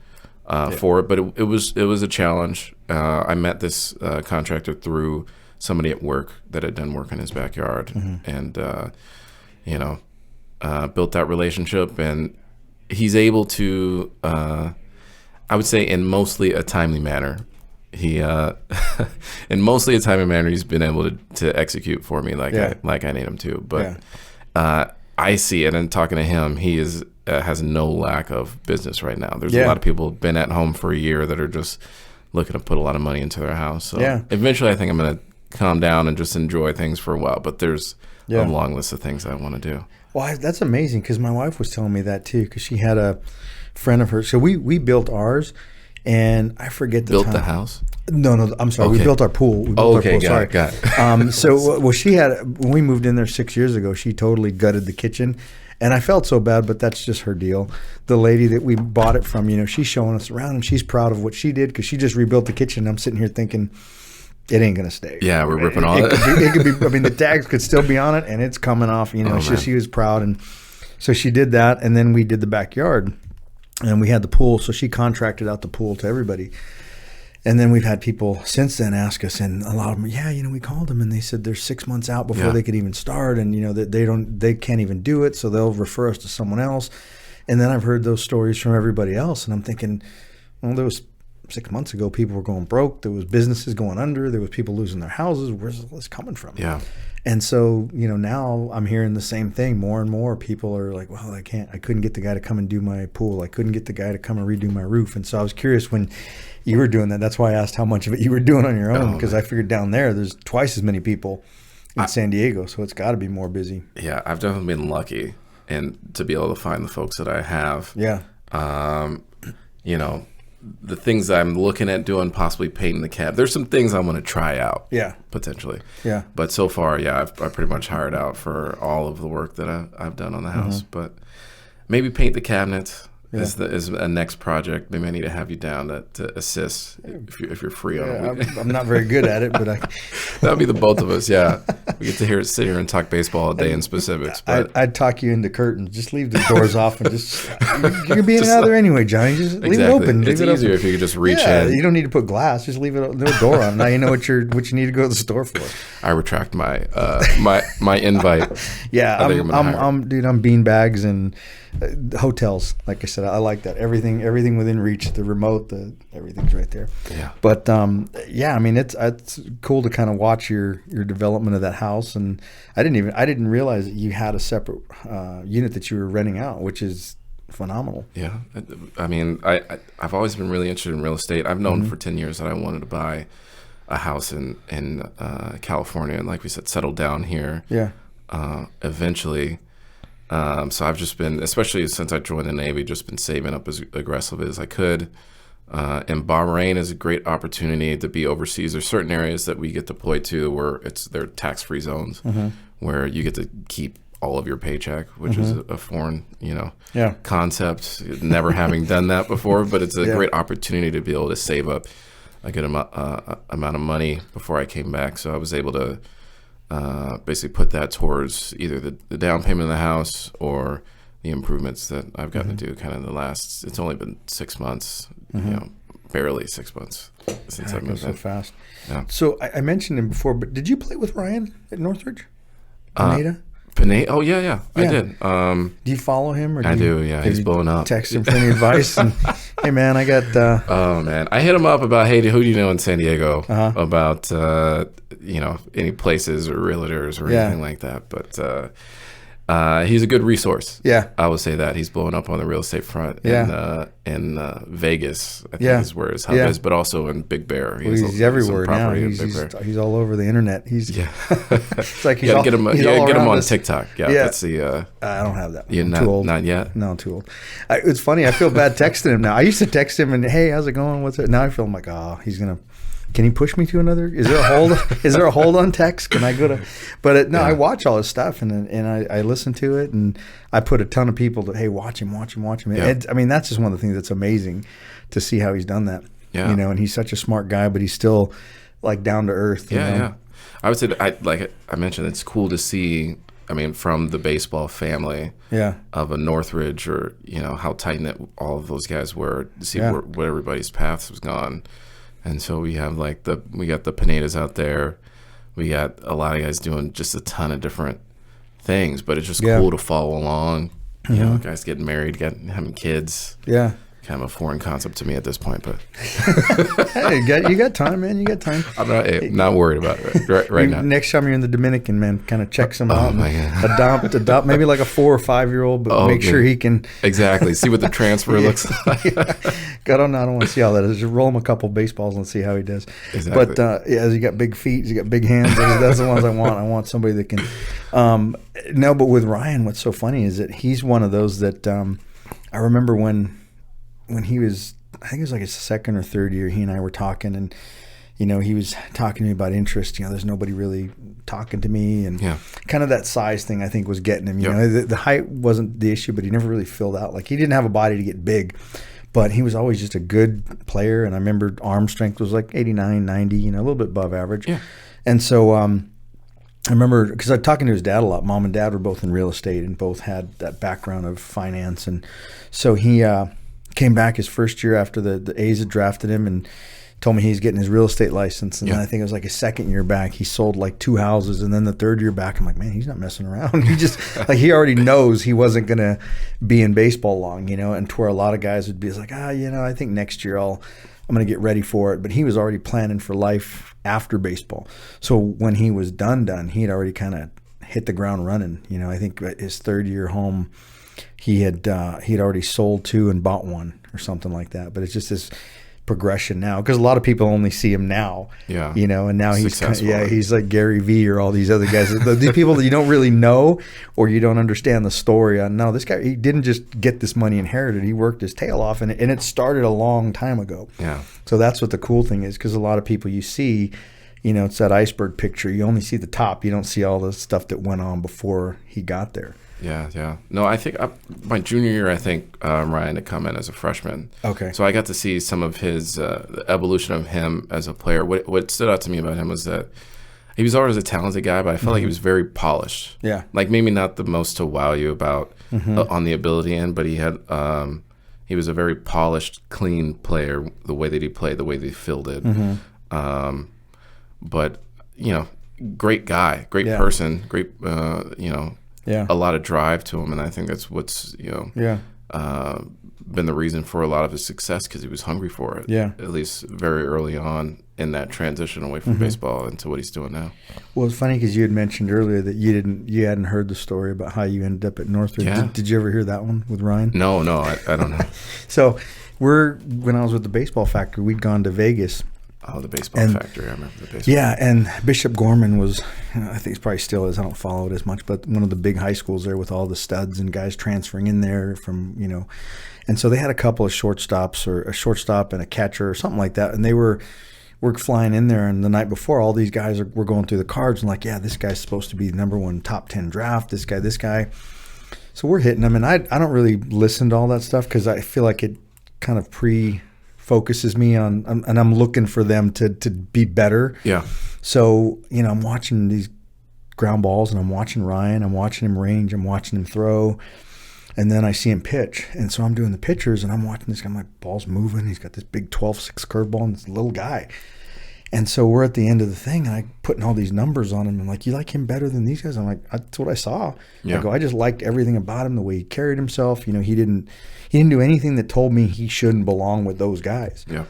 for it, but it was a challenge. I met this contractor through somebody at work that had done work in his backyard, and built that relationship, and he's able to, I would say, in mostly a timely manner, in mostly a time and manner, he's been able to execute for me like I need him to. But I see it, and talking to him, he has no lack of business right now. There's a lot of people been at home for a year that are just looking to put a lot of money into their house. So eventually I think I'm going to calm down and just enjoy things for a while. But there's a long list of things I want to do. Well, that's amazing, because my wife was telling me that too, because she had a friend of hers. So we built ours, and I forget the time. The house? No, I'm sorry. Okay. We built our pool. Got it. So she had, when we moved in there 6 years ago, she totally gutted the kitchen. And I felt so bad, but that's just her deal. The lady that we bought it from, she's showing us around, and she's proud of what she did, because she just rebuilt the kitchen. I'm sitting here thinking, it ain't gonna stay. Yeah, we're ripping on it. It could be. I mean, the tags could still be on it, and it's coming off. She was proud, and so she did that. And then we did the backyard, and we had the pool. So she contracted out the pool to everybody. And then we've had people since then ask us, and a lot of them, we called them, and they said they're 6 months out before they could even start, and that they can't even do it, so they'll refer us to someone else. And then I've heard those stories from everybody else, and I'm thinking, well, there was 6 months ago, people were going broke, there was businesses going under, there was people losing their houses. Where's this coming from? Yeah. And so, now I'm hearing the same thing. More and more people are like, well, I couldn't get the guy to come and do my pool. I couldn't get the guy to come and redo my roof. And so I was curious when you were doing that. That's why I asked how much of it you were doing on your own, because I figured down there's twice as many people in San Diego. So it's got to be more busy. Yeah, I've definitely been lucky to be able to find the folks that I have. Yeah. The things I'm looking at doing, possibly painting the cab. There's some things I want to try out. Yeah. Potentially. Yeah. But so far, I pretty much hired out for all of the work that I've done on the house. But maybe paint the cabinets is a next project. Maybe I need to have you down to assist if you're free on it. I'm not very good at it, but that would be the both of us. Yeah. We get to sit here and talk baseball all day in specifics. But I'd talk you into curtains. Just leave the doors off, and you're being out there anyway, Johnny. Just leave it open. It's easier if you could just reach in. You don't need to put glass. Just leave the door on. Now you know what you need to go to the store for. I retract my my invite. Yeah, I'm bean bags and hotels. Like I said, I like that. Everything within reach. The remote, everything's right there. Yeah. But it's cool to kind of watch your development of that house. And I didn't realize that you had a separate unit that you were renting out, which is phenomenal. Yeah. I mean, I've always been really interested in real estate. I've known for 10 years that I wanted to buy a house in California, and like we said, settle down here. Yeah. Eventually. So I've just been, especially since I joined the Navy, just been saving up as aggressively as I could. And Bahrain is a great opportunity to be overseas. There's certain areas that we get deployed to where they're tax-free zones, where you get to keep all of your paycheck, which is a foreign, concept. Never having done that before, but it's a great opportunity to be able to save up a good amount of money before I came back. So I was able to basically put that towards either the down payment of the house or the improvements that I've gotten to do kind of it's only been 6 months, barely 6 months since I've moved so fast. Yeah. So I mentioned him before, but did you play with Ryan at Northridge? Pineda? Oh, yeah, I did. Do you follow him? Or I do, yeah. He's blowing up. Text him for any advice? And, hey, man, I got... Oh, man. I hit him up about, hey, who do you know in San Diego? About, any places or realtors or anything like that. But he's a good resource. Yeah. I would say that. He's blowing up on the real estate front. Yeah. In Vegas, I think is where his hub is, but also in Big Bear. He's everywhere now. He's all over the internet. It's like you got to get him on TikTok. Yeah. That's I don't have that. You're too old. Not yet? No, I'm too old. It's funny. I feel bad texting him now. I used to text him and, hey, how's it going? What's it? Now I feel like, he's going to... Can he push me to another? Is there a hold? Is there a hold on text? Can I go to? But I watch all his stuff and I listen to it, and I put a ton of people to, hey, watch him. Yeah. I mean, that's just one of the things that's amazing to see how he's done that. Yeah. And he's such a smart guy, but he's still like down to earth. Yeah. I would say that like I mentioned, it's cool to see. I mean, from the baseball family of a Northridge, or how tight knit all of those guys were, to see where everybody's paths was gone. And so we have we got the Pinedas out there. We got a lot of guys doing just a ton of different things, but it's just cool to follow along. Guys getting married, having kids. Yeah. kind of a foreign concept to me at this point, but hey, you got time, man. You got time. I'm not worried about it right now. Next time you're in the Dominican, man, kind of check some out. Adopt maybe like a 4 or 5 year old, but make sure he can exactly see what the transfer looks like. I don't want to see how that is. Just roll him a couple baseballs and see how he does. Exactly. But he's got big feet, he's got big hands. That's the ones I want. I want somebody that can. No, but with Ryan, what's so funny is that he's one of those that I remember when he was, I think it was like his second or third year, he and I were talking, and he was talking to me about interest. There's nobody really talking to me, and kind of that size thing I think was getting him. The height wasn't the issue, but he never really filled out. Like, he didn't have a body to get big, but he was always just a good player. And I remember arm strength was like 89, 90, a little bit above average. Yeah. And so I remember, because I was talking to his dad a lot. Mom and dad were both in real estate and both had that background of finance, and so he came back his first year after the A's had drafted him and told me he's getting his real estate license. And then I think it was like his second year back, he sold like 2 houses. And then the third year back, I'm like, man, he's not messing around. He just, like, he already knows he wasn't going to be in baseball long, and to where a lot of guys would be like, I think next year I'm going to get ready for it. But he was already planning for life after baseball. So when he was done, he'd already kind of hit the ground running. I think his third year home, he'd already sold 2 and bought 1 or something like that. But it's just this progression now, because a lot of people only see him now. Yeah. And now he's like Gary Vee or all these other guys. These people that you don't really know or you don't understand the story on. No, this guy, he didn't just get this money inherited. He worked his tail off, and it started a long time ago. Yeah. So that's what the cool thing is, because a lot of people you see, it's that iceberg picture. You only see the top. You don't see all the stuff that went on before he got there. Yeah. No, I think my junior year, I think Ryan had come in as a freshman. Okay. So I got to see some of his the evolution of him as a player. What stood out to me about him was that he was always a talented guy, but I felt like he was very polished. Yeah. Like, maybe not the most to wow you about on the ability end, but he had he was a very polished, clean player. The way that he played, the way that he fielded. But great guy, great person, great a lot of drive to him, and I think that's what's been the reason for a lot of his success, because he was hungry for it. Yeah, at least very early on in that transition away from baseball into what he's doing now. Well, it's funny because you had mentioned earlier that you hadn't heard the story about how you ended up at Northridge. Yeah. Did you ever hear that one with Ryan? No, I don't know. So when I was with the baseball factory, we'd gone to Vegas. Oh, the baseball factory. I remember the baseball. Yeah, and Bishop Gorman was, I think it probably still is, I don't follow it as much, but one of the big high schools there with all the studs and guys transferring in there from, and so they had a couple of shortstops, or a shortstop and a catcher or something like that, and we're flying in there, and the night before, all these guys were going through the cards and like, yeah, this guy's supposed to be the number 1 top 10 draft, this guy. So we're hitting them, and I don't really listen to all that stuff because I feel like it kind of focuses me on, and I'm looking for them to be better. Yeah. So, I'm watching these ground balls, and I'm watching Ryan, I'm watching him range, I'm watching him throw, and then I see him pitch. And so I'm doing the pitchers, and I'm watching this guy, I'm like, ball's moving, he's got this big 12-6 curveball, and this little guy. And so we're at the end of the thing, and I'm putting all these numbers on him. And like, you like him better than these guys? I'm like, that's what I saw. Yeah. I just liked everything about him, the way he carried himself. He didn't do anything that told me he shouldn't belong with those guys. Yeah.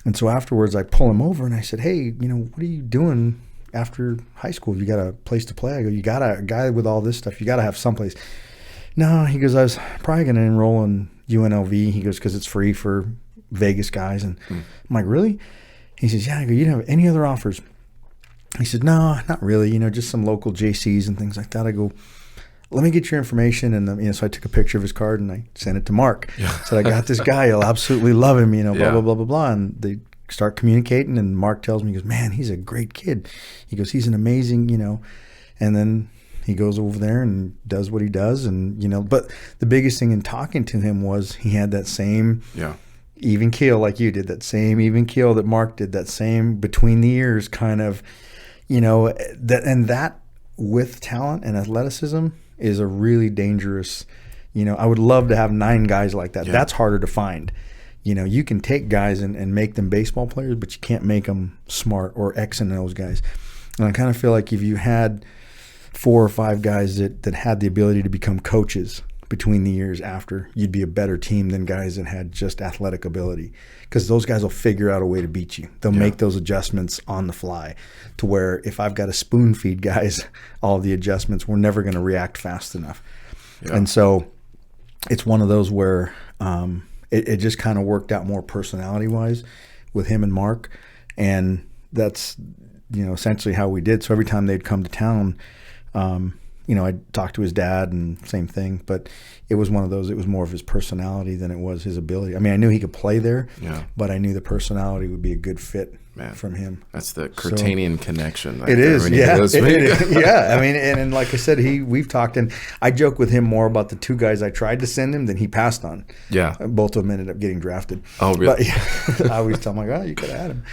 And so afterwards, I pull him over and I said, hey, what are you doing after high school? You got a place to play? I go, you got a guy with all this stuff. You got to have someplace. No, he goes, I was probably going to enroll in UNLV. He goes, because it's free for Vegas guys. And I'm like, really? He says, yeah. I go, you don't have any other offers? He said, no, not really. Just some local JCs and things like that. I go, let me get your information. And so I took a picture of his card and I sent it to Mark. Yeah. Said, I got this guy. You'll absolutely love him, blah, blah, blah, blah, blah. And they start communicating, and Mark tells me, he goes, man, he's a great kid. He goes, he's an amazing, and then he goes over there and does what he does. And, but the biggest thing in talking to him was he had that same even keel like you did, that same even keel that Mark did, that same between the ears kind of, that with talent and athleticism is a really dangerous, I would love to have 9 guys like that. Yeah. That's harder to find. You can take guys and make them baseball players, but you can't make them smart or X and those guys. And I kind of feel like if you had 4 or 5 guys that had the ability to become coaches, between the years after, you'd be a better team than guys that had just athletic ability, because those guys will figure out a way to beat you. They'll make those adjustments on the fly, to where if I've got to spoon feed guys all of the adjustments, we're never going to react fast enough. Yeah. And so it's one of those where it just kind of worked out more personality-wise with him and Mark, and that's essentially how we did. So every time they'd come to town, I'd talk to his dad, and same thing. But it was one of those, it was more of his personality than it was his ability. I mean, I knew he could play there, but I knew the personality would be a good fit from him. That's the Curtanian connection. It is, yeah. Yeah, I mean, and like I said, we've talked, and I joke with him more about the two guys I tried to send him than he passed on. Yeah. Both of them ended up getting drafted. Oh, really? But, I always tell him, like, you could have had him.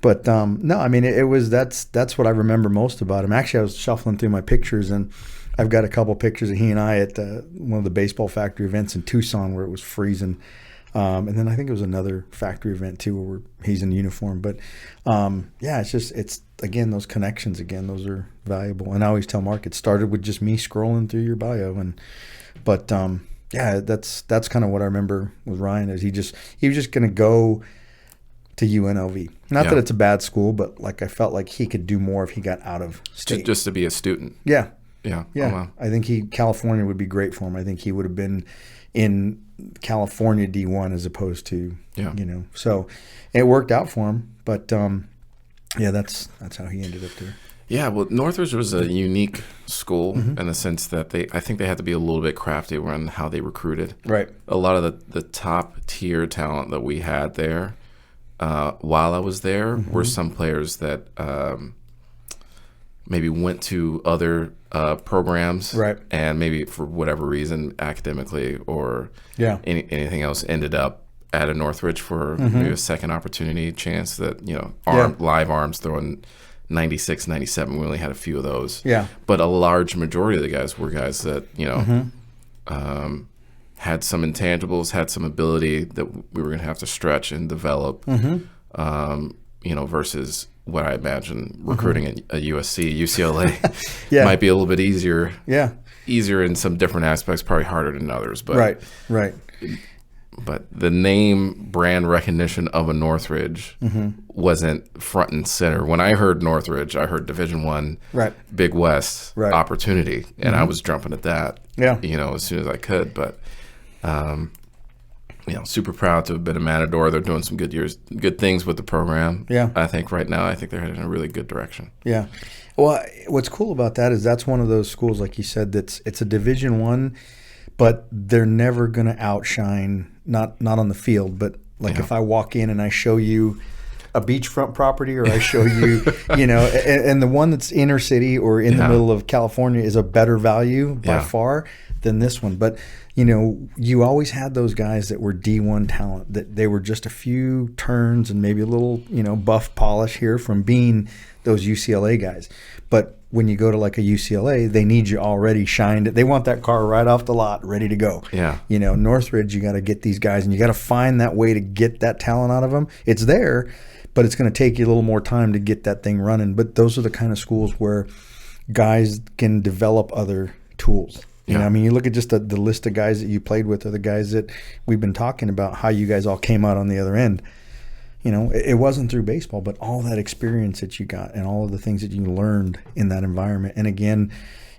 But no, I mean, that's what I remember most about him. Actually, I was shuffling through my pictures, and I've got a couple pictures of he and I at one of the baseball factory events in Tucson where it was freezing. And then I think it was another factory event too where he's in uniform. But it's again, those connections again, those are valuable. And I always tell Mark, it started with just me scrolling through your bio. But that's kind of what I remember with Ryan, is he was just going to go to UNLV. Not that it's a bad school, but like I felt like he could do more if he got out of state. Just to be a student. Yeah. Yeah. Yeah. Oh, wow. I think California would be great for him. I think he would have been in California D1 as opposed to, so it worked out for him. But that's how he ended up there. Yeah. Well, Northridge was a unique school in the sense that I think they had to be a little bit crafty around how they recruited. Right. A lot of the top tier talent that we had there while I was there were some players that maybe went to other programs, right, and maybe for whatever reason, academically or anything else, ended up at a Northridge for maybe a second opportunity chance. That live arms throwing 96, 97. We only had a few of those. Yeah, but a large majority of the guys were guys that had some intangibles, had some ability that we were going to have to stretch and develop. Versus what I imagine recruiting at a USC, UCLA might be a little bit easier. Yeah, easier in some different aspects, probably harder than others. But right. But the name brand recognition of a Northridge wasn't front and center. When I heard Northridge, I heard Division I, Big West opportunity, and I was jumping at that. Yeah, as soon as I could. But super proud to have been a Matador. They're doing some good things with the program. Yeah. I think right now, they're heading in a really good direction. Yeah. Well, what's cool about that is that's one of those schools, like you said, it's a Division I, but they're never going to outshine, not on the field, but like if I walk in and I show you a beachfront property, or I show you, and the one that's inner city or in the middle of California is a better value by far than this one. But you always had those guys that were D1 talent, that they were just a few turns and maybe a little, buff polish here from being those UCLA guys. But when you go to like a UCLA, they need you already shined. They want that car right off the lot, ready to go. Yeah. Northridge, you got to get these guys, and you got to find that way to get that talent out of them. It's there, but it's going to take you a little more time to get that thing running. But those are the kind of schools where guys can develop other tools. I mean, you look at just the list of guys that you played with, or the guys that we've been talking about, how you guys all came out on the other end. It wasn't through baseball, but all that experience that you got and all of the things that you learned in that environment. And again,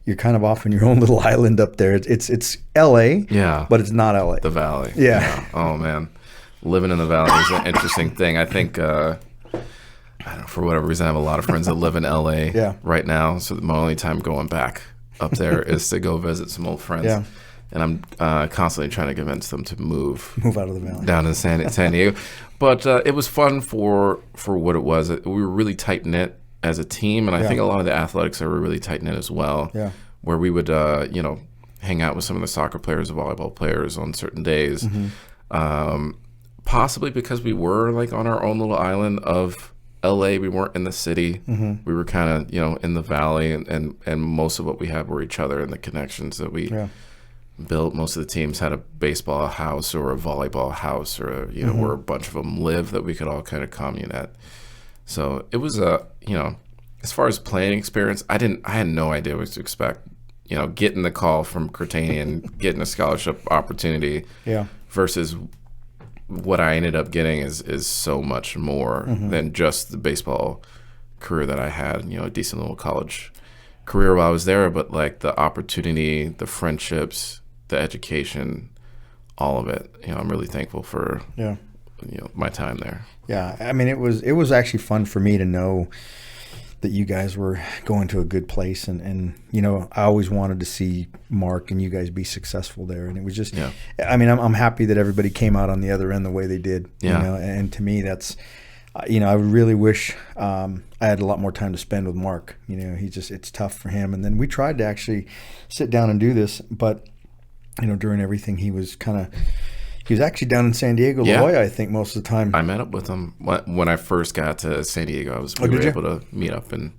you're kind of off on your own little island up there. It's L.A., but it's not L.A. The Valley. Yeah. Oh, man. Living in the Valley is an interesting thing. I think, I don't know, for whatever reason, I have a lot of friends that live in L.A. right now. So my only time going back up there is to go visit some old friends. Yeah. And I'm constantly trying to convince them to move out of the Valley, down to San Diego. But it was fun for what it was. We were really tight knit as a team, and I think a lot of the athletics were really tight knit as well. Yeah, where we would hang out with some of the soccer players, the volleyball players on certain days. Possibly because we were like on our own little island of LA. We weren't in the city. We were kind of in the Valley, and most of what we had were each other and the connections that we built. Most of the teams had a baseball house or a volleyball house, or where a bunch of them live that we could all kind of commune at. So it was as far as playing experience, I had no idea what to expect. getting the call from Curtanian, getting a scholarship opportunity, versus what I ended up getting is so much more than just the baseball career that I had. A decent little college career while I was there, but like the opportunity, the friendships, the education, all of it. I'm really thankful for my time there. Yeah, I mean, it was actually fun for me to know that you guys were going to a good place, and I always wanted to see Mark and you guys be successful there, and it was just I mean, I'm happy that everybody came out on the other end the way they did. And to me, that's I really wish I had a lot more time to spend with Mark. It's tough for him, and then we tried to actually sit down and do this, but during everything he was actually down in San Diego, La Jolla, I think, most of the time. I met up with him when I first got to San Diego. We were able to meet up and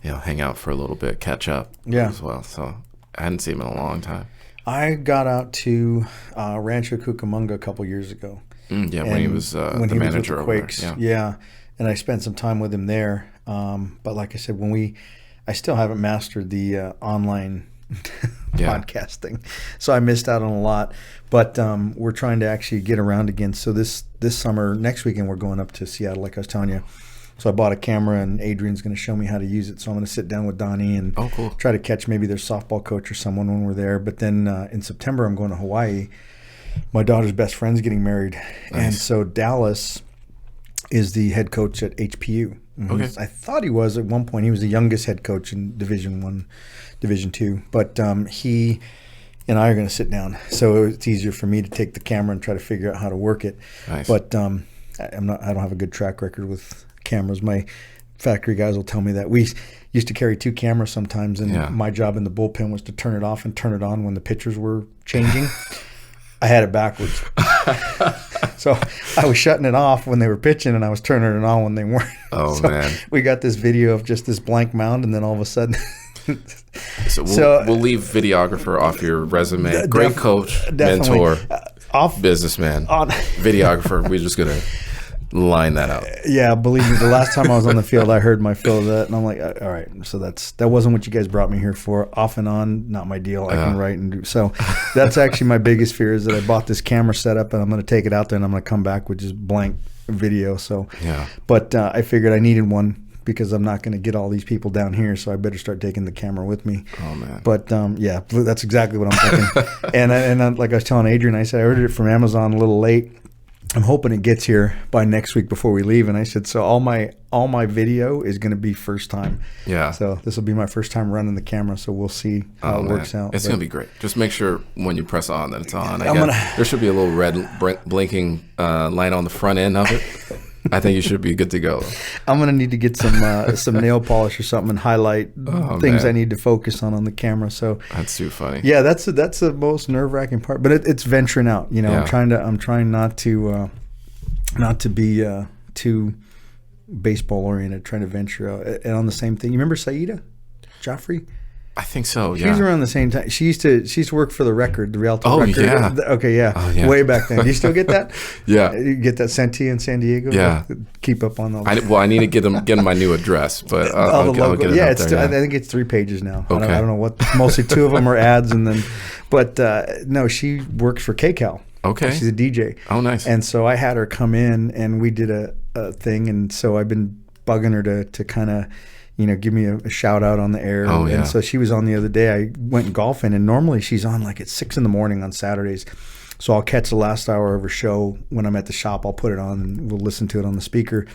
hang out for a little bit, catch up as well. So I hadn't seen him in a long time. I got out to Rancho Cucamonga a couple years ago. When he was the manager over there. Yeah, and I spent some time with him there. But like I said, I still haven't mastered the online podcasting, so I missed out on a lot. But we're trying to actually get around again. So this summer, next weekend, we're going up to Seattle, like I was telling you. So I bought a camera, and Adrian's going to show me how to use it. So I'm going to sit down with Donnie and try to catch maybe their softball coach or someone when we're there. But then in September, I'm going to Hawaii. My daughter's best friend's getting married. Nice. And so Dallas is the head coach at HPU. I thought he was at one point. He was the youngest head coach in Division I, Division II. But he and I are going to sit down, so it's easier for me to take the camera and try to figure out how to work it. Nice. But I don't have a good track record with cameras. My factory guys will tell me that. We used to carry 2 cameras sometimes, and my job in the bullpen was to turn it off and turn it on when the pitchers were changing. I had it backwards. So I was shutting it off when they were pitching, and I was turning it on when they weren't. Oh, man. We got this video of just this blank mound, and then all of a sudden... So we'll leave videographer off your resume. Great coach, mentor, businessman, videographer. We're just going to line that out. Yeah, believe me, the last time I was on the field, I heard my fill of that, and I'm like, all right, so that wasn't what you guys brought me here for. Off and on, not my deal. I can write and do. So that's actually my biggest fear, is that I bought this camera setup, and I'm going to take it out there, and I'm going to come back with just blank video. So, but I figured I needed one, because I'm not going to get all these people down here, so I better start taking the camera with me. Oh, man. But, that's exactly what I'm thinking. and like I was telling Adrian, I said, I ordered it from Amazon a little late. I'm hoping it gets here by next week before we leave. And I said, so all my video is going to be first time. Yeah. So this will be my first time running the camera, so we'll see how it works out. It's going to be great. Just make sure when you press on that it's on. There should be a little red blinking light on the front end of it. I think you should be good to go. I'm going to need to get some nail polish or something and highlight things I need to focus on the camera. So that's too funny. Yeah, that's the most nerve-wracking part. But it's venturing out. I'm trying not to be too baseball oriented. Trying to venture out. And on the same thing, you remember Saida Joffrey? I think so. Yeah. She's around the same time. She used to work for the Record, the Rialto Record. Yeah. Okay, yeah. Oh, yeah. Way back then. Do you still get that? Yeah. You get that sent to you in San Diego? Yeah. Keep up on all. I need to get them my new address, but I'll get it up there. I think it's 3 pages now. Okay. I don't know what. Mostly 2 of them are ads, and then, but no, she works for KCAL. Okay. She's a DJ. Oh, nice. And so I had her come in, and we did a thing, and so I've been bugging her to kind of, give me a shout out on the air. Oh, yeah. And so she was on the other day. I went golfing, and normally she's on like at 6 a.m. on Saturdays. So I'll catch the last hour of her show when I'm at the shop. I'll put it on, and we'll listen to it on the speaker.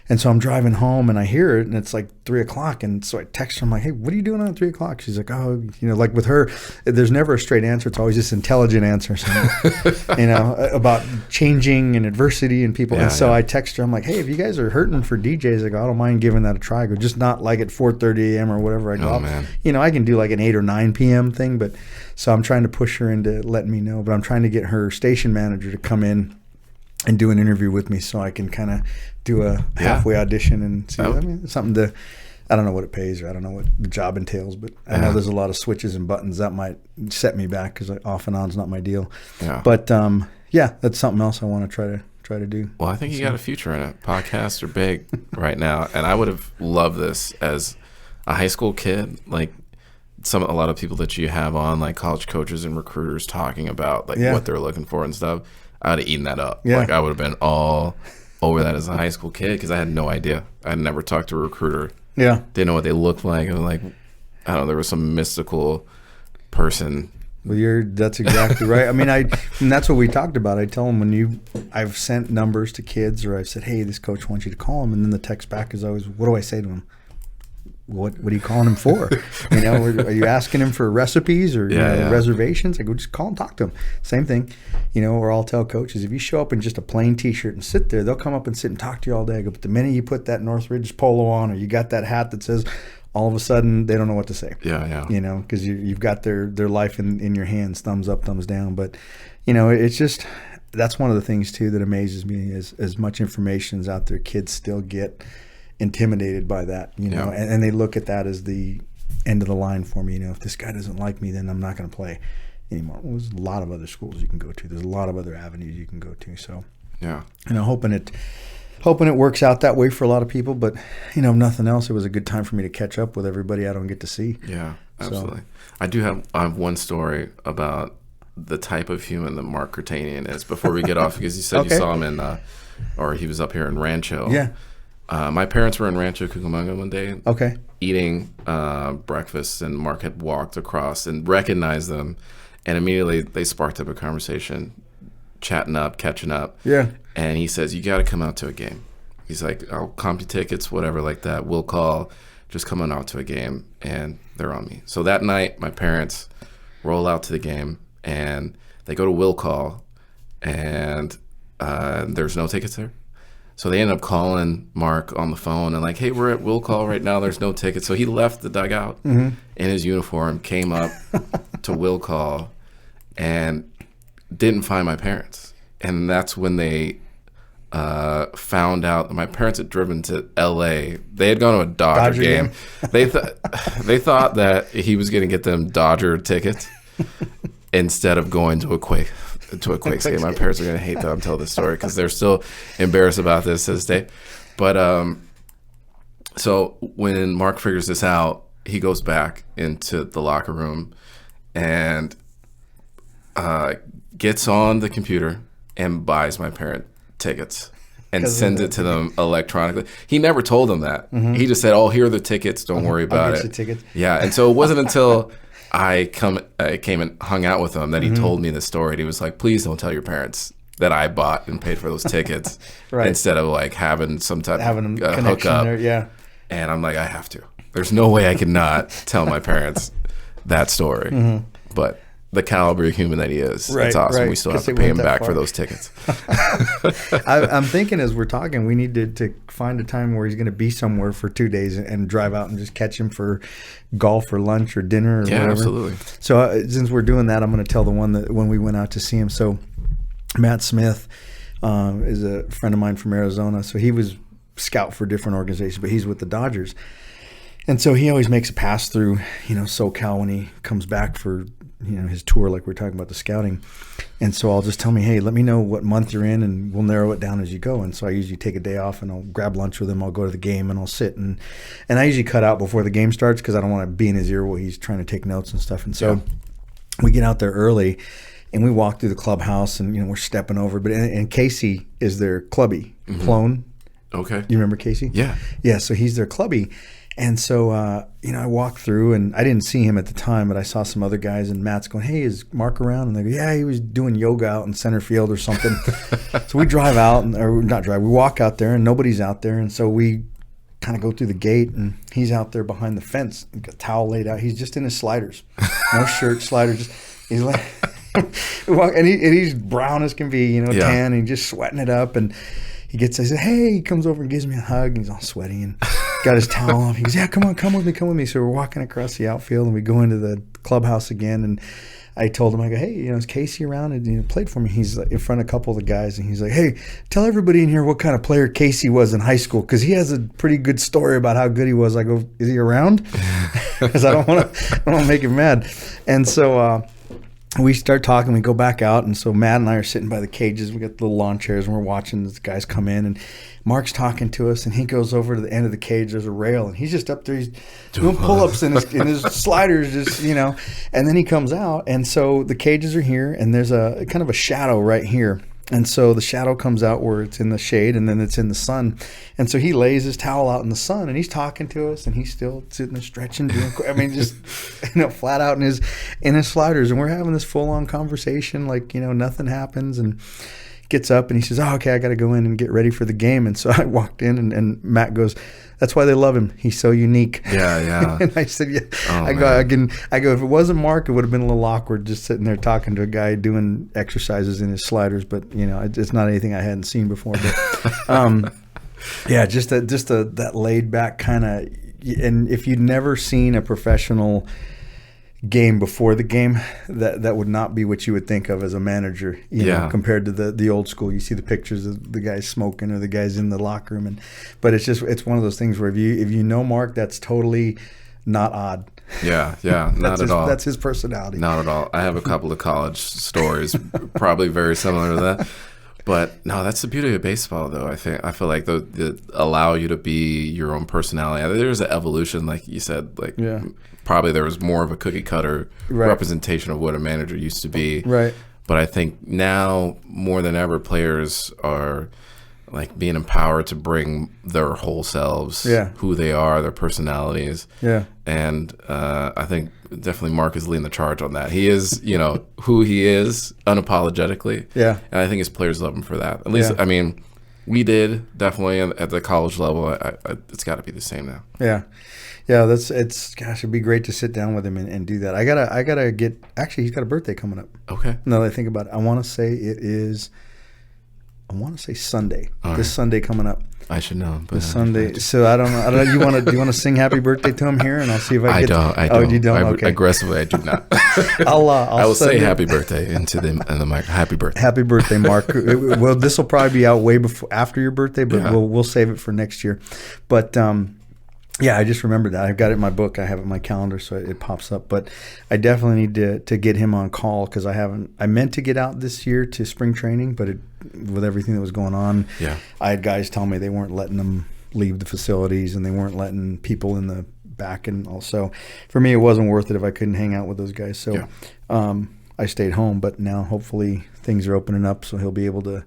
And so I'm driving home, and I hear it, and it's like 3 o'clock. And so I text her. I'm like, hey, what are you doing at 3 o'clock? She's like, oh, like with her, there's never a straight answer. It's always this intelligent answer, about changing and adversity and people. And so I text her. I'm like, hey, if you guys are hurting for DJs, I go, I don't mind giving that a try. I go, just not like at 4:30 a.m. or whatever. I go, man. I can do like an 8 or 9 p.m. thing. But so I'm trying to push her into letting me know. But I'm trying to get her station manager to come in and do an interview with me, so I can kind of do a halfway audition and see. Something to, I don't know what it pays, or I don't know what the job entails, but I know there's a lot of switches and buttons that might set me back, because off and on is not my deal. Yeah. But that's something else I want to try to do. Well, I think you got a future in it. Podcasts are big right now, and I would have loved this as a high school kid. Like, a lot of people that you have on, like college coaches and recruiters talking about like what they're looking for and stuff, I would have eaten that up. Yeah. Like I would have been all over that as a high school kid because I had no idea. I had never talked to a recruiter. Yeah. Didn't know what they looked like. I was like, I don't know, there was some mystical person. Well, that's exactly right. I mean, and that's what we talked about. I tell them I've sent numbers to kids, or I've said, hey, this coach wants you to call him, and then the text back is always, what do I say to him? What are you calling him for? You know, are you asking him for recipes or reservations? I go, just call and talk to him. Same thing, you know. Or I'll tell coaches, if you show up in just a plain T-shirt and sit there, they'll come up and sit and talk to you all day. I go, but the minute you put that Northridge polo on, or you got that hat that says, all of a sudden they don't know what to say. Yeah. You know, because you've got their life in your hands, thumbs up, thumbs down. But you know, it's just, that's one of the things too that amazes me is as much information is out there, kids still get intimidated by that, you know, and they look at that as the end of the line for me. You know, if this guy doesn't like me, then I'm not going to play anymore. Well, there's a lot of other schools you can go to. There's a lot of other avenues you can go to. So, you know, hoping it works out that way for a lot of people. But, you know, if nothing else, it was a good time for me to catch up with everybody I don't get to see. Yeah, absolutely. So, I have one story about the type of human that Mark Kurtanian is before we get off, because you said you saw him or he was up here in Rancho. Yeah. My parents were in Rancho Cucamonga one day eating breakfast, and Mark had walked across and recognized them, and immediately they sparked up a conversation, chatting up, catching up. Yeah. And he says, you got to come out to a game. He's like, I'll comp you tickets, whatever like that. We'll call, just come on out to a game. And they're on me. So that night, my parents roll out to the game, and they go to will call, and there's no tickets there. So they ended up calling Mark on the phone and like, hey, we're at will call right now. There's no tickets. So he left the dugout in his uniform, came up to will call, and didn't find my parents. And that's when they found out that my parents had driven to L.A. They had gone to a Dodger game. They thought that he was going to get them Dodger tickets instead of going to a Quakes game. My parents are going to hate that I'm telling this story because they're still embarrassed about this to this day. But so when Mark figures this out, he goes back into the locker room and gets on the computer and buys my parent tickets and sends it to them electronically. He never told them that. He just said, oh, here are the tickets. Don't worry about it. Tickets. Yeah. And so it wasn't until I came and hung out with him that he told me the story. And he was like, please don't tell your parents that I bought and paid for those tickets instead of like having some type of hookup. There, yeah. And I'm like, I have to. There's no way I could not tell my parents that story. But the caliber of human that he is, it's awesome. We still have to pay him back for those tickets. I'm thinking as we're talking, we need to find a time where he's going to be somewhere for 2 days and drive out and just catch him for golf or lunch or dinner or whatever. Absolutely. So since we're doing that, I'm going to tell the one that when we went out to see him. So Matt Smith is a friend of mine from Arizona. So he was scout for different organizations, but he's with the Dodgers. And so he always makes a pass through, SoCal when he comes back for his tour, like we're talking about the scouting. And so I'll just tell me, hey, let me know what month you're in and we'll narrow it down as you go. And so I usually take a day off and I'll grab lunch with him. I'll go to the game and I'll sit. And I usually cut out before the game starts because I don't want to be in his ear while he's trying to take notes and stuff. And so we get out there early and we walk through the clubhouse and, we're stepping over. But and Casey is their clubby, clone. Okay. You remember Casey? Yeah. Yeah, so he's their clubby. And so, I walked through, and I didn't see him at the time, but I saw some other guys, and Matt's going, hey, is Mark around? And they go, yeah, he was doing yoga out in center field or something. So we drive out, we walk out there, and nobody's out there. And so we kind of go through the gate, and he's out there behind the fence, got a towel laid out. He's just in his sliders. No shirt, sliders. He's like, and he's brown as can be, tan, and he's just sweating it up. And he says, hey, he comes over and gives me a hug, and he's all sweaty and got his towel off. He goes, yeah, come with me. So we're walking across the outfield, and we go into the clubhouse again. And I told him, I go, hey, is Casey around? And played for me. He's in front of a couple of the guys, and he's like, hey, tell everybody in here what kind of player Casey was in high school, because he has a pretty good story about how good he was. I go, is he around? Because I don't want to make him mad. And so we start talking, we go back out, and so Matt and I are sitting by the cages. We got the little lawn chairs, and we're watching these guys come in, and Mark's talking to us, and he goes over to the end of the cage. There's a rail, and he's just up there. He's doing pull-ups in his sliders, just, you know. And then he comes out, and so the cages are here, and there's a kind of a shadow right here. And so the shadow comes out where it's in the shade, and then it's in the sun. And so he lays his towel out in the sun, and he's talking to us, and he's still sitting there stretching, just flat out in his sliders. And we're having this full-on conversation, like, nothing happens. And gets up and he says, "Oh, okay, I got to go in and get ready for the game." And so I walked in, and Matt goes, "That's why they love him. He's so unique." Yeah. And I said, "Yeah." Oh, I go, if it wasn't Mark, it would have been a little awkward just sitting there talking to a guy doing exercises in his sliders. But it's not anything I hadn't seen before. But yeah, just that laid back kind of. And if you'd never seen a professional game before the game, that would not be what you would think of as a manager, compared to the old school. You see the pictures of the guys smoking or the guys in the locker room, but it's one of those things where if you know Mark, that's totally not odd. Yeah, not at all. That's his personality. Not at all. I have a couple of college stories, probably very similar to that. But no, that's the beauty of baseball, though. I feel like they allow you to be your own personality. There's an evolution, like you said. Probably there was more of a cookie cutter representation of what a manager used to be. Right. But I think now more than ever, players are like being empowered to bring their whole selves, who they are, their personalities. Yeah. And I think definitely Mark is leading the charge on that. He is, who he is unapologetically. Yeah. And I think his players love him for that. At least, I mean, we did definitely at the college level. It's got to be the same now. Yeah. Yeah, it'd be great to sit down with him and do that. I gotta get, actually, he's got a birthday coming up. Okay. Now that I think about it, I want to say Sunday. All this right. Sunday coming up. I should know. But this Sunday. So I don't know. Do you want to sing happy birthday to him here, and I'll see if I don't. Oh, you don't? Okay. Aggressively, I do not. I will say happy birthday into the mic. Happy birthday. Happy birthday, Mark. Well, this will probably be out way after your birthday, but we'll save it for next year. But yeah, I just remembered that. I've got it in my book. I have it in my calendar, so it pops up. But I definitely need to get him on call because I meant to get out this year to spring training, but with everything that was going on, I had guys tell me they weren't letting them leave the facilities and they weren't letting people in the back. And also, for me, it wasn't worth it if I couldn't hang out with those guys. So I stayed home. But now, hopefully, things are opening up, so he'll be able to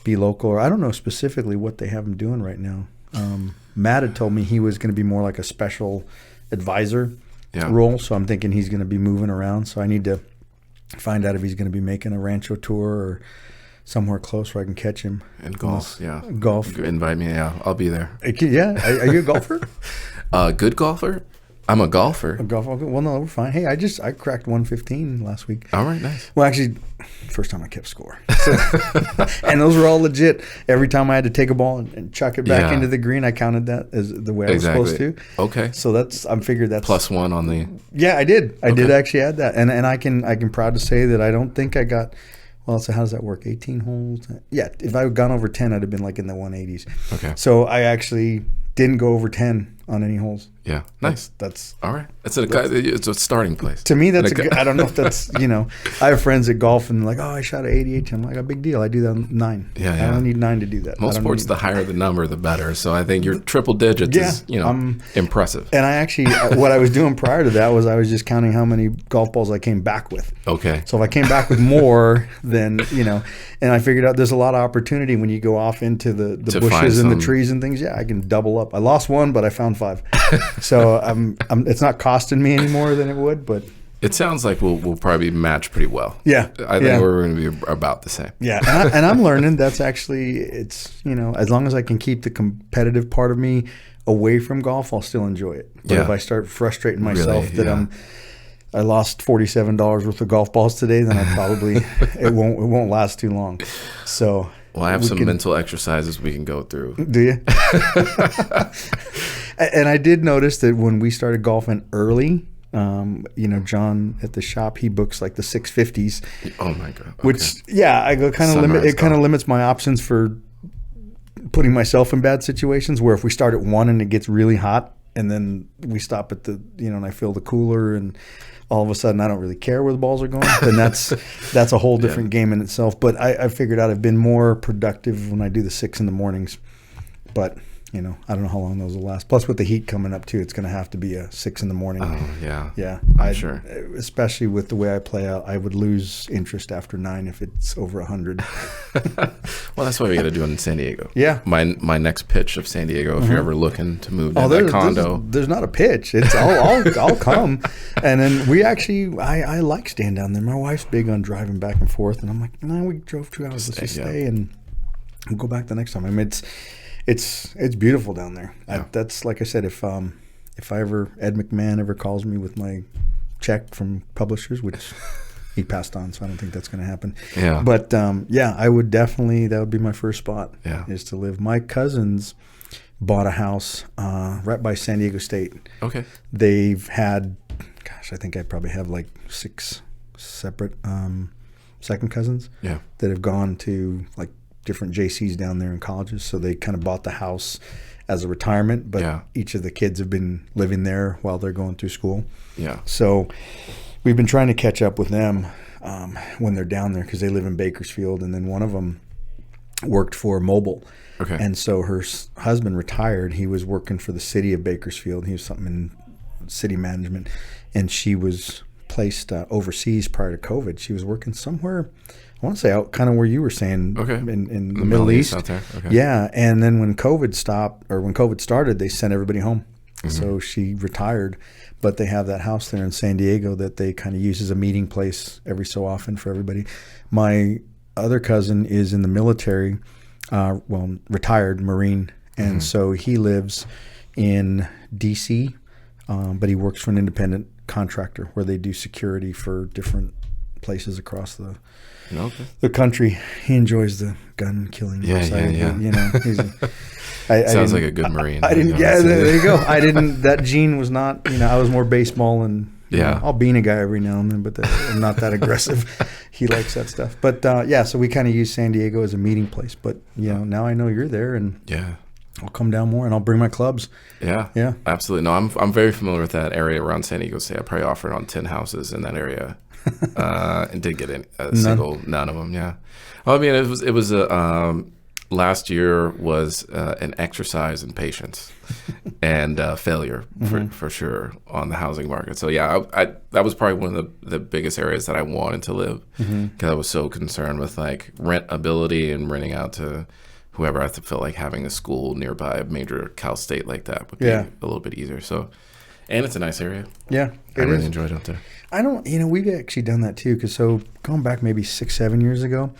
be local. Or I don't know specifically what they have him doing right now. Matt had told me he was going to be more like a special advisor role, so I'm thinking he's going to be moving around. So I need to find out if he's going to be making a Rancho tour or somewhere close where I can catch him. And golf, golf. Invite me, I'll be there. Yeah, are you a golfer? Good golfer? I'm a golfer. A golfer? Well, no, we're fine. Hey, I cracked 115 last week. All right, nice. Well, actually, first time I kept score. So, and those were all legit. Every time I had to take a ball and chuck it back into the green, I counted that as the way I was supposed to. Okay. So I figured that's +1 on the. Yeah, I did. I did actually add that, and I can proud to say that I don't think I got. Well, so how does that work? 18 holes? Yeah, if I had gone over 10, I'd have been like in the 180s. Okay. So I actually didn't go over 10 on any holes. Yeah, nice. That's all right. It's a starting place. To me, that's I don't know if that's, I have friends that golf and like, oh, I shot an 88. I'm like, a big deal. I do that on 9. Yeah. I don't need 9 to do that. Most sports, the higher the number, the better. So I think your triple digits is, impressive. And I actually, what I was doing prior to that was I was just counting how many golf balls I came back with. Okay. So if I came back with more, then, and I figured out there's a lot of opportunity when you go off into the bushes and the trees and things. Yeah, I can double up. I lost 1, but I found 5. So it's not costing me any more than it would, but it sounds like we'll probably match pretty well. Yeah, I think we're going to be about the same. Yeah, and I'm learning that's actually it's as long as I can keep the competitive part of me away from golf, I'll still enjoy it. But if I start frustrating myself I lost $47 worth of golf balls today, then I probably it won't last too long. So. Well, I have some mental exercises we can go through. Do you? And I did notice that when we started golfing early, John at the shop, he books like the 650s. Oh my God! Okay. Which, I go kind of limit. It kind of limits my options for putting myself in bad situations. Where if we start at 1 and it gets really hot, and then we stop at the, and I fill the cooler, and all of a sudden I don't really care where the balls are going. Then that's a whole different game in itself. But I figured out I've been more productive when I do the 6 in the mornings. But I don't know how long those will last. Plus, with the heat coming up too, it's going to have to be a 6 in the morning. Oh yeah, yeah. I'm sure. Especially with the way I play out, I would lose interest after 9 if it's over 100. Well, that's why we got to do it in San Diego. Yeah. My next pitch of San Diego, if you're ever looking to move to that condo, there's not a pitch. It's I'll come, and then we actually I like staying down there. My wife's big on driving back and forth, and I'm like, no, we drove 2 hours. Let's just stay and we'll go back the next time. I mean, it's beautiful down there. Yeah. That's like I said, if Ed McMahon ever calls me with my check from publishers, which he passed on, so I don't think that's going to happen. Yeah. But I would definitely, that would be my first spot. Yeah. Is to live. My cousins bought a house right by San Diego State. Okay. They've had, I think I probably have like 6 separate second cousins. Yeah. That have gone to like different JCs down there in colleges, so they kind of bought the house as a retirement, but each of the kids have been living there while they're going through school. Yeah. So we've been trying to catch up with them when they're down there, because they live in Bakersfield, and then one of them worked for Mobile. Okay. And so her husband retired. He was working for the city of Bakersfield. He was something in city management, and she was placed overseas prior to COVID. She was working somewhere, I want to say out kind of where you were saying, in the Middle East out there. Okay. Yeah, and then when COVID started, they sent everybody home. Mm-hmm. So she retired, but they have that house there in San Diego that they kind of use as a meeting place every so often for everybody. My other cousin is in the military, retired Marine, and so he lives in D.C., but he works for an independent contractor where they do security for different places across the country. He enjoys the gun killing. Yeah. Sounds like a good Marine. There you go. That gene was not, I was more baseball and I'll bean a guy every now and then, but I'm not that aggressive. He likes that stuff. But so we kind of use San Diego as a meeting place. But now I know you're there, and I'll come down more, and I'll bring my clubs. Yeah, absolutely. No, I'm very familiar with that area around San Diego State. I probably offered on 10 houses in that area, and did get none of them. Yeah. Well, I mean, it was last year was an exercise in patience and failure for sure on the housing market. So that was probably one of the biggest areas that I wanted to live, because I was so concerned with like rentability and renting out to whoever. I felt like having a school nearby, a major Cal State like that would be a little bit easier. So, and it's a nice area. Yeah, I really enjoyed it out there. I don't, we've actually done that too. Because going back maybe 6-7 years ago,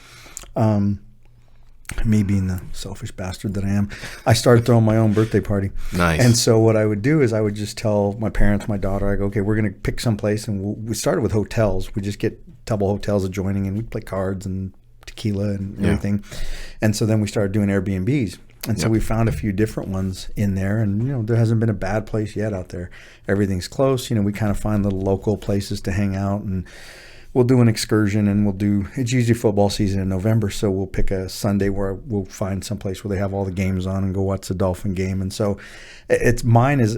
me being the selfish bastard that I am, I started throwing my own birthday party. Nice. And so what I would do is I would just tell my parents, my daughter, I go, okay, we're going to pick some place, and we started with hotels. We just get double hotels adjoining, and we play cards and tequila and everything. And so then we started doing Airbnbs. And so we found a few different ones in there, and there hasn't been a bad place yet out there. Everything's close. We kind of find little local places to hang out, and we'll do an excursion, and it's usually football season in November, so we'll pick a Sunday where we'll find some place where they have all the games on and go watch the Dolphin game. And so mine is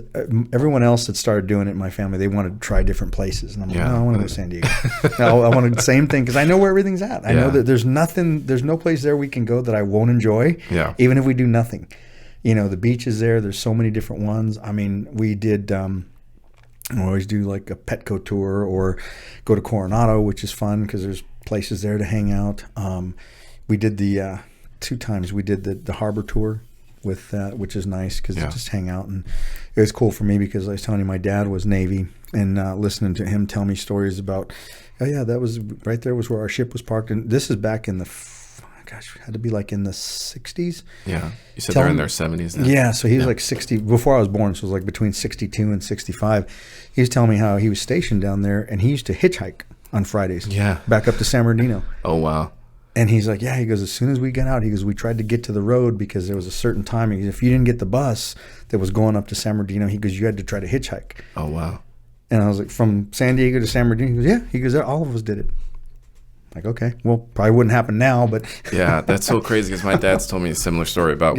everyone else that started doing it in my family, they wanted to try different places, and I'm like, no, I want to go to San Diego. No, I want the same thing, because I know where everything's at. I know that there's no place there we can go that I won't enjoy, even if we do nothing. The beach is there. There's so many different ones. I mean, we did I always do like a Petco tour, or go to Coronado, which is fun because there's places there to hang out. We did the 2 times we did the harbor tour with which is nice because just hang out, and it was cool for me because I was telling you my dad was Navy, and listening to him tell me stories about that was right there was where our ship was parked, and this is back in the had to be like in the 60s. Yeah. You said they're in their 70s now. Yeah, so he was like 60 before I was born, so it was like between 62 and 65. He was telling me how he was stationed down there, and he used to hitchhike on Fridays. Yeah. Back up to San Bernardino. Oh, wow. And he's like, he goes, as soon as we got out, he goes, we tried to get to the road because there was a certain timing. If you didn't get the bus that was going up to San Bernardino, he goes, you had to try to hitchhike. Oh, wow. And I was like, from San Diego to San Bernardino? He goes, He goes, all of us did it. Like, okay, well, probably wouldn't happen now, but yeah, that's so crazy because my dad's told me a similar story about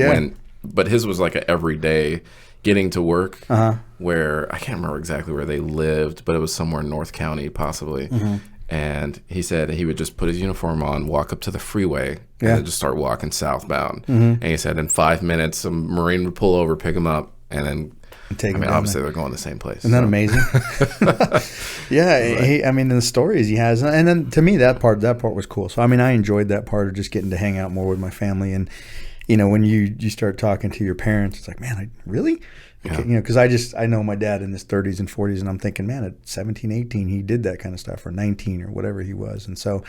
but his was like a everyday getting to work. where I can't remember exactly where they lived, but it was somewhere in North County, possibly. And he said he would just put his uniform on, walk up to the freeway, and then just start walking southbound. And he said in 5 minutes, a Marine would pull over, pick him up, and then obviously they're going the same place. Isn't that amazing? I mean, the stories he has, and then to me that part was cool. So I mean, I enjoyed that part of just getting to hang out more with my family, and when you start talking to your parents, it's like, man, really? Okay, because I know my dad in his 30s and 40s, and I'm thinking, man, at 17, 18, he did that kind of stuff, or 19 or whatever he was. And so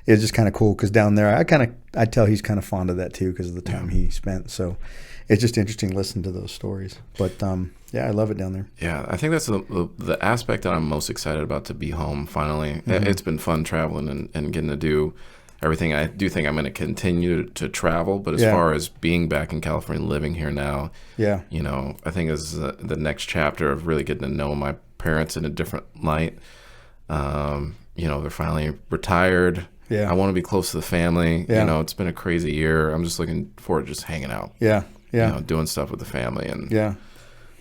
it's just kind of cool because down there, I tell he's kind of fond of that too because of the time he spent. So it's just interesting listening to those stories. But I love it down there. Yeah, I think that's the aspect that I'm most excited about, to be home finally. It's been fun traveling and getting to do everything. I do think I'm going to continue to travel, but as far as being back in California, living here now, I think is the next chapter of really getting to know my parents in a different light. They're finally retired. Yeah. I want to be close to the family. Yeah. It's been a crazy year. I'm just looking forward to just hanging out. Yeah. Yeah. Doing stuff with the family. And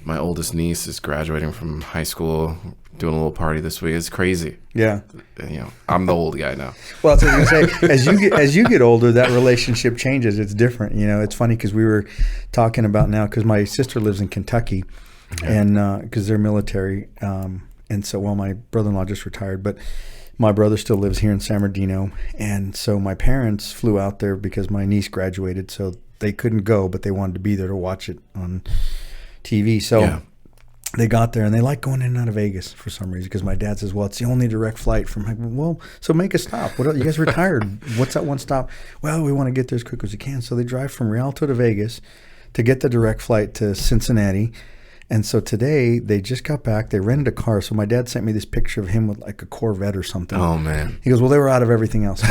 my oldest niece is graduating from high school, doing a little party this week. It's crazy. Yeah. I'm the old guy now. Well, that's what I was going to say. As you get older, that relationship changes. It's different. It's funny because we were talking about now, because my sister lives in Kentucky, and because they're military. And so, my brother-in-law just retired, but my brother still lives here in San Bernardino. And so my parents flew out there because my niece graduated, so they couldn't go, but they wanted to be there to watch it on TV. So they got there, and they like going in and out of Vegas for some reason, because my dad says, well, it's the only direct flight from, well, so make a stop. What else? You guys retired. What's that one stop? Well, we want to get there as quick as we can. So they drive from Rialto to Vegas to get the direct flight to Cincinnati. And so today they just got back. They rented a car. So my dad sent me this picture of him with like a Corvette or something. Oh, man. He goes, well, they were out of everything else.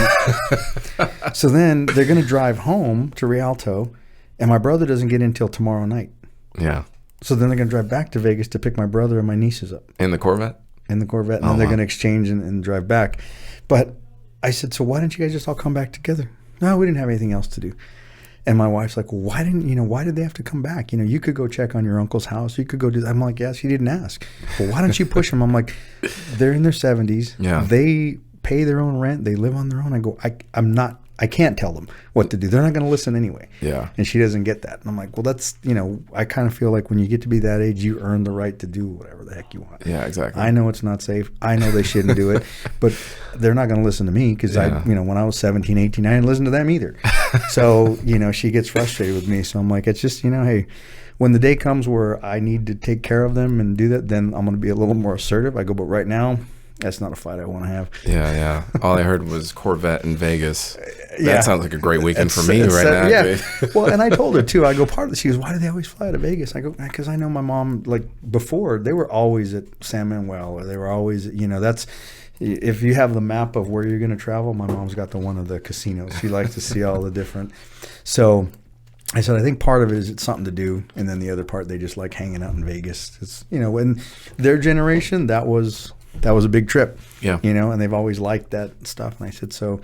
So then they're going to drive home to Rialto, and my brother doesn't get in until tomorrow night. Yeah. So then they're going to drive back to Vegas to pick my brother and my nieces up. In the Corvette? In the Corvette. And then they're going to exchange and drive back. But I said, so why didn't you guys just all come back together? No, we didn't have anything else to do. And my wife's like, well, why did they have to come back? You could go check on your uncle's house. You could go do that. I'm like, yes, you didn't ask. Well, why don't you push them? I'm like, they're in their 70s. Yeah. They pay their own rent. They live on their own. I go, I can't tell them what to do. They're not going to listen anyway. Yeah. And she doesn't get that. And I'm like, well, that's, I kind of feel like when you get to be that age, you earn the right to do whatever the heck you want. Yeah, exactly. I know it's not safe. I know they shouldn't do it, but they're not going to listen to me because when I was 17, 18, I didn't listen to them either. So, she gets frustrated with me. So I'm like, it's just, hey, when the day comes where I need to take care of them and do that, then I'm going to be a little more assertive. I go, but right now, that's not a fight I want to have. Yeah. All I heard was Corvette in Vegas. That sounds like a great weekend for me right now. Yeah. Well, and I told her too. I go, she goes, why do they always fly out of Vegas? I go, because I know my mom, like before, they were always at San Manuel, or they were always, that's, if you have the map of where you're going to travel, my mom's got the one of the casinos. She likes to see all the different. So I said, I think part of it is it's something to do. And then the other part, they just like hanging out in Vegas. It's, in their generation, that was a big trip, and they've always liked that stuff. And I said, so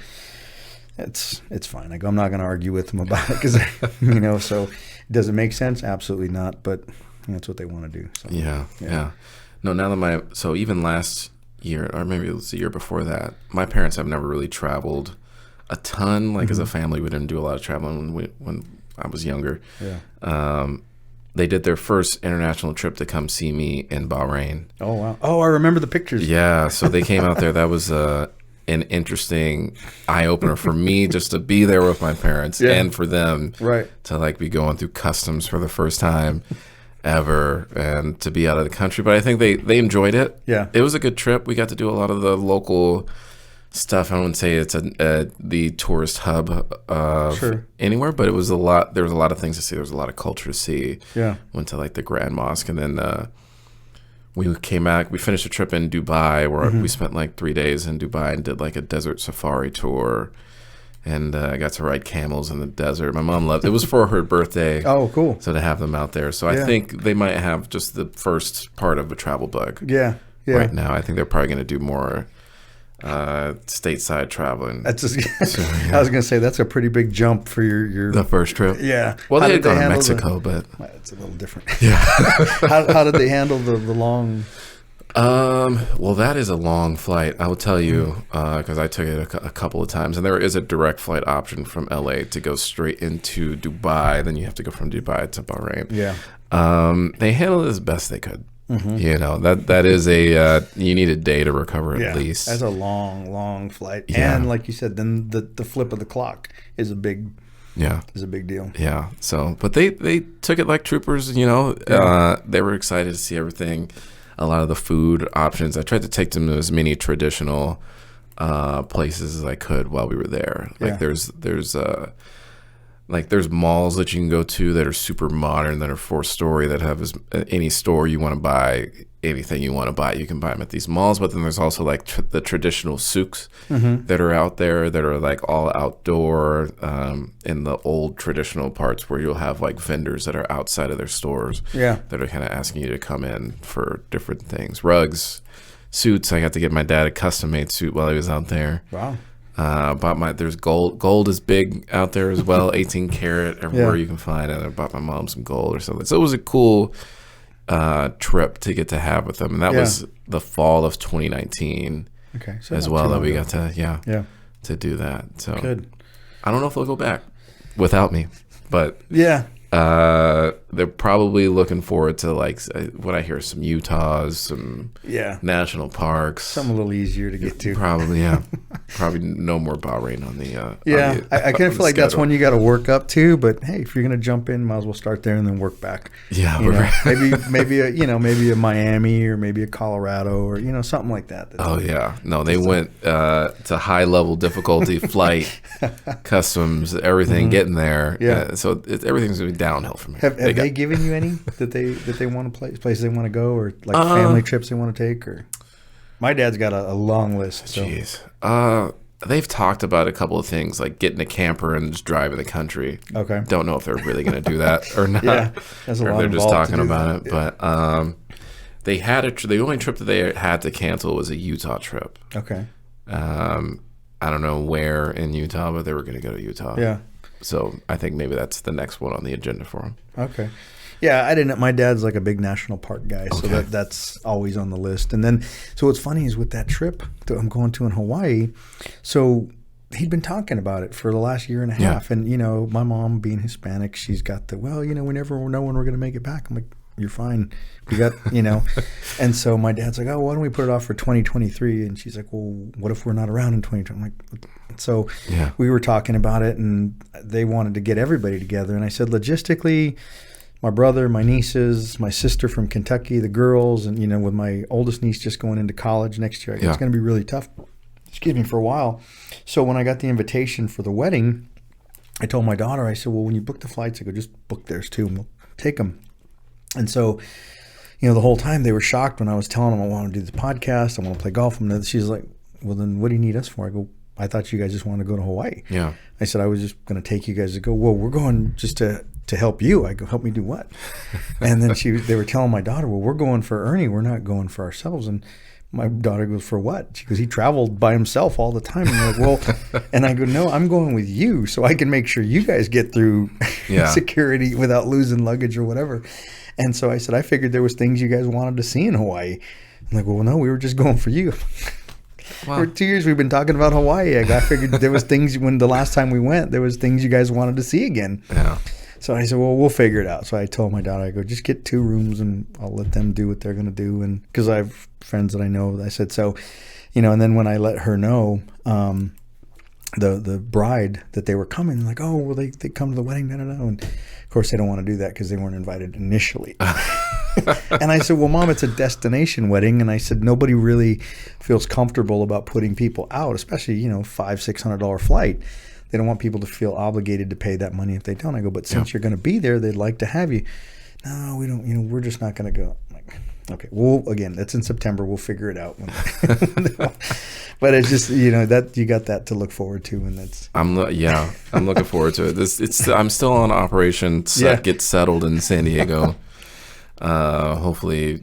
it's fine. I go, I'm not going to argue with them about it because, so does it make sense? Absolutely not. But that's what they want to do. So, yeah. No, now that so even last year, or maybe it was the year before that, my parents have never really traveled a ton. Like as a family, we didn't do a lot of traveling when I was younger. Yeah. They did their first international trip to come see me in Bahrain. Oh, wow. Oh, I remember the pictures. Yeah, so they came out there. That was an interesting eye-opener for me just to be there with my parents and for them to like be going through customs for the first time ever and to be out of the country. But I think they enjoyed it. Yeah. It was a good trip. We got to do a lot of the local stuff. I wouldn't say it's the tourist hub of anywhere, but it was a lot. There was a lot of things to see. There was a lot of culture to see. Yeah. Went to like the Grand Mosque, and then we came back. We finished a trip in Dubai where we spent like 3 days in Dubai and did like a desert safari tour. And I got to ride camels in the desert. My mom loved it. It was for her birthday. Oh, cool. So to have them out there. So I think they might have just the first part of a travel bug. Yeah. Right now. I think they're probably going to do more stateside traveling. That's just, I was going to say that's a pretty big jump for your the first trip. Yeah. Well, they had gone to Mexico, but it's a little different. Yeah. How did they handle the long? Well, that is a long flight. I will tell you, because I took it a couple of times, and there is a direct flight option from LA to go straight into Dubai. Then you have to go from Dubai to Bahrain. Yeah. They handled it as best they could. You know, that is a you need a day to recover at least. That's a long flight. Yeah. And like you said, then the flip of the clock is a big deal. Yeah. So, but they took it like troopers. You know, they were excited to see everything. A lot of the food options. I tried to take them to as many traditional places as I could while we were there. Like there's malls that you can go to that are super modern, that are 4-story, that have any store you want to buy, anything you want to buy, you can buy them at these malls. But then there's also like the traditional souks that are out there that are like all outdoor in the old traditional parts where you'll have like vendors that are outside of their stores that are kind of asking you to come in for different things. Rugs, suits. I got to get my dad a custom-made suit while he was out there. Wow. There's gold is big out there as well, 18 karat everywhere you can find it. I bought my mom some gold or something. So it was a cool trip to get to have with them. And that was the fall of 2019 as well that we got to, to do that. So good. I don't know if they'll go back without me, but they're probably looking forward to like what I hear, some Utahs, some national parks, something a little easier to get to. Probably, probably no more Bahrain on the. I kind of feel like that's one you got to work up to. But hey, if you're gonna jump in, might as well start there and then work back. Yeah, maybe a Miami or maybe a Colorado or something like that. No, they went to high level difficulty flight, customs, everything, getting there. So everything's gonna be downhill from here. Have they given you any that they want to places they want to go, or like family trips they want to take? Or my dad's got a long list. So. Jeez, they've talked about a couple of things like getting a camper and just driving the country. Okay, don't know if they're really going to do that or not. There's a lot or they're just talking about that. it. But they had the only trip that they had to cancel was a Utah trip. Okay, I don't know where in Utah, but they were going to go to Utah. Yeah. So I think maybe that's the next one on the agenda for them. Okay. Yeah, I didn't. My dad's like a big national park guy, so that's always on the list. And then, so what's funny is with that trip that I'm going to in Hawaii, so he'd been talking about it for the last year and a half. And, my mom being Hispanic, she's got we never know when we're going to make it back. I'm like, you're fine. We got, And so my dad's like, oh, why don't we put it off for 2023? And she's like, well, what if we're not around in 2020? I'm like, so we were talking about it, and they wanted to get everybody together. And I said, logistically, my brother, my nieces, my sister from Kentucky, the girls, and, with my oldest niece just going into college next year, it's going to be really tough, for a while. So when I got the invitation for the wedding, I told my daughter, I said, well, when you book the flights, I go, just book theirs too, and we'll take them. And so, the whole time they were shocked when I was telling them I want to do the podcast, I want to play golf. And she's like, well, then what do you need us for? I go, I thought you guys just wanted to go to Hawaii. Yeah. I said, I was just going to take you guys to go, well, we're going just to help you. I go, help me do what? And then they were telling my daughter, well, we're going for Ernie. We're not going for ourselves. And my daughter goes, for what? She goes, he traveled by himself all the time. And I'm like, well, and I go, no, I'm going with you so I can make sure you guys get through security without losing luggage or whatever. And so I said, I figured there was things you guys wanted to see in Hawaii. I'm like, well, no, we were just going for you. Wow. For 2 years we've been talking about Hawaii. I figured there was things when the last time we went, there was things you guys wanted to see again. Yeah. So I said, well, we'll figure it out. So I told my daughter, I go, just get 2 rooms and I'll let them do what they're going to do. And because I have friends that I know, I said, so, and then when I let her know, the bride that they were coming, like, oh, well, they come to the wedding, no. And of course they don't want to do that because they weren't invited initially. And I said, well, Mom, it's a destination wedding. And I said, nobody really feels comfortable about putting people out, especially, $500-$600 flight. They don't want people to feel obligated to pay that money if they don't. I go, but since you're going to be there, they'd like to have you. No, we don't, we're just not going to go. I'm like, okay, well, again, that's in September. We'll figure it out. But it's just, that you got that to look forward to. And that's. I'm looking forward to it. I'm still on Operation Get Settled in San Diego. Hopefully,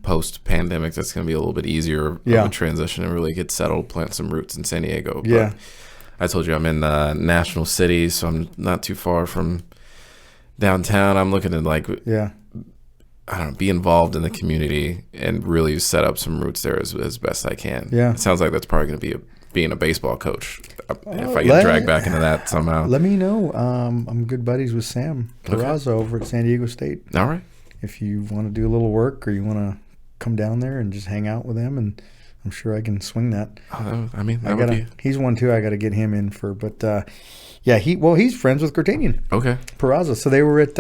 post pandemic, that's going to be a little bit easier of a transition and really get settled, plant some roots in San Diego. But I told you I'm in National City, so I'm not too far from downtown. I'm looking to I don't know, be involved in the community and really set up some roots there as best I can. Yeah. It sounds like that's probably going to be being a baseball coach. If I get dragged back into that somehow. Let me know. I'm good buddies with Sam Peraza over at San Diego State. All right. If you want to do a little work or you want to come down there and just hang out with him, and I'm sure I can swing that. He's one too I got to get him in for, but he's friends with Curtanian. Okay. Peraza. So they were at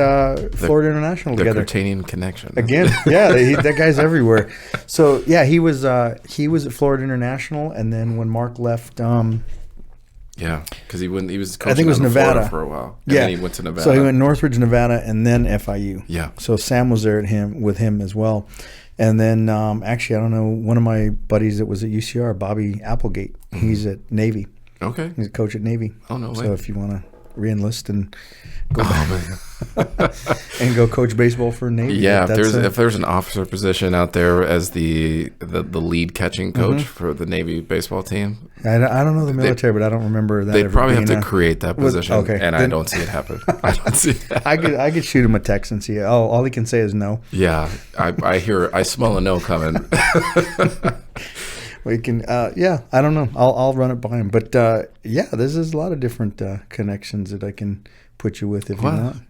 Florida International together. The Curtanian connection. Again, that guy's everywhere. So, he was at Florida International, and then when Mark left... because he was coaching, I think it was Nevada for a while. And then he went to Nevada. So he went Northridge, Nevada, and then FIU. Yeah. So Sam was there with him as well. And then, actually, I don't know, one of my buddies that was at UCR, Bobby Applegate, he's at Navy. Okay. He's a coach at Navy. Oh, no way. So if you want to re-enlist and go and go coach baseball for Navy. Yeah, if there's an officer position out there as the lead catching coach for the Navy baseball team. I don't know the military, but I don't remember that. They probably have to create that position, and I don't see it happen. I don't see that. I could shoot him a text and see. All he can say is no. Yeah, I smell a no coming. We can, I don't know. I'll run it by him. But, this is a lot of different connections that I can put you with if you want.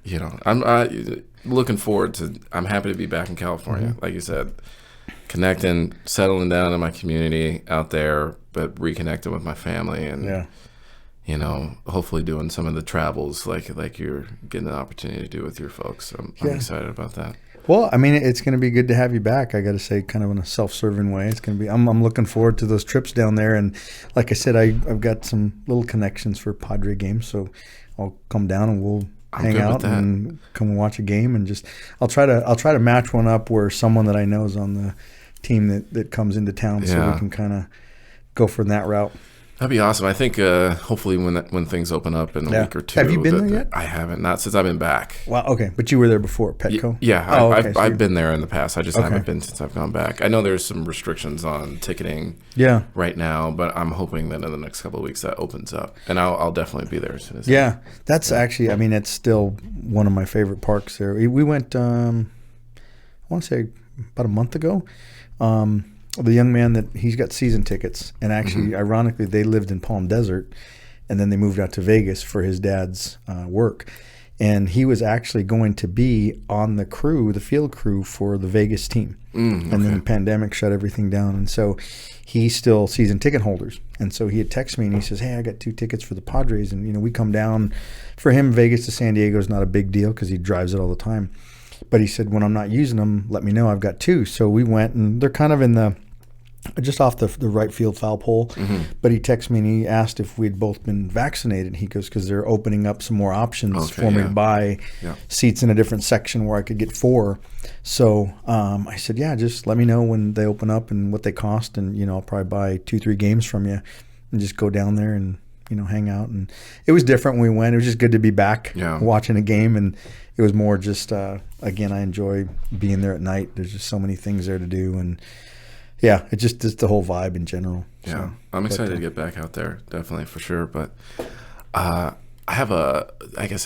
I'm looking forward to, I'm happy to be back in California. Like you said, connecting, settling down in my community out there, but reconnecting with my family and, hopefully doing some of the travels like you're getting an opportunity to do with your folks. So I'm excited about that. Well, I mean, it's going to be good to have you back. I got to say, kind of in a self-serving way. It's going to be. I'm looking forward to those trips down there, and like I said, I've got some little connections for Padre games, so I'll come down and we'll hang out and come and watch a game, and just I'll try to match one up where someone that I know is on the team that comes into town, so we can kind of go from that route. That'd be awesome. I think hopefully when things open up in a week or two. Have you been there yet? I haven't. Not since I've been back. Wow. Okay, but you were there before, Petco. I've been there in the past. I just haven't been since I've gone back. I know there's some restrictions on ticketing. Right now, but I'm hoping that in the next couple of weeks that opens up, and I'll definitely be there as soon as. Yeah, that's actually. I mean, it's still one of my favorite parks there. We went. I want to say about a month ago. The young man he's got season tickets, and actually, ironically, they lived in Palm Desert, and then they moved out to Vegas for his dad's work, and he was actually going to be on the field crew for the Vegas team, and then the pandemic shut everything down, and so he's still season ticket holders, and so he had texted me and he says, "Hey, I got 2 tickets for the Padres, and we come down." For him, Vegas to San Diego is not a big deal because he drives it all the time, but he said, "When I'm not using them, let me know. I've got 2." So we went, and they're kind of just off the right field foul pole. But he texted me and he asked if we'd both been vaccinated. He goes, because they're opening up some more options for me to buy seats in a different section where I could get 4. So I said, just let me know when they open up and what they cost, and I'll probably buy 2-3 games from you and just go down there and hang out. And it was different when we went. It was just good to be back watching a game, and it was more just again, I enjoy being there at night. There's just so many things there to do, and it's the whole vibe in general. Yeah, so, I'm excited to get back out there, definitely, for sure. But I have a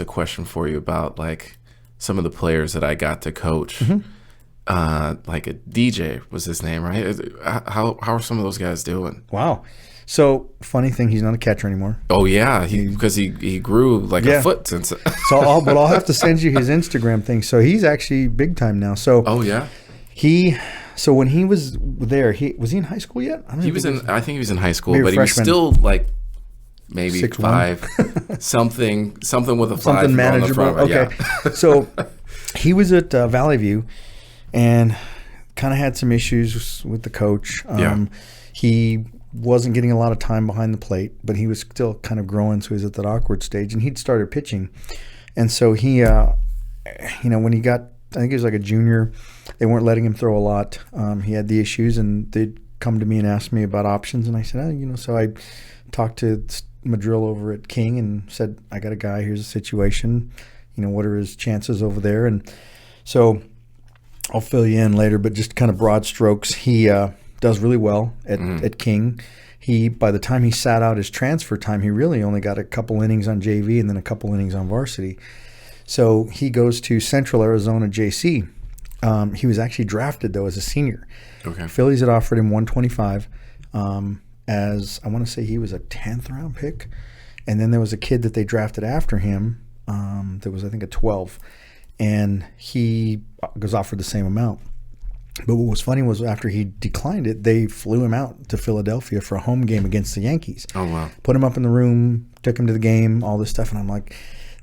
question for you about like some of the players that I got to coach. Like a DJ was his name, right? How are some of those guys doing? Wow. So funny thing, he's not a catcher anymore. Oh yeah, because he grew like a foot since. So I'll have to send you his Instagram thing. So he's actually big time now. So So when he was there, was he in high school yet? I think he was in high school, but he was still like maybe 6'1", something with a 5 something manageable. On the front. Okay, so he was at Valley View, and kind of had some issues with the coach. He wasn't getting a lot of time behind the plate, but he was still kind of growing, so he was at that awkward stage, and he'd started pitching, and so he, when he got, I think he was like a junior, they weren't letting him throw a lot. He had the issues, and they'd come to me and ask me about options, and I said, so I talked to Madrill over at King and said, I got a guy, here's a situation, what are his chances over there? And so I'll fill you in later, but just kind of broad strokes. He does really well at King. By the time he sat out his transfer time, he really only got a couple innings on JV and then a couple innings on varsity. So he goes to Central Arizona JC. He was actually drafted, though, as a senior. Okay. Phillies had offered him $125 as, I want to say he was a 10th round pick. And then there was a kid that they drafted after him that was, I think, a 12. And he was offered the same amount. But what was funny was after he declined it, they flew him out to Philadelphia for a home game against the Yankees. Oh, wow. Put him up in the room, took him to the game, all this stuff. And I'm like,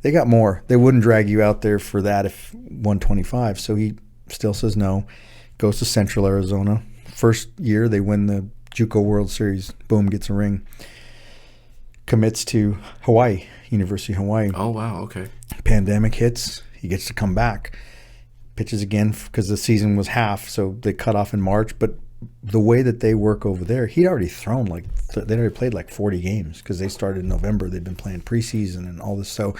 they got more. They wouldn't drag you out there for that if 125. So he still says no. Goes to Central Arizona. First year, they win the JUCO World Series. Boom, gets a ring. Commits to Hawaii, University of Hawaii. Oh, wow. Okay. Pandemic hits. He gets to come back. Pitches again because the season was half, so they cut off in March. But the way that they work over there, he'd already thrown they'd already played 40 games because they started in November. They'd been playing preseason and all this. So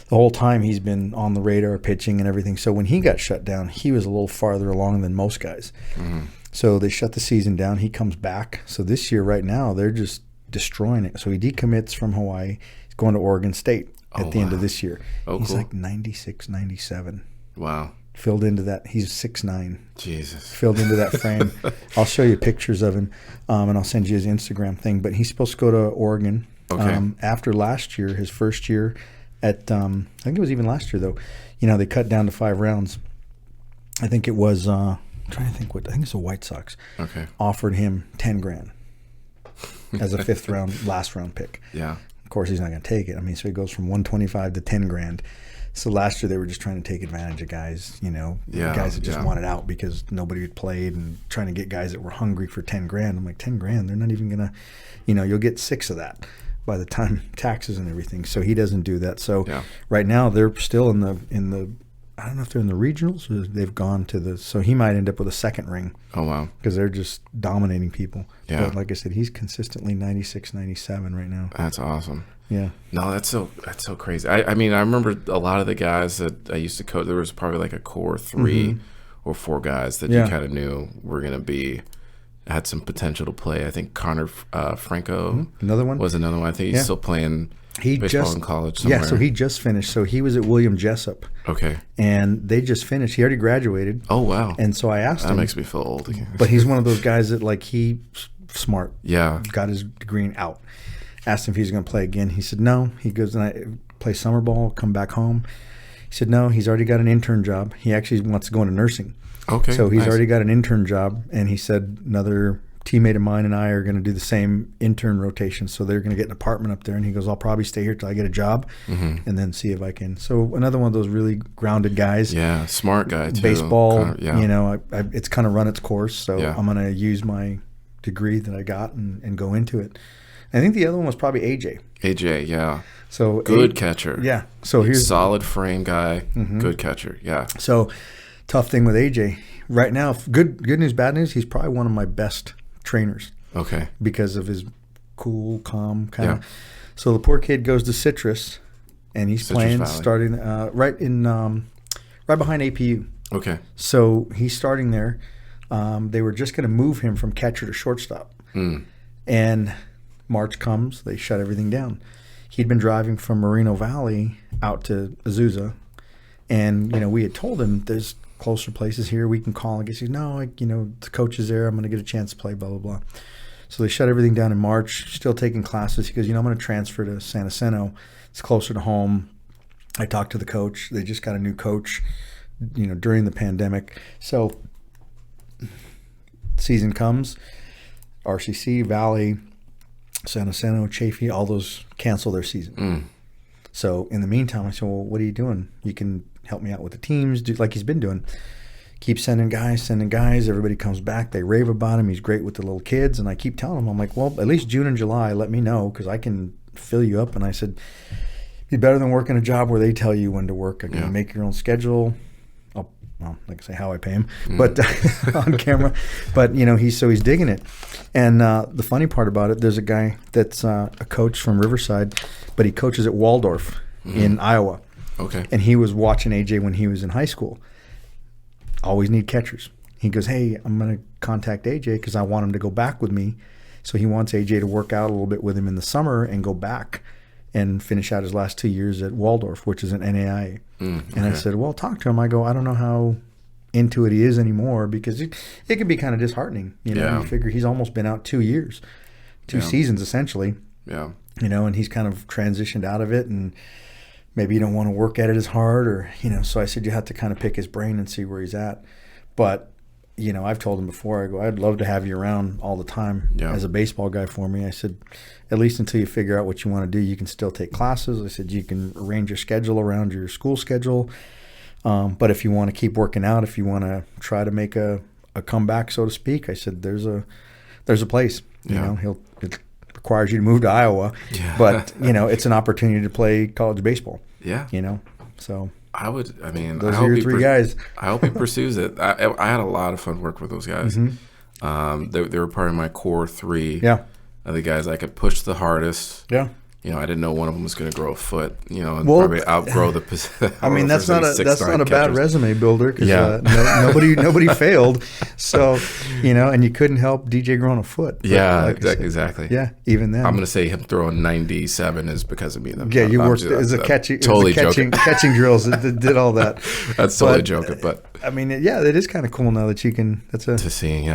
the whole time he's been on the radar pitching and everything. So when he got shut down, he was a little farther along than most guys. Mm-hmm. So they shut the season down. He comes back. So this year right now, they're just destroying it. So he decommits from Hawaii. He's going to Oregon State at the end of this year. Oh, he's cool. like 96, 97. Wow. Filled into that. He's 6'9". Jesus. Filled into that frame. I'll show you pictures of him, and I'll send you his Instagram thing. But he's supposed to go to Oregon after last year, his first year at I think it was even last year, though. They cut down to 5 rounds. I think it was I'm trying to think I think it's the White Sox. Okay. Offered him $10,000 as a 5th last round pick. Yeah. Of course, he's not going to take it. I mean, so he goes from $125 to $10,000. So last year they were just trying to take advantage of guys, guys that just wanted out because nobody had played and trying to get guys that were hungry for $10,000. I'm like, $10,000, they're not even gonna, you'll get 6 of that by the time taxes and everything. So he doesn't do that. So right now they're still in the I don't know if they're in the regionals or they've gone to so he might end up with a 2nd ring. Oh, wow. Because they're just dominating people. Yeah. But like I said, he's consistently 96, 97 right now. That's awesome. Yeah. No, that's so crazy. I mean, I remember a lot of the guys that I used to coach. There was probably like a core 3 or 4 guys that you kind of knew were going to had some potential to play. I think Connor Franco another one was another one. I think he's still playing baseball in college somewhere. Yeah, so he just finished. So he was at William Jessup. Okay. And they just finished. He already graduated. Oh, wow. And so I asked him. That makes me feel old again. But he's one of those guys that he's smart. Yeah. Got his degree and out. Asked him if he's going to play again. He said no. He goes, and I play summer ball, come back home. He said no, he's already got an intern job. He actually wants to go into nursing. Okay. So he's already got an intern job. And he said another teammate of mine and I are going to do the same intern rotation. So they're going to get an apartment up there. And he goes, I'll probably stay here till I get a job and then see if I can. So another one of those really grounded guys. Yeah, smart guy too. Baseball, it's kind of run its course. So I'm going to use my degree that I got and go into it. I think the other one was probably AJ. AJ, yeah. So good catcher. Yeah. So here's solid frame guy. Good catcher. Yeah. So tough thing with AJ right now. Good news, bad news. He's probably one of my best trainers. Okay. Because of his cool, calm kind of. So the poor kid goes to Citrus, and he's playing Valley. Starting right behind APU. Okay. So he's starting there. They were just going to move him from catcher to shortstop, and March comes, they shut everything down. He'd been driving from Moreno Valley out to Azusa, and we had told him there's closer places here we can call. And he says, no, the coach is there. I'm going to get a chance to play, blah, blah, blah. So they shut everything down in March, still taking classes. He goes, I'm going to transfer to San Jacinto. It's closer to home. I talked to the coach. They just got a new coach, during the pandemic. So season comes, RCC, Valley, San Jacinto, Chaffee, all those cancel their season. So in the meantime, I said, well, what are you doing? You can help me out with the teams, do like he's been doing. Keep sending guys. Everybody comes back. They rave about him. He's great with the little kids. And I keep telling him, I'm like, well, at least June and July, let me know because I can fill you up. And I said, be better than working a job where they tell you when to work. I can make your own schedule. Well, like I say, how I pay him, but on camera. But he's digging it. And the funny part about it, there's a guy that's a coach from Riverside, but he coaches at Waldorf in Iowa. Okay. And he was watching AJ when he was in high school. always need catchers. He goes, hey, I'm going to contact AJ because I want him to go back with me. So he wants AJ to work out a little bit with him in the summer and go back and finish out his last 2 years at Waldorf, which is an NAIA. And I said, well, talk to him. I go, I don't know how into it he is anymore, because it can be kind of disheartening. You know, you figure he's almost been out 2 years, two seasons essentially. Yeah. You know, and he's kind of transitioned out of it, and maybe you don't want to work at it as hard, or, you know, so I said you have to kind of pick his brain and see where he's at. But, you know, I've told him before, I go, I'd love to have you around all the time as a baseball guy for me. I said, at least until you figure out what you want to do, you can still take classes. I said, you can arrange your schedule around your school schedule. But if you want to keep working out, if you want to try to make a comeback, so to speak, I said, there's a place, you know, it requires you to move to Iowa, but you know, it's an opportunity to play college baseball. Yeah. You know, so I mean, those are your three guys. I hope he pursues it. I had a lot of fun working with those guys. They were part of my core three. Yeah. The guys I could push the hardest. Yeah. You know, I didn't know one of them was going to grow a foot, you know, and probably outgrow the position. I mean, that's not a bad resume builder, because nobody failed. So, you know, and you couldn't help DJ growing a foot. Yeah, like exactly. Yeah, even then. I'm going to say him throwing 97 is because of me. Yeah, you worked as a catching drills that did all that. That's totally joking, but I mean, yeah, it is kind of cool now that you can. That's a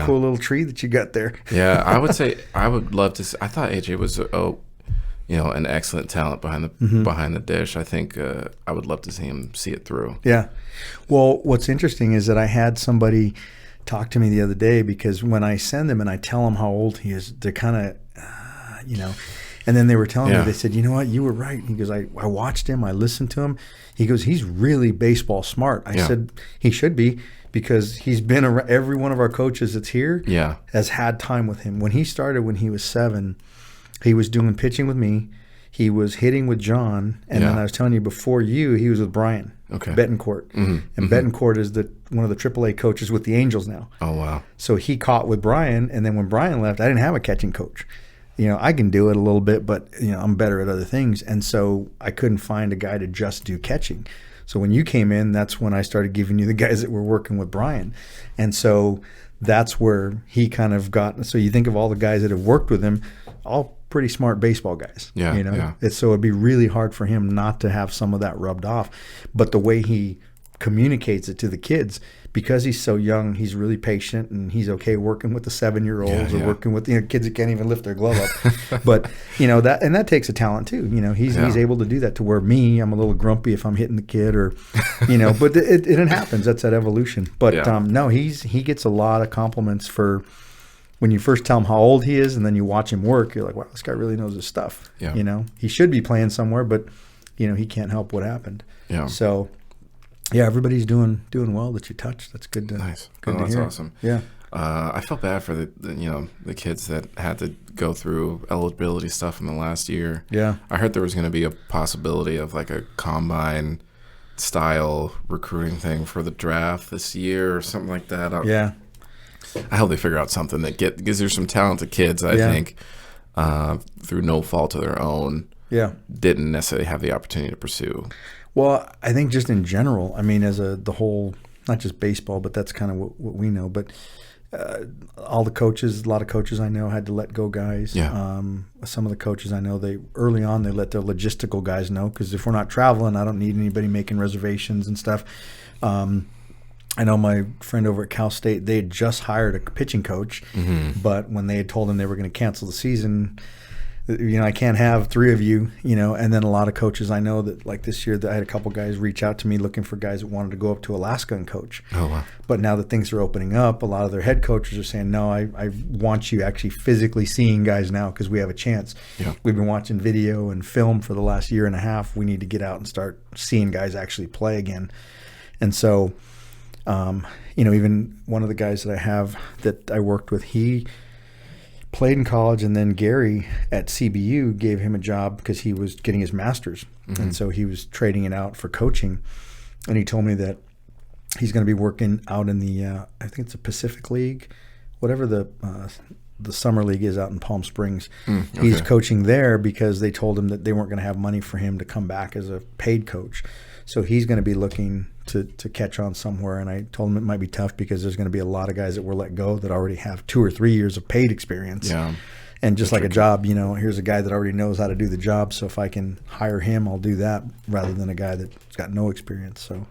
cool little tree that you got there. Yeah, I would say I would love to see. I thought AJ was you know, an excellent talent behind the dish. I think I would love to see him see it through. Yeah. Well, what's interesting is that I had somebody talk to me the other day, because when I send them and I tell them how old he is, they're kind of, you know, and then they were telling me, they said, you know what, you were right. He goes, I watched him, I listened to him. He goes, he's really baseball smart. I said, he should be, because he's been around, every one of our coaches that's here has had time with him. When he started, when he was 7, he was doing pitching with me. He was hitting with John. And then I was telling you before he was with Brian Betancourt. And Betancourt is one of the AAA coaches with the Angels now. Oh, wow. So he caught with Brian. And then when Brian left, I didn't have a catching coach. You know, I can do it a little bit, but, you know, I'm better at other things. And so I couldn't find a guy to just do catching. So when you came in, that's when I started giving you the guys that were working with Brian. And so that's where he kind of got. So you think of all the guys that have worked with him, all pretty smart baseball guys. Yeah, you know. Yeah. So it'd be really hard for him not to have some of that rubbed off. But the way he communicates it to the kids, because he's so young, he's really patient, and he's okay working with the 7-year-olds or working with kids that can't even lift their glove up. But you know, that takes a talent too. You know, he's able to do that, to where I'm a little grumpy if I'm hitting the kid, or you know, but it happens. That's that evolution. But no, he gets a lot of compliments for. When you first tell him how old he is, and then you watch him work, you're like, wow, this guy really knows his stuff. Yeah. You know, he should be playing somewhere, but, you know, he can't help what happened. Yeah. So, yeah, everybody's doing well that you touched. That's good to Nice. Good that's to hear. Awesome. Yeah. I felt bad for the kids that had to go through eligibility stuff in the last year. Yeah. I heard there was going to be a possibility of like a combine style recruiting thing for the draft this year or something like that. I hope they figure out something that because there's some talented kids I think through no fault of their own didn't necessarily have the opportunity to pursue. Well, I think just in general, I mean, as the whole, not just baseball, but that's kind of what we know. But a lot of coaches I know had to let go guys. Yeah. Some of the coaches I know, early on they let their logistical guys know, because if we're not traveling, I don't need anybody making reservations and stuff. I know my friend over at Cal State, they had just hired a pitching coach, but when they had told him they were going to cancel the season, you know, I can't have 3 of you, you know. And then a lot of coaches I know that, like this year, I had a couple guys reach out to me looking for guys that wanted to go up to Alaska and coach. Oh, wow. But now that things are opening up, a lot of their head coaches are saying, no, I want you actually physically seeing guys now, because we have a chance. Yeah. We've been watching video and film for the last year and a half. We need to get out and start seeing guys actually play again. And so, you know, even one of the guys that I have that I worked with, he played in college, and then Gary at CBU gave him a job because he was getting his master's. And so he was trading it out for coaching. And he told me that he's going to be working out in the, I think it's the Pacific League, whatever the summer league is out in Palm Springs. Okay. He's coaching there because they told him that they weren't going to have money for him to come back as a paid coach. So he's going to be looking to catch on somewhere. And I told him it might be tough because there's going to be a lot of guys that were let go that already have 2 or 3 years of paid experience. Yeah. And just like a job, here's a guy that already knows how to do the job. So if I can hire him, I'll do that rather than a guy that's got no experience. So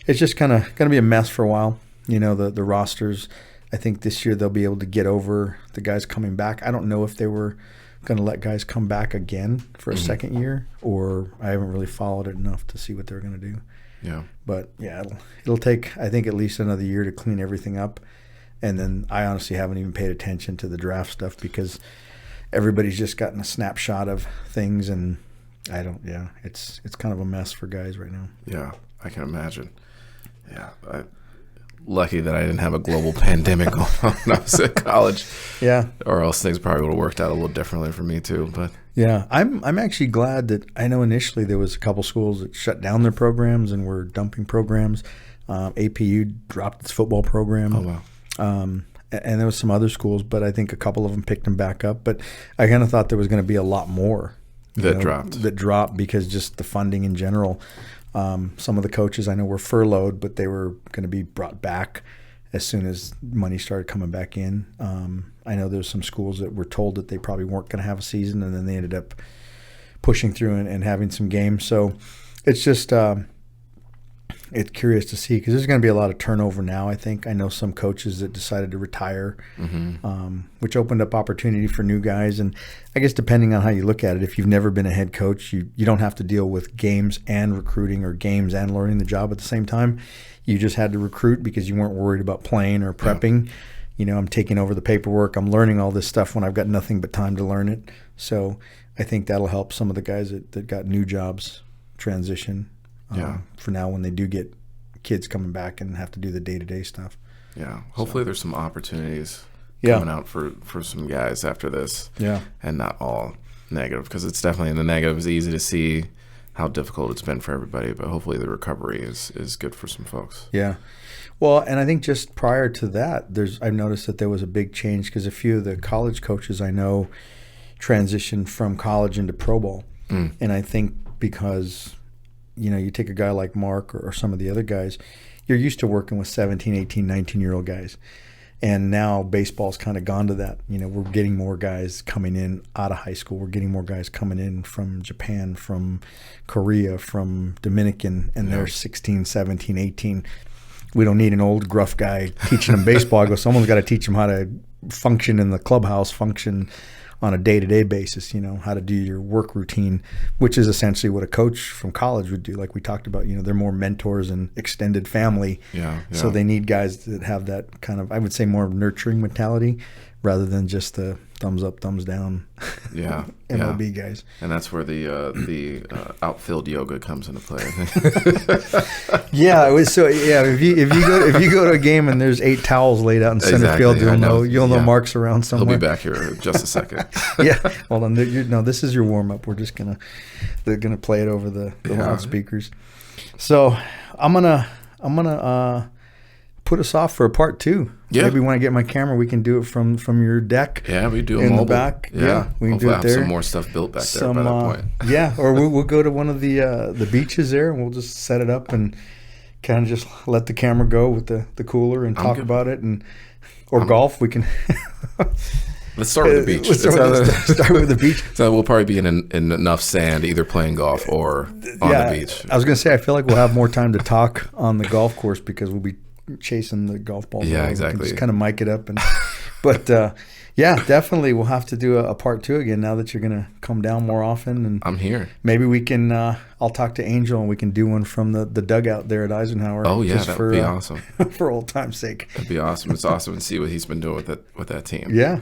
it's just kind of going to be a mess for a while. The rosters, I think this year they'll be able to get over the guys coming back. I don't know if they were going to let guys come back again for a second year, or I haven't really followed it enough to see what they're going to do. Yeah. But yeah, it'll take, I think, at least another year to clean everything up. And then I honestly haven't even paid attention to the draft stuff because everybody's just gotten a snapshot of things, and it's kind of a mess for guys right now. Yeah, I can imagine. Yeah. Lucky that I didn't have a global pandemic going on when I was at college. Yeah. Or else things probably would have worked out a little differently for me too. But yeah, I'm actually glad that I know initially there was a couple schools that shut down their programs and were dumping programs. APU dropped its football program. Oh, wow. And there was some other schools, but I think a couple of them picked them back up. But I kind of thought there was going to be a lot more that dropped because just the funding in general. Some of the coaches I know were furloughed, but they were going to be brought back as soon as money started coming back in. I know there's some schools that were told that they probably weren't going to have a season, and then they ended up pushing through and having some games. So it's just it's curious to see because there's going to be a lot of turnover now, I think. I know some coaches that decided to retire, which opened up opportunity for new guys. And I guess depending on how you look at it, if you've never been a head coach, you don't have to deal with games and recruiting or games and learning the job at the same time. You just had to recruit because you weren't worried about playing or prepping. Yeah. I'm taking over the paperwork. I'm learning all this stuff when I've got nothing but time to learn it. So I think that'll help some of the guys that got new jobs transition. For now when they do get kids coming back and have to do the day-to-day stuff. Yeah. Hopefully there's some opportunities coming out for some guys after this. Yeah. And not all negative, because it's definitely in the negative. It's easy to see how difficult it's been for everybody, but hopefully the recovery is good for some folks. Yeah. Well, and I think just prior to that, I've noticed that there was a big change because a few of the college coaches I know transitioned from college into pro ball. And I think because you take a guy like Mark or some of the other guys, you're used to working with 17, 18, 19-year-old guys. And now baseball's kind of gone to that. We're getting more guys coming in out of high school. We're getting more guys coming in from Japan, from Korea, from Dominican, and they're 16, 17, 18. We don't need an old gruff guy teaching them baseball. I go, someone's got to teach them how to function in the clubhouse, function on a day-to-day basis, how to do your work routine, which is essentially what a coach from college would do. Like we talked about, they're more mentors and extended family. Yeah. So they need guys that have that kind of, I would say, more nurturing mentality rather than just the thumbs up, thumbs down MLB guys. And that's where the outfield yoga comes into play. If you go to a game and there's 8 towels laid out in center field, you'll know Mark's around somewhere. He'll be back here in just a second. Hold on. This is your warm up. They're gonna play it over the loudspeakers. So I'm gonna put us off for a part 2. Yeah. Maybe when I get my camera, we can do it from your deck. Yeah, we do in the back. Yeah, we can hopefully do it have there. Some more stuff built back there by that point. Yeah, or we'll go to one of the beaches there, and we'll just set it up and kind of just let the camera go with the cooler and talk about it, or golf. We can. Let's start with the beach. Start with the beach. So we'll probably be in enough sand, either playing golf or on the beach. I was going to say, I feel like we'll have more time to talk on the golf course because we'll be chasing the golf balls. Yeah, exactly. We can just kind of mic it up, but definitely we'll have to do a part 2 again now that you're going to come down more often. And I'm here. Maybe we can. I'll talk to Angel and we can do one from the dugout there at Eisenhower. Oh yeah, that would be awesome. For old time's sake, that'd be awesome. It's awesome to see what he's been doing with that team. Yeah,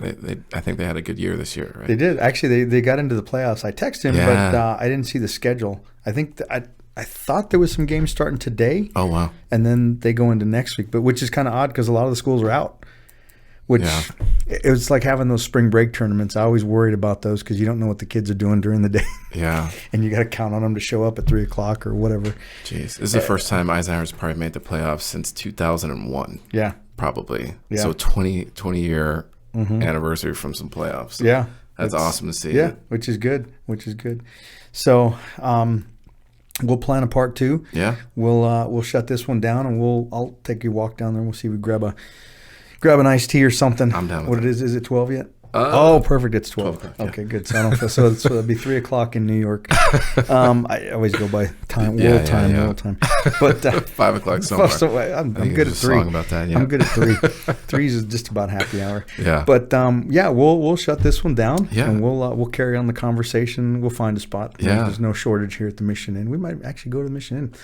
I think they had a good year this year. Right? They did actually. They got into the playoffs. I texted him, but I didn't see the schedule. I think I thought there was some games starting today. Oh, wow. And then they go into next week, which is kind of odd because a lot of the schools are out, which it was like having those spring break tournaments. I always worried about those because you don't know what the kids are doing during the day. Yeah. And you got to count on them to show up at 3 o'clock or whatever. Jeez. This is the first time Eisenhower's probably made the playoffs since 2001. Yeah. Probably. Yeah. So 20-year anniversary from some playoffs. Yeah. That's awesome to see. Yeah, which is good. So, we'll plan a part 2. Yeah. We'll shut this one down, and I'll take you a walk down there, and we'll see if we grab an iced tea or something. I'm down with what that. it is it 12 yet? Oh, perfect. It's 12. Yeah. Okay, good. So it'll be 3 o'clock in New York. I always go by time, world time. But 5 o'clock somewhere. I'm good at 3. Song about that, yeah. I'm good at 3. 3 is just about happy hour. Yeah. But we'll shut this one down. Yeah. And we'll carry on the conversation. We'll find a spot. Yeah. There's no shortage here at the Mission Inn. We might actually go to the Mission Inn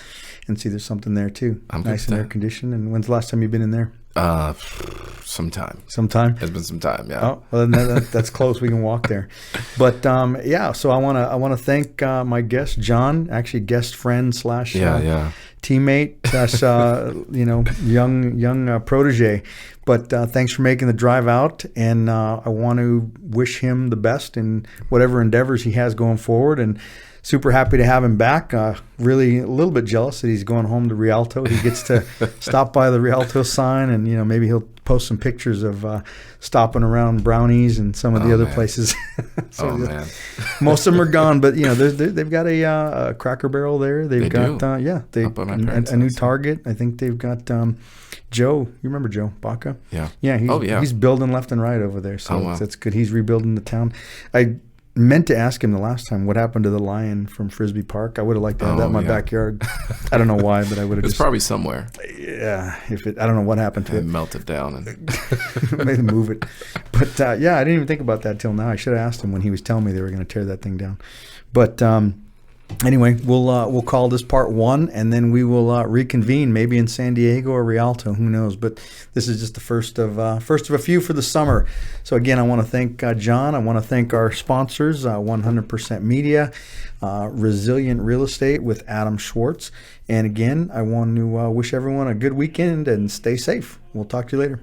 and see there's something there too. I'm nice and air conditioned. And when's the last time you've been in there? Sometime. It's been some time, yeah. Oh, well, that's close. We can walk there. But so I want to thank my guest John, actually guest friend / teammate / young protege. But thanks for making the drive out, and I want to wish him the best in whatever endeavors he has going forward, and super happy to have him back. Really a little bit jealous that he's going home to Rialto. He gets to stop by the Rialto sign, and maybe he'll post some pictures of stopping around Brownies and some of the other places. Man. Most of them are gone, but they've got a Cracker Barrel there. They've got a new Target. I think they've got Joe. You remember Joe Baca? Yeah. Yeah. He's building left and right over there, so that's good. He's rebuilding the town. I meant to ask him the last time what happened to the lion from Frisbee Park. I would have liked to have that in my backyard. I don't know why, but I would have. It's probably somewhere. Yeah, I don't know what happened to it. Melted down and made him move it. But I didn't even think about that till now. I should have asked him when he was telling me they were going to tear that thing down. But anyway, we'll call this part 1, and then we will reconvene maybe in San Diego or Rialto. Who knows? But this is just the first of a few for the summer. So again, I want to thank John. I want to thank our sponsors, 100% Media, Resilient Real Estate with Adam Schwartz. And again, I want to wish everyone a good weekend and stay safe. We'll talk to you later.